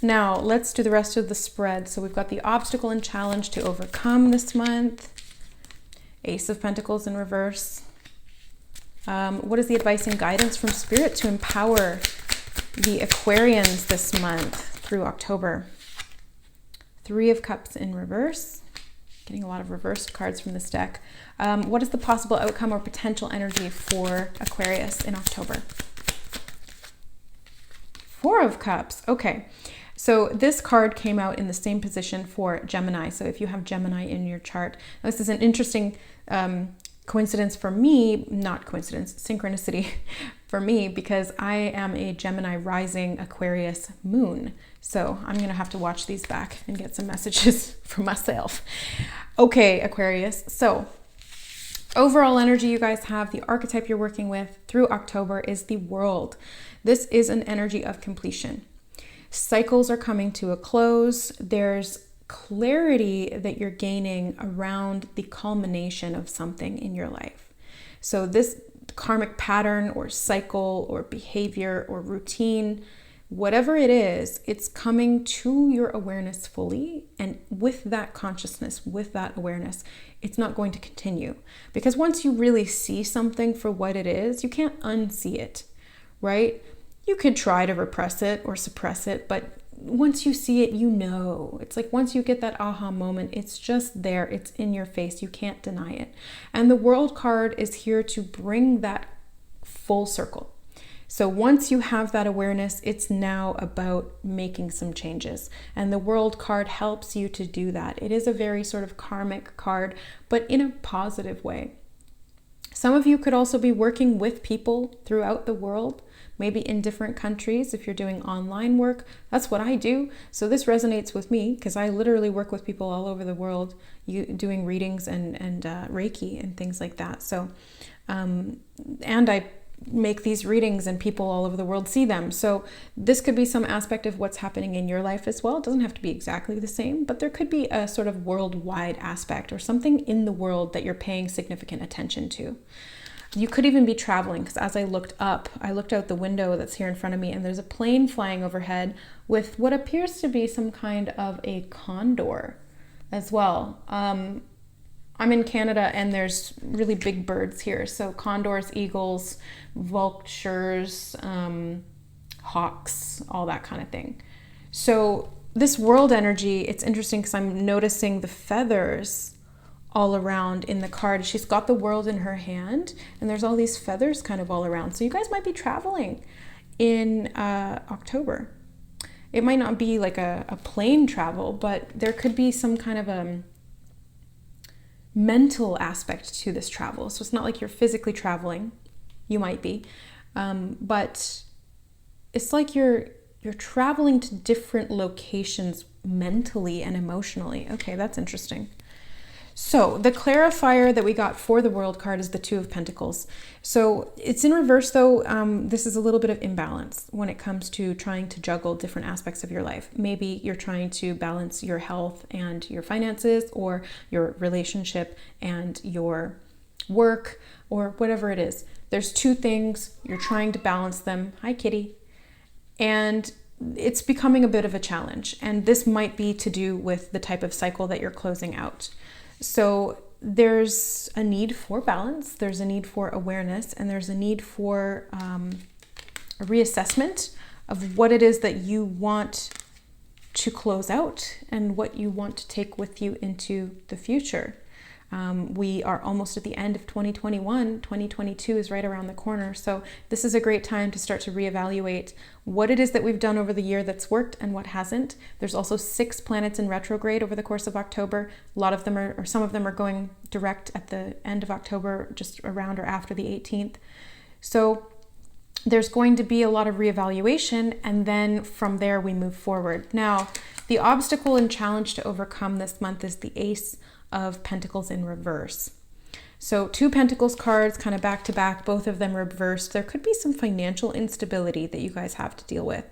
Now, let's do the rest of the spread. So we've got the obstacle and challenge to overcome this month. Ace of Pentacles in reverse. What is the advice and guidance from Spirit to empower the Aquarians this month through October? Three of Cups in reverse. Getting a lot of reversed cards from this deck. What is the possible outcome or potential energy for Aquarius in October? Four of Cups. Okay. So this card came out in the same position for Gemini. So if you have Gemini in your chart, this is an interesting coincidence for me, not coincidence, synchronicity for me, because I am a Gemini rising Aquarius moon. So I'm going to have to watch these back and get some messages for myself. Okay, Aquarius. So overall energy you guys have, the archetype you're working with through October is the World. This is an energy of completion. Cycles are coming to a close. There's clarity that you're gaining around the culmination of something in your life. So this karmic pattern or cycle or behavior or routine, whatever it is, it's coming to your awareness fully. And with that consciousness, with that awareness, it's not going to continue. Because once you really see something for what it is, you can't unsee it, right? You could try to repress it or suppress it, but once you see it, you know. It's like once you get that aha moment, it's just there. It's in your face. You can't deny it. And the World card is here to bring that full circle. So once you have that awareness, it's now about making some changes. And the World card helps you to do that. It is a very sort of karmic card, but in a positive way. Some of you could also be working with people throughout the world, maybe in different countries. If you're doing online work, that's what I do. So this resonates with me because I literally work with people all over the world, doing readings and Reiki and things like that. So, and I make these readings and people all over the world see them. So this could be some aspect of what's happening in your life as well. It doesn't have to be exactly the same, but there could be a sort of worldwide aspect or something in the world that you're paying significant attention to. You could even be traveling, because as I looked out the window that's here in front of me, and there's a plane flying overhead with what appears to be some kind of a condor as well. I'm in Canada and there's really big birds here. So condors, eagles, vultures, hawks, all that kind of thing. So this World energy, it's interesting because I'm noticing the feathers all around in the card. She's got the World in her hand and there's all these feathers kind of all around. So you guys might be traveling in October. It might not be like a plane travel, but there could be some kind of a mental aspect to this travel. So it's not like you're physically traveling. You might be, but it's like you're traveling to different locations mentally and emotionally. Okay, that's interesting. So the clarifier that we got for the World card is the Two of Pentacles. So it's in reverse though. This is a little bit of imbalance when it comes to trying to juggle different aspects of your life. Maybe you're trying to balance your health and your finances, or your relationship and your work, or whatever it is. There's two things, you're trying to balance them. Hi, kitty. And it's becoming a bit of a challenge. And this might be to do with the type of cycle that you're closing out. So there's a need for balance, there's a need for awareness, and there's a need for a reassessment of what it is that you want to close out and what you want to take with you into the future. We are almost at the end of 2021. 2022 is right around the corner. So this is a great time to start to reevaluate what it is that we've done over the year that's worked and what hasn't. There's also 6 planets in retrograde over the course of October. A lot of them are, or some of them are going direct at the end of October, just around or after the 18th. So there's going to be a lot of reevaluation, and then from there we move forward. Now, the obstacle and challenge to overcome this month is the Ace of Pentacles in reverse. So 2 Pentacles cards kind of back to back, both of them reversed. There could be some financial instability that you guys have to deal with.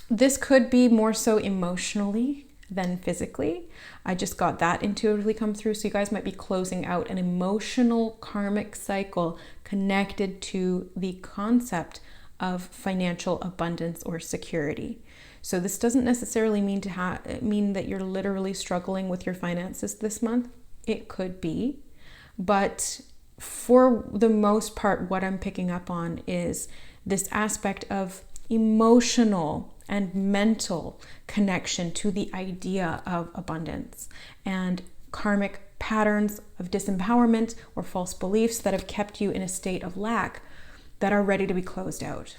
This could be more so emotionally than physically. I just got that intuitively come through. So you guys might be closing out an emotional karmic cycle connected to the concept of financial abundance or security. So this doesn't necessarily mean that you're literally struggling with your finances this month. It could be, but for the most part, what I'm picking up on is this aspect of emotional and mental connection to the idea of abundance and karmic patterns of disempowerment or false beliefs that have kept you in a state of lack that are ready to be closed out.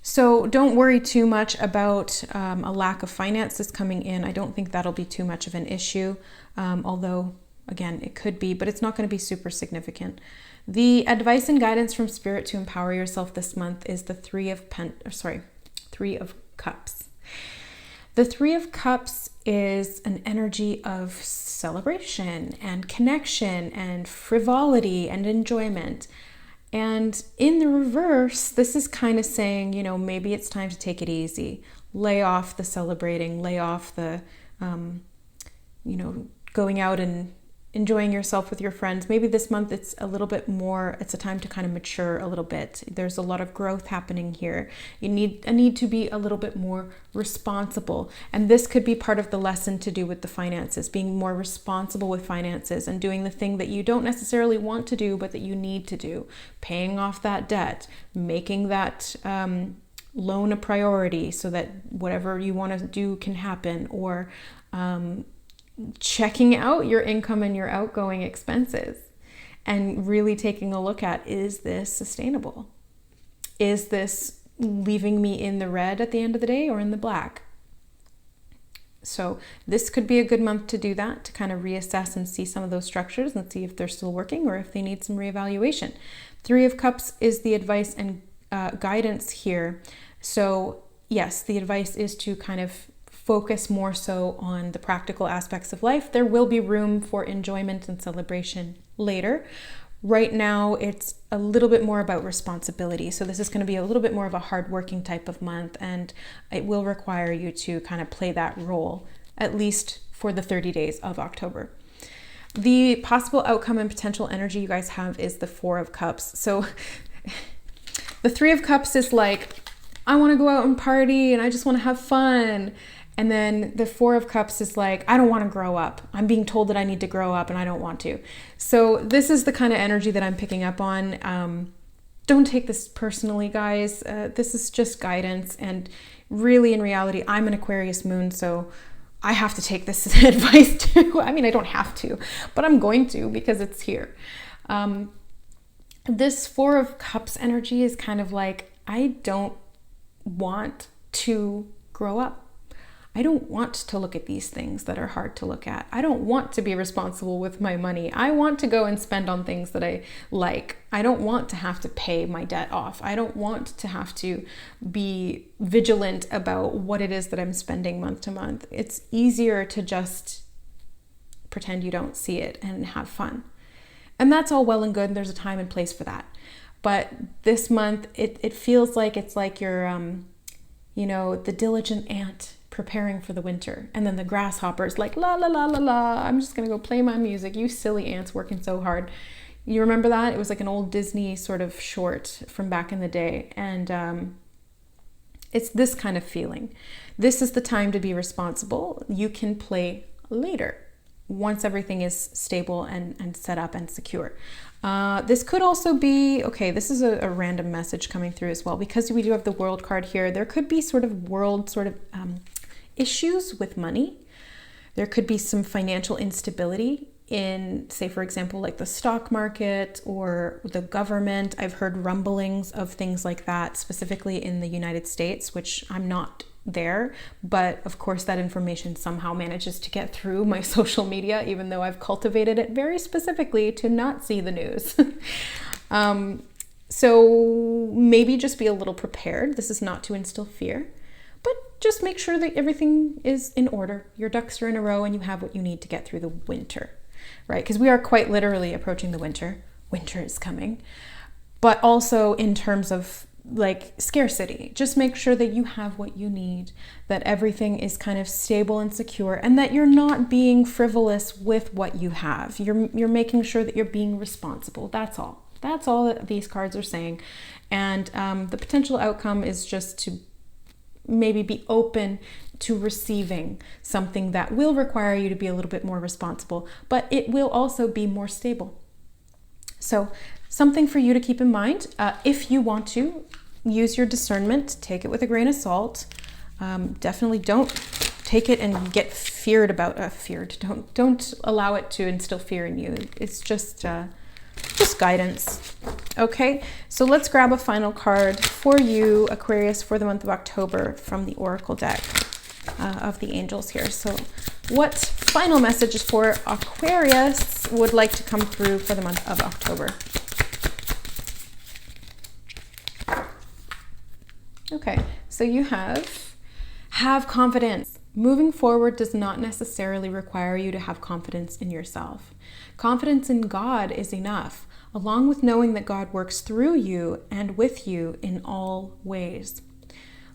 So don't worry too much about a lack of finances coming in. I don't think that'll be too much of an issue, although, again, it could be, but it's not going to be super significant. The advice and guidance from Spirit to empower yourself this month is the Three of Cups. The Three of Cups is an energy of celebration and connection and frivolity and enjoyment. And in the reverse, this is kind of saying, maybe it's time to take it easy. Lay off the celebrating, lay off the, going out and enjoying yourself with your friends. Maybe this month it's a little bit more, it's a time to kind of mature a little bit. There's a lot of growth happening here. You need to be a little bit more responsible. And this could be part of the lesson to do with the finances, being more responsible with finances and doing the thing that you don't necessarily want to do, but that you need to do. Paying off that debt, making that loan a priority so that whatever you want to do can happen, or checking out your income and your outgoing expenses and really taking a look at, is this sustainable? Is this leaving me in the red at the end of the day or in the black? So this could be a good month to do that, to kind of reassess and see some of those structures and see if they're still working or if they need some reevaluation. Three of Cups is the advice and guidance here. So yes, the advice is to kind of focus more so on the practical aspects of life. There will be room for enjoyment and celebration later. Right now, it's a little bit more about responsibility. So this is going to be a little bit more of a hardworking type of month, and it will require you to kind of play that role, at least for the 30 days of October. The possible outcome and potential energy you guys have is the Four of Cups. So the Three of Cups is like, I want to go out and party and I just want to have fun. And then the Four of Cups is like, I don't want to grow up. I'm being told that I need to grow up and I don't want to. So this is the kind of energy that I'm picking up on. Don't take this personally, guys. This is just guidance. And really, in reality, I'm an Aquarius moon, so I have to take this advice too. I mean, I don't have to, but I'm going to because it's here. This Four of Cups energy is kind of like, I don't want to grow up. I don't want to look at these things that are hard to look at. I don't want to be responsible with my money. I want to go and spend on things that I like. I don't want to have to pay my debt off. I don't want to have to be vigilant about what it is that I'm spending month to month. It's easier to just pretend you don't see it and have fun. And that's all well and good. There's a time and place for that. But this month, it feels like it's like you're, the diligent ant preparing for the winter, and then the grasshopper's like, la la la la la, I'm just gonna go play my music. You silly ants working so hard. You remember that? It was like an old Disney sort of short from back in the day, and it's this kind of feeling. This is the time to be responsible. You can play later once everything is stable and set up and secure. This could also be, okay, this is a random message coming through as well, because we do have the World card here. There could be sort of world issues with money. There could be some financial instability in, say, for example, like the stock market or the government. I've heard rumblings of things like that, specifically in the United States, which I'm not there, but of course that information somehow manages to get through my social media, even though I've cultivated it very specifically to not see the news. So maybe just be a little prepared. This is not to instill fear, but just make sure that everything is in order. Your ducks are in a row and you have what you need to get through the winter, right? Because we are quite literally approaching the winter. Winter is coming. But also in terms of like scarcity, just make sure that you have what you need, that everything is kind of stable and secure, and that you're not being frivolous with what you have. You're making sure that you're being responsible. That's all. That's all that these cards are saying. And the potential outcome is just to maybe be open to receiving something that will require you to be a little bit more responsible, but it will also be more stable. So something for you to keep in mind. If you want to use your discernment, take it with a grain of salt. Definitely don't take it and get feared about feared. Don't allow it to instill fear in you. It's just guidance. Okay, so let's grab a final card for you, Aquarius, for the month of October from the Oracle deck of the angels here. So what final messages for Aquarius would like to come through for the month of October? Okay, so you have confidence. Moving forward does not necessarily require you to have confidence in yourself. Confidence in God is enough, along with knowing that God works through you and with you in all ways.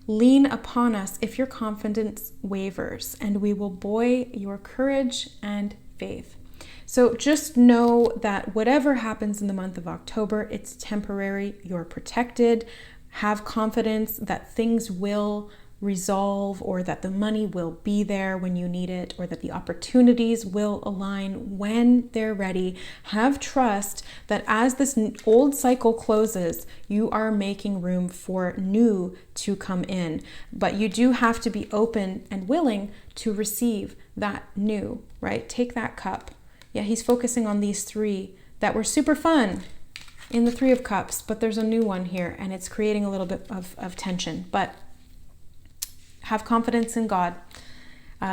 Lean upon us if your confidence wavers, and we will buoy your courage and faith. So just know that whatever happens in the month of October, it's temporary. You're protected. Have confidence that things will resolve, or that the money will be there when you need it, or that the opportunities will align when they're ready. Have trust that as this old cycle closes, you are making room for new to come in. But you do have to be open and willing to receive that new, right? Take that cup. Yeah, he's focusing on these three that were super fun in the Three of Cups, but there's a new one here and it's creating a little bit of tension. But have confidence in God,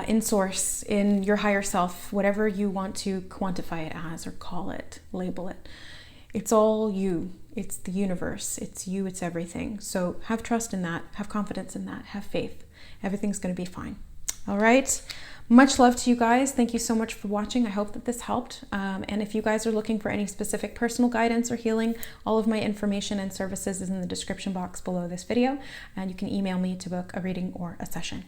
in source, in your higher self, whatever you want to quantify it as or call it, label it. It's all you. It's the universe. It's you. It's everything. So have trust in that. Have confidence in that. Have faith. Everything's going to be fine. All right. Much love to you guys. Thank you so much for watching. I hope that this helped. And if you guys are looking for any specific personal guidance or healing, all of my information and services is in the description box below this video. And you can email me to book a reading or a session.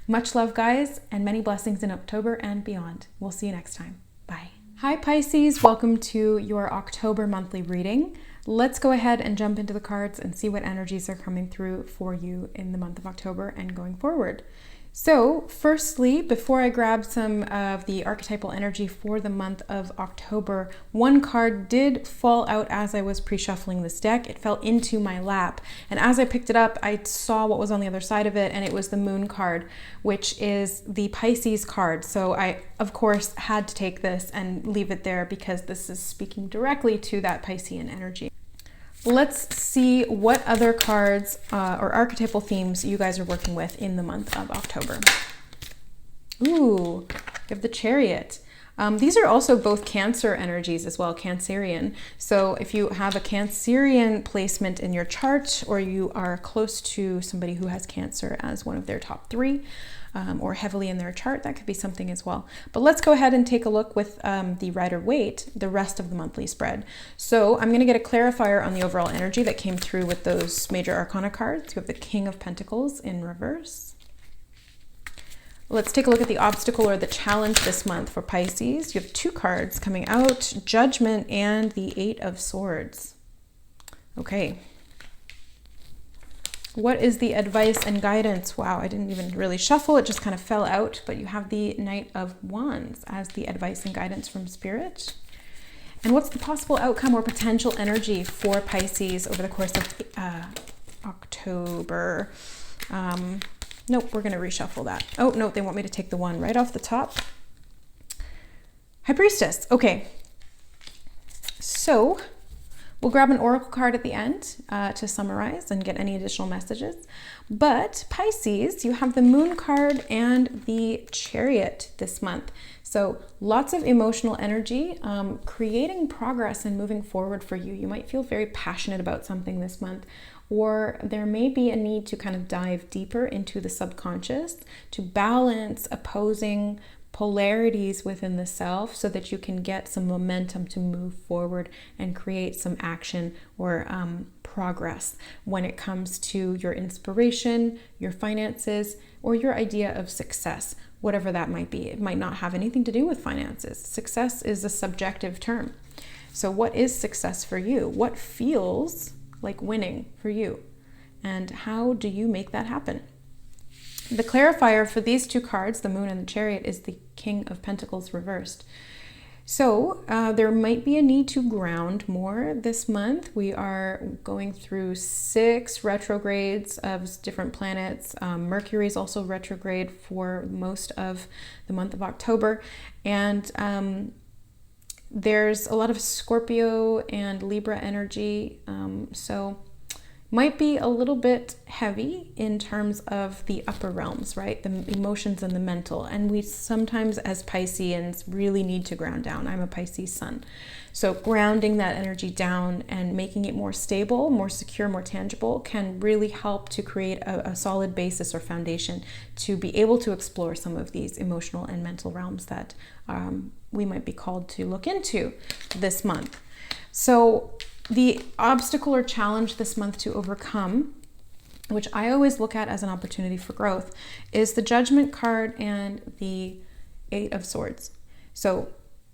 Much love, guys, and many blessings in October and beyond. We'll see you next time. Bye. Hi, Pisces. Welcome to your October monthly reading. Let's go ahead and jump into the cards and see what energies are coming through for you in the month of October and going forward. So firstly, before I grab some of the archetypal energy for the month of October, one card did fall out as I was pre-shuffling this deck. It fell into my lap. And as I picked it up, I saw what was on the other side of it, and it was the Moon card, which is the Pisces card. So I, of course, had to take this and leave it there because this is speaking directly to that Piscean energy. Let's see what other cards or archetypal themes you guys are working with in the month of October. Ooh, we have the Chariot. These are also both Cancer energies as well, Cancerian. So if you have a Cancerian placement in your chart, or you are close to somebody who has Cancer as one of their top three, or heavily in their chart, that could be something as well. But let's go ahead and take a look with the Rider-Waite, the rest of the monthly spread. So I'm going to get a clarifier on the overall energy that came through with those major arcana cards. You have the King of Pentacles in reverse. Let's take a look at the obstacle or the challenge this month for Pisces. You have two cards coming out, Judgment and the Eight of Swords. Okay. What is the advice and guidance? Wow, I didn't even really shuffle. It just kind of fell out. But you have the Knight of Wands as the advice and guidance from Spirit. And what's the possible outcome or potential energy for Pisces over the course of October? Nope, we're going to reshuffle that. Oh, no, they want me to take the one right off the top. High Priestess. Okay. So we'll grab an oracle card at the end to summarize and get any additional messages. But Pisces, you have the Moon card and the Chariot this month. So lots of emotional energy, creating progress and moving forward for you. You might feel very passionate about something this month, or there may be a need to kind of dive deeper into the subconscious to balance opposing polarities within the self so that you can get some momentum to move forward and create some action or progress when it comes to your inspiration, your finances, or your idea of success, whatever that might be. It might not have anything to do with finances. Success is a subjective term. So what is success for you? What feels like winning for you? And how do you make that happen? The clarifier for these two cards, the Moon and the Chariot, is the King of Pentacles reversed. So there might be a need to ground more this month. We are going through 6 retrogrades of different planets. Mercury is also retrograde for most of the month of October. And there's a lot of Scorpio and Libra energy. So might be a little bit heavy in terms of the upper realms, right? The emotions and the mental. And we sometimes as Pisceans really need to ground down. I'm a Pisces sun. So grounding that energy down and making it more stable, more secure, more tangible can really help to create a solid basis or foundation to be able to explore some of these emotional and mental realms that we might be called to look into this month. So the obstacle or challenge this month to overcome, which I always look at as an opportunity for growth, is the Judgment card and the 8 of Swords. So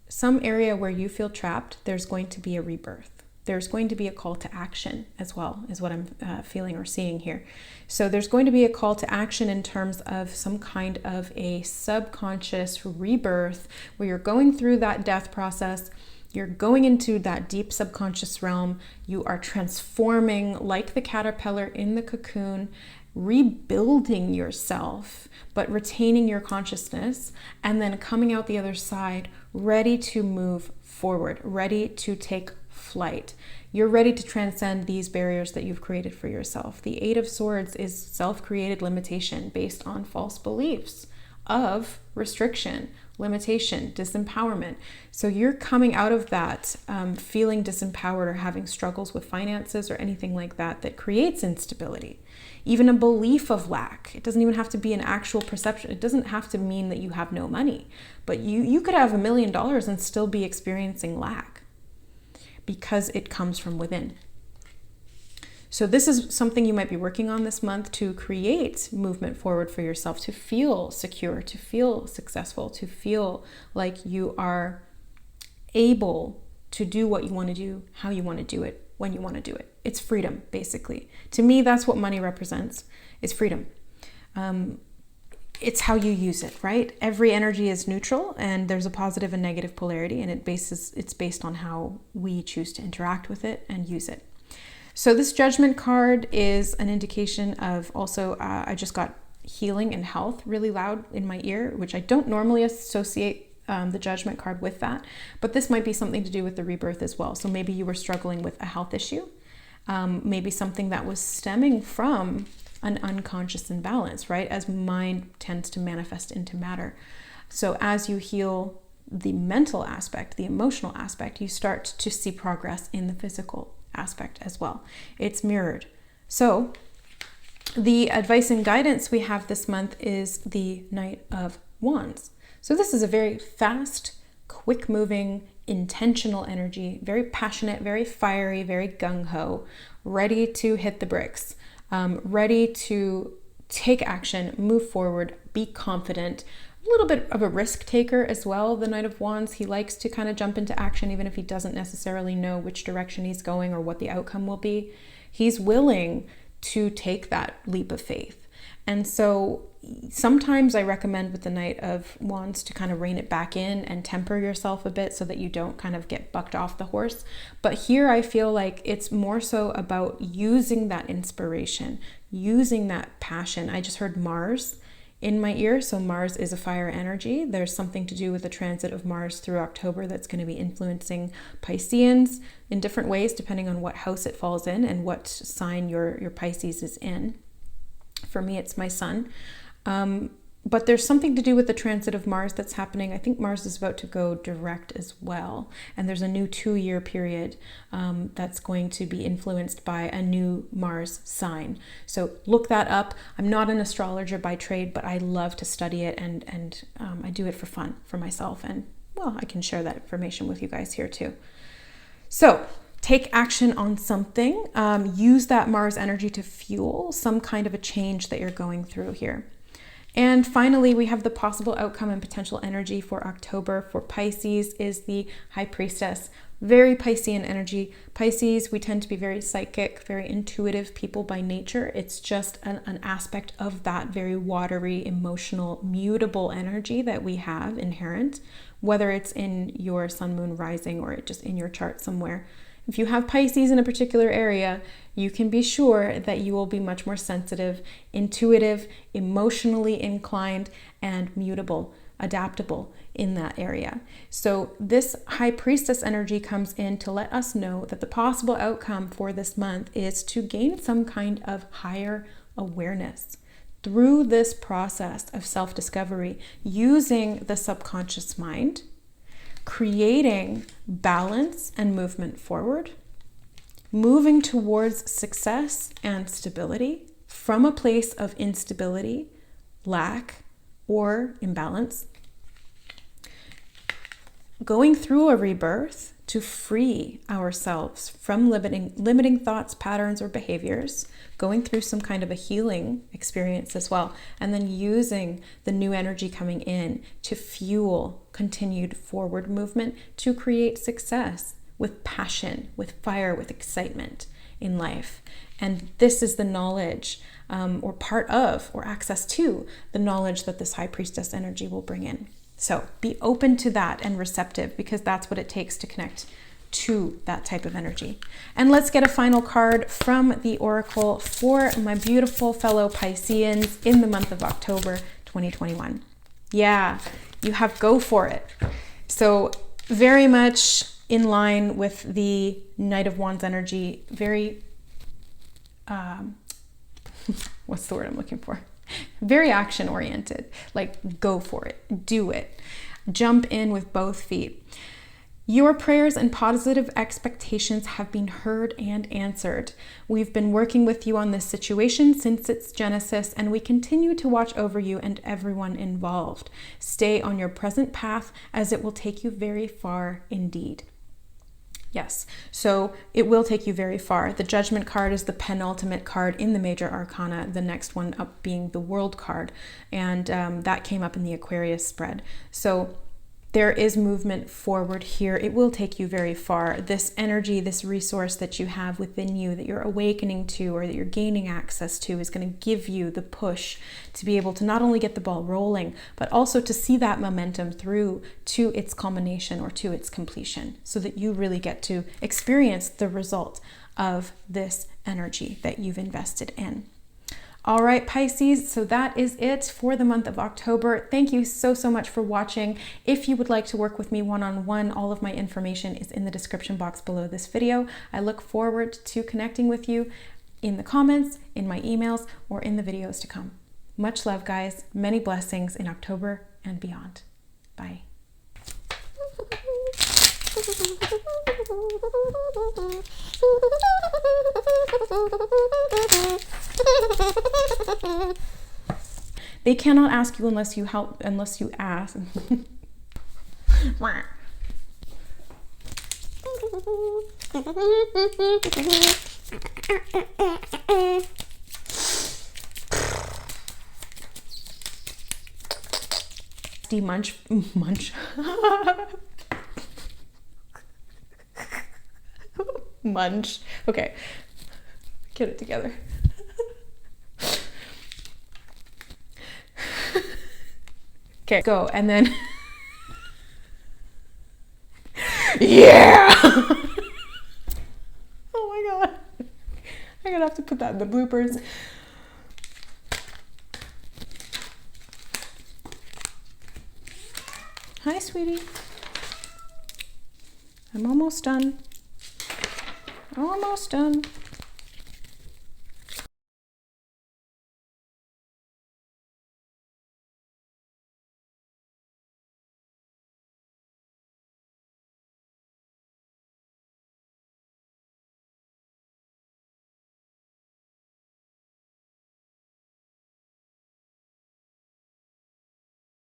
some area where you feel trapped, there's going to be a rebirth. There's going to be a call to action as well, is what I'm feeling or seeing here. So there's going to be a call to action in terms of some kind of a subconscious rebirth where you're going through that death process. You're going into that deep subconscious realm. You are transforming like the caterpillar in the cocoon, rebuilding yourself, but retaining your consciousness, and then coming out the other side, ready to move forward, ready to take flight. You're ready to transcend these barriers that you've created for yourself. The 8 of Swords is self-created limitation based on false beliefs of restriction, limitation, disempowerment. So you're coming out of that feeling disempowered or having struggles with finances or anything like that that creates instability. Even a belief of lack. It doesn't even have to be an actual perception. It doesn't have to mean that you have no money, but you could have $1 million and still be experiencing lack because it comes from within. So this is something you might be working on this month to create movement forward for yourself, to feel secure, to feel successful, to feel like you are able to do what you want to do, how you want to do it, when you want to do it. It's freedom, basically. To me, that's what money represents, is freedom. It's how you use it, right? Every energy is neutral and there's a positive and negative polarity, and it's based on how we choose to interact with it and use it. So this Judgment card is an indication of also, I just got healing and health really loud in my ear, which I don't normally associate the Judgment card with that, but this might be something to do with the rebirth as well. So maybe you were struggling with a health issue, maybe something that was stemming from an unconscious imbalance, right? As mind tends to manifest into matter. So as you heal the mental aspect, the emotional aspect, you start to see progress in the physical aspect as well. It's mirrored. So the advice and guidance we have this month is the Knight of Wands. So this is a very fast, quick moving, intentional energy, very passionate, very fiery, very gung-ho, ready to hit the bricks, ready to take action, move forward, be confident, a little bit of a risk taker as well. The Knight of Wands, he likes to kind of jump into action even if he doesn't necessarily know which direction he's going or what the outcome will be. He's willing to take that leap of faith. And so sometimes I recommend with the Knight of Wands to kind of rein it back in and temper yourself a bit so that you don't kind of get bucked off the horse. But here I feel like it's more so about using that inspiration, using that passion. I just heard Mars in my ear. So Mars is a fire energy. There's something to do with the transit of Mars through October that's going to be influencing Pisceans in different ways, depending on what house it falls in and what sign your Pisces is in. For me, it's my sun. But there's something to do with the transit of Mars that's happening. I think Mars is about to go direct as well. And there's a new 2-year period that's going to be influenced by a new Mars sign. So look that up. I'm not an astrologer by trade, but I love to study it, and I do it for fun for myself. And well, I can share that information with you guys here too. So take action on something. Use that Mars energy to fuel some kind of a change that you're going through here. And finally, we have the possible outcome and potential energy for October for Pisces is the High Priestess. Very Piscean energy. Pisces, we tend to be very psychic, very intuitive people by nature. It's just an aspect of that very watery, emotional, mutable energy that we have inherent, whether it's in your sun, moon, rising, or just in your chart somewhere. If you have Pisces in a particular area, you can be sure that you will be much more sensitive, intuitive, emotionally inclined, and mutable, adaptable in that area. So this High Priestess energy comes in to let us know that the possible outcome for this month is to gain some kind of higher awareness through this process of self-discovery, using the subconscious mind, creating balance and movement forward, moving towards success and stability from a place of instability, lack, or imbalance, going through a rebirth to free ourselves from limiting thoughts, patterns, or behaviors, going through some kind of a healing experience as well, and then using the new energy coming in to fuel continued forward movement to create success with passion, with fire, with excitement in life. And this is the knowledge or part of or access to the knowledge that this High Priestess energy will bring in. So be open to that and receptive, because that's what it takes to connect to that type of energy. And let's get a final card from the Oracle for my beautiful fellow Pisceans in the month of October 2021. Yeah, you have go for it. So very much in line with the Knight of Wands energy, very, what's the word I'm looking for? Very action oriented, like go for it, do it, jump in with both feet. Your prayers and positive expectations have been heard and answered. We've been working with you on this situation since its genesis, and we continue to watch over you and everyone involved. Stay on your present path, as it will take you very far indeed. Yes, so it will take you very far. The Judgment card is the penultimate card in the major arcana, the next one up being the World card, and that came up in the Aquarius spread. So there is movement forward here. It will take you very far. This energy, this resource that you have within you that you're awakening to or that you're gaining access to is going to give you the push to be able to not only get the ball rolling, but also to see that momentum through to its culmination or to its completion, so that you really get to experience the result of this energy that you've invested in. All right, Pisces, so that is it for the month of October. Thank you so much for watching. If you would like to work with me one-on-one, all of my information is in the description box below this video. I look forward to connecting with you in the comments, in my emails, or in the videos to come. Much love, guys. Many blessings in October and beyond. Bye. They cannot ask you unless you help, unless you ask. Munch. Munch. Okay, get it together. Okay, go, and then yeah. Oh my god, I'm gonna have to put that in the bloopers. Hi, sweetie. I'm almost done. Almost done.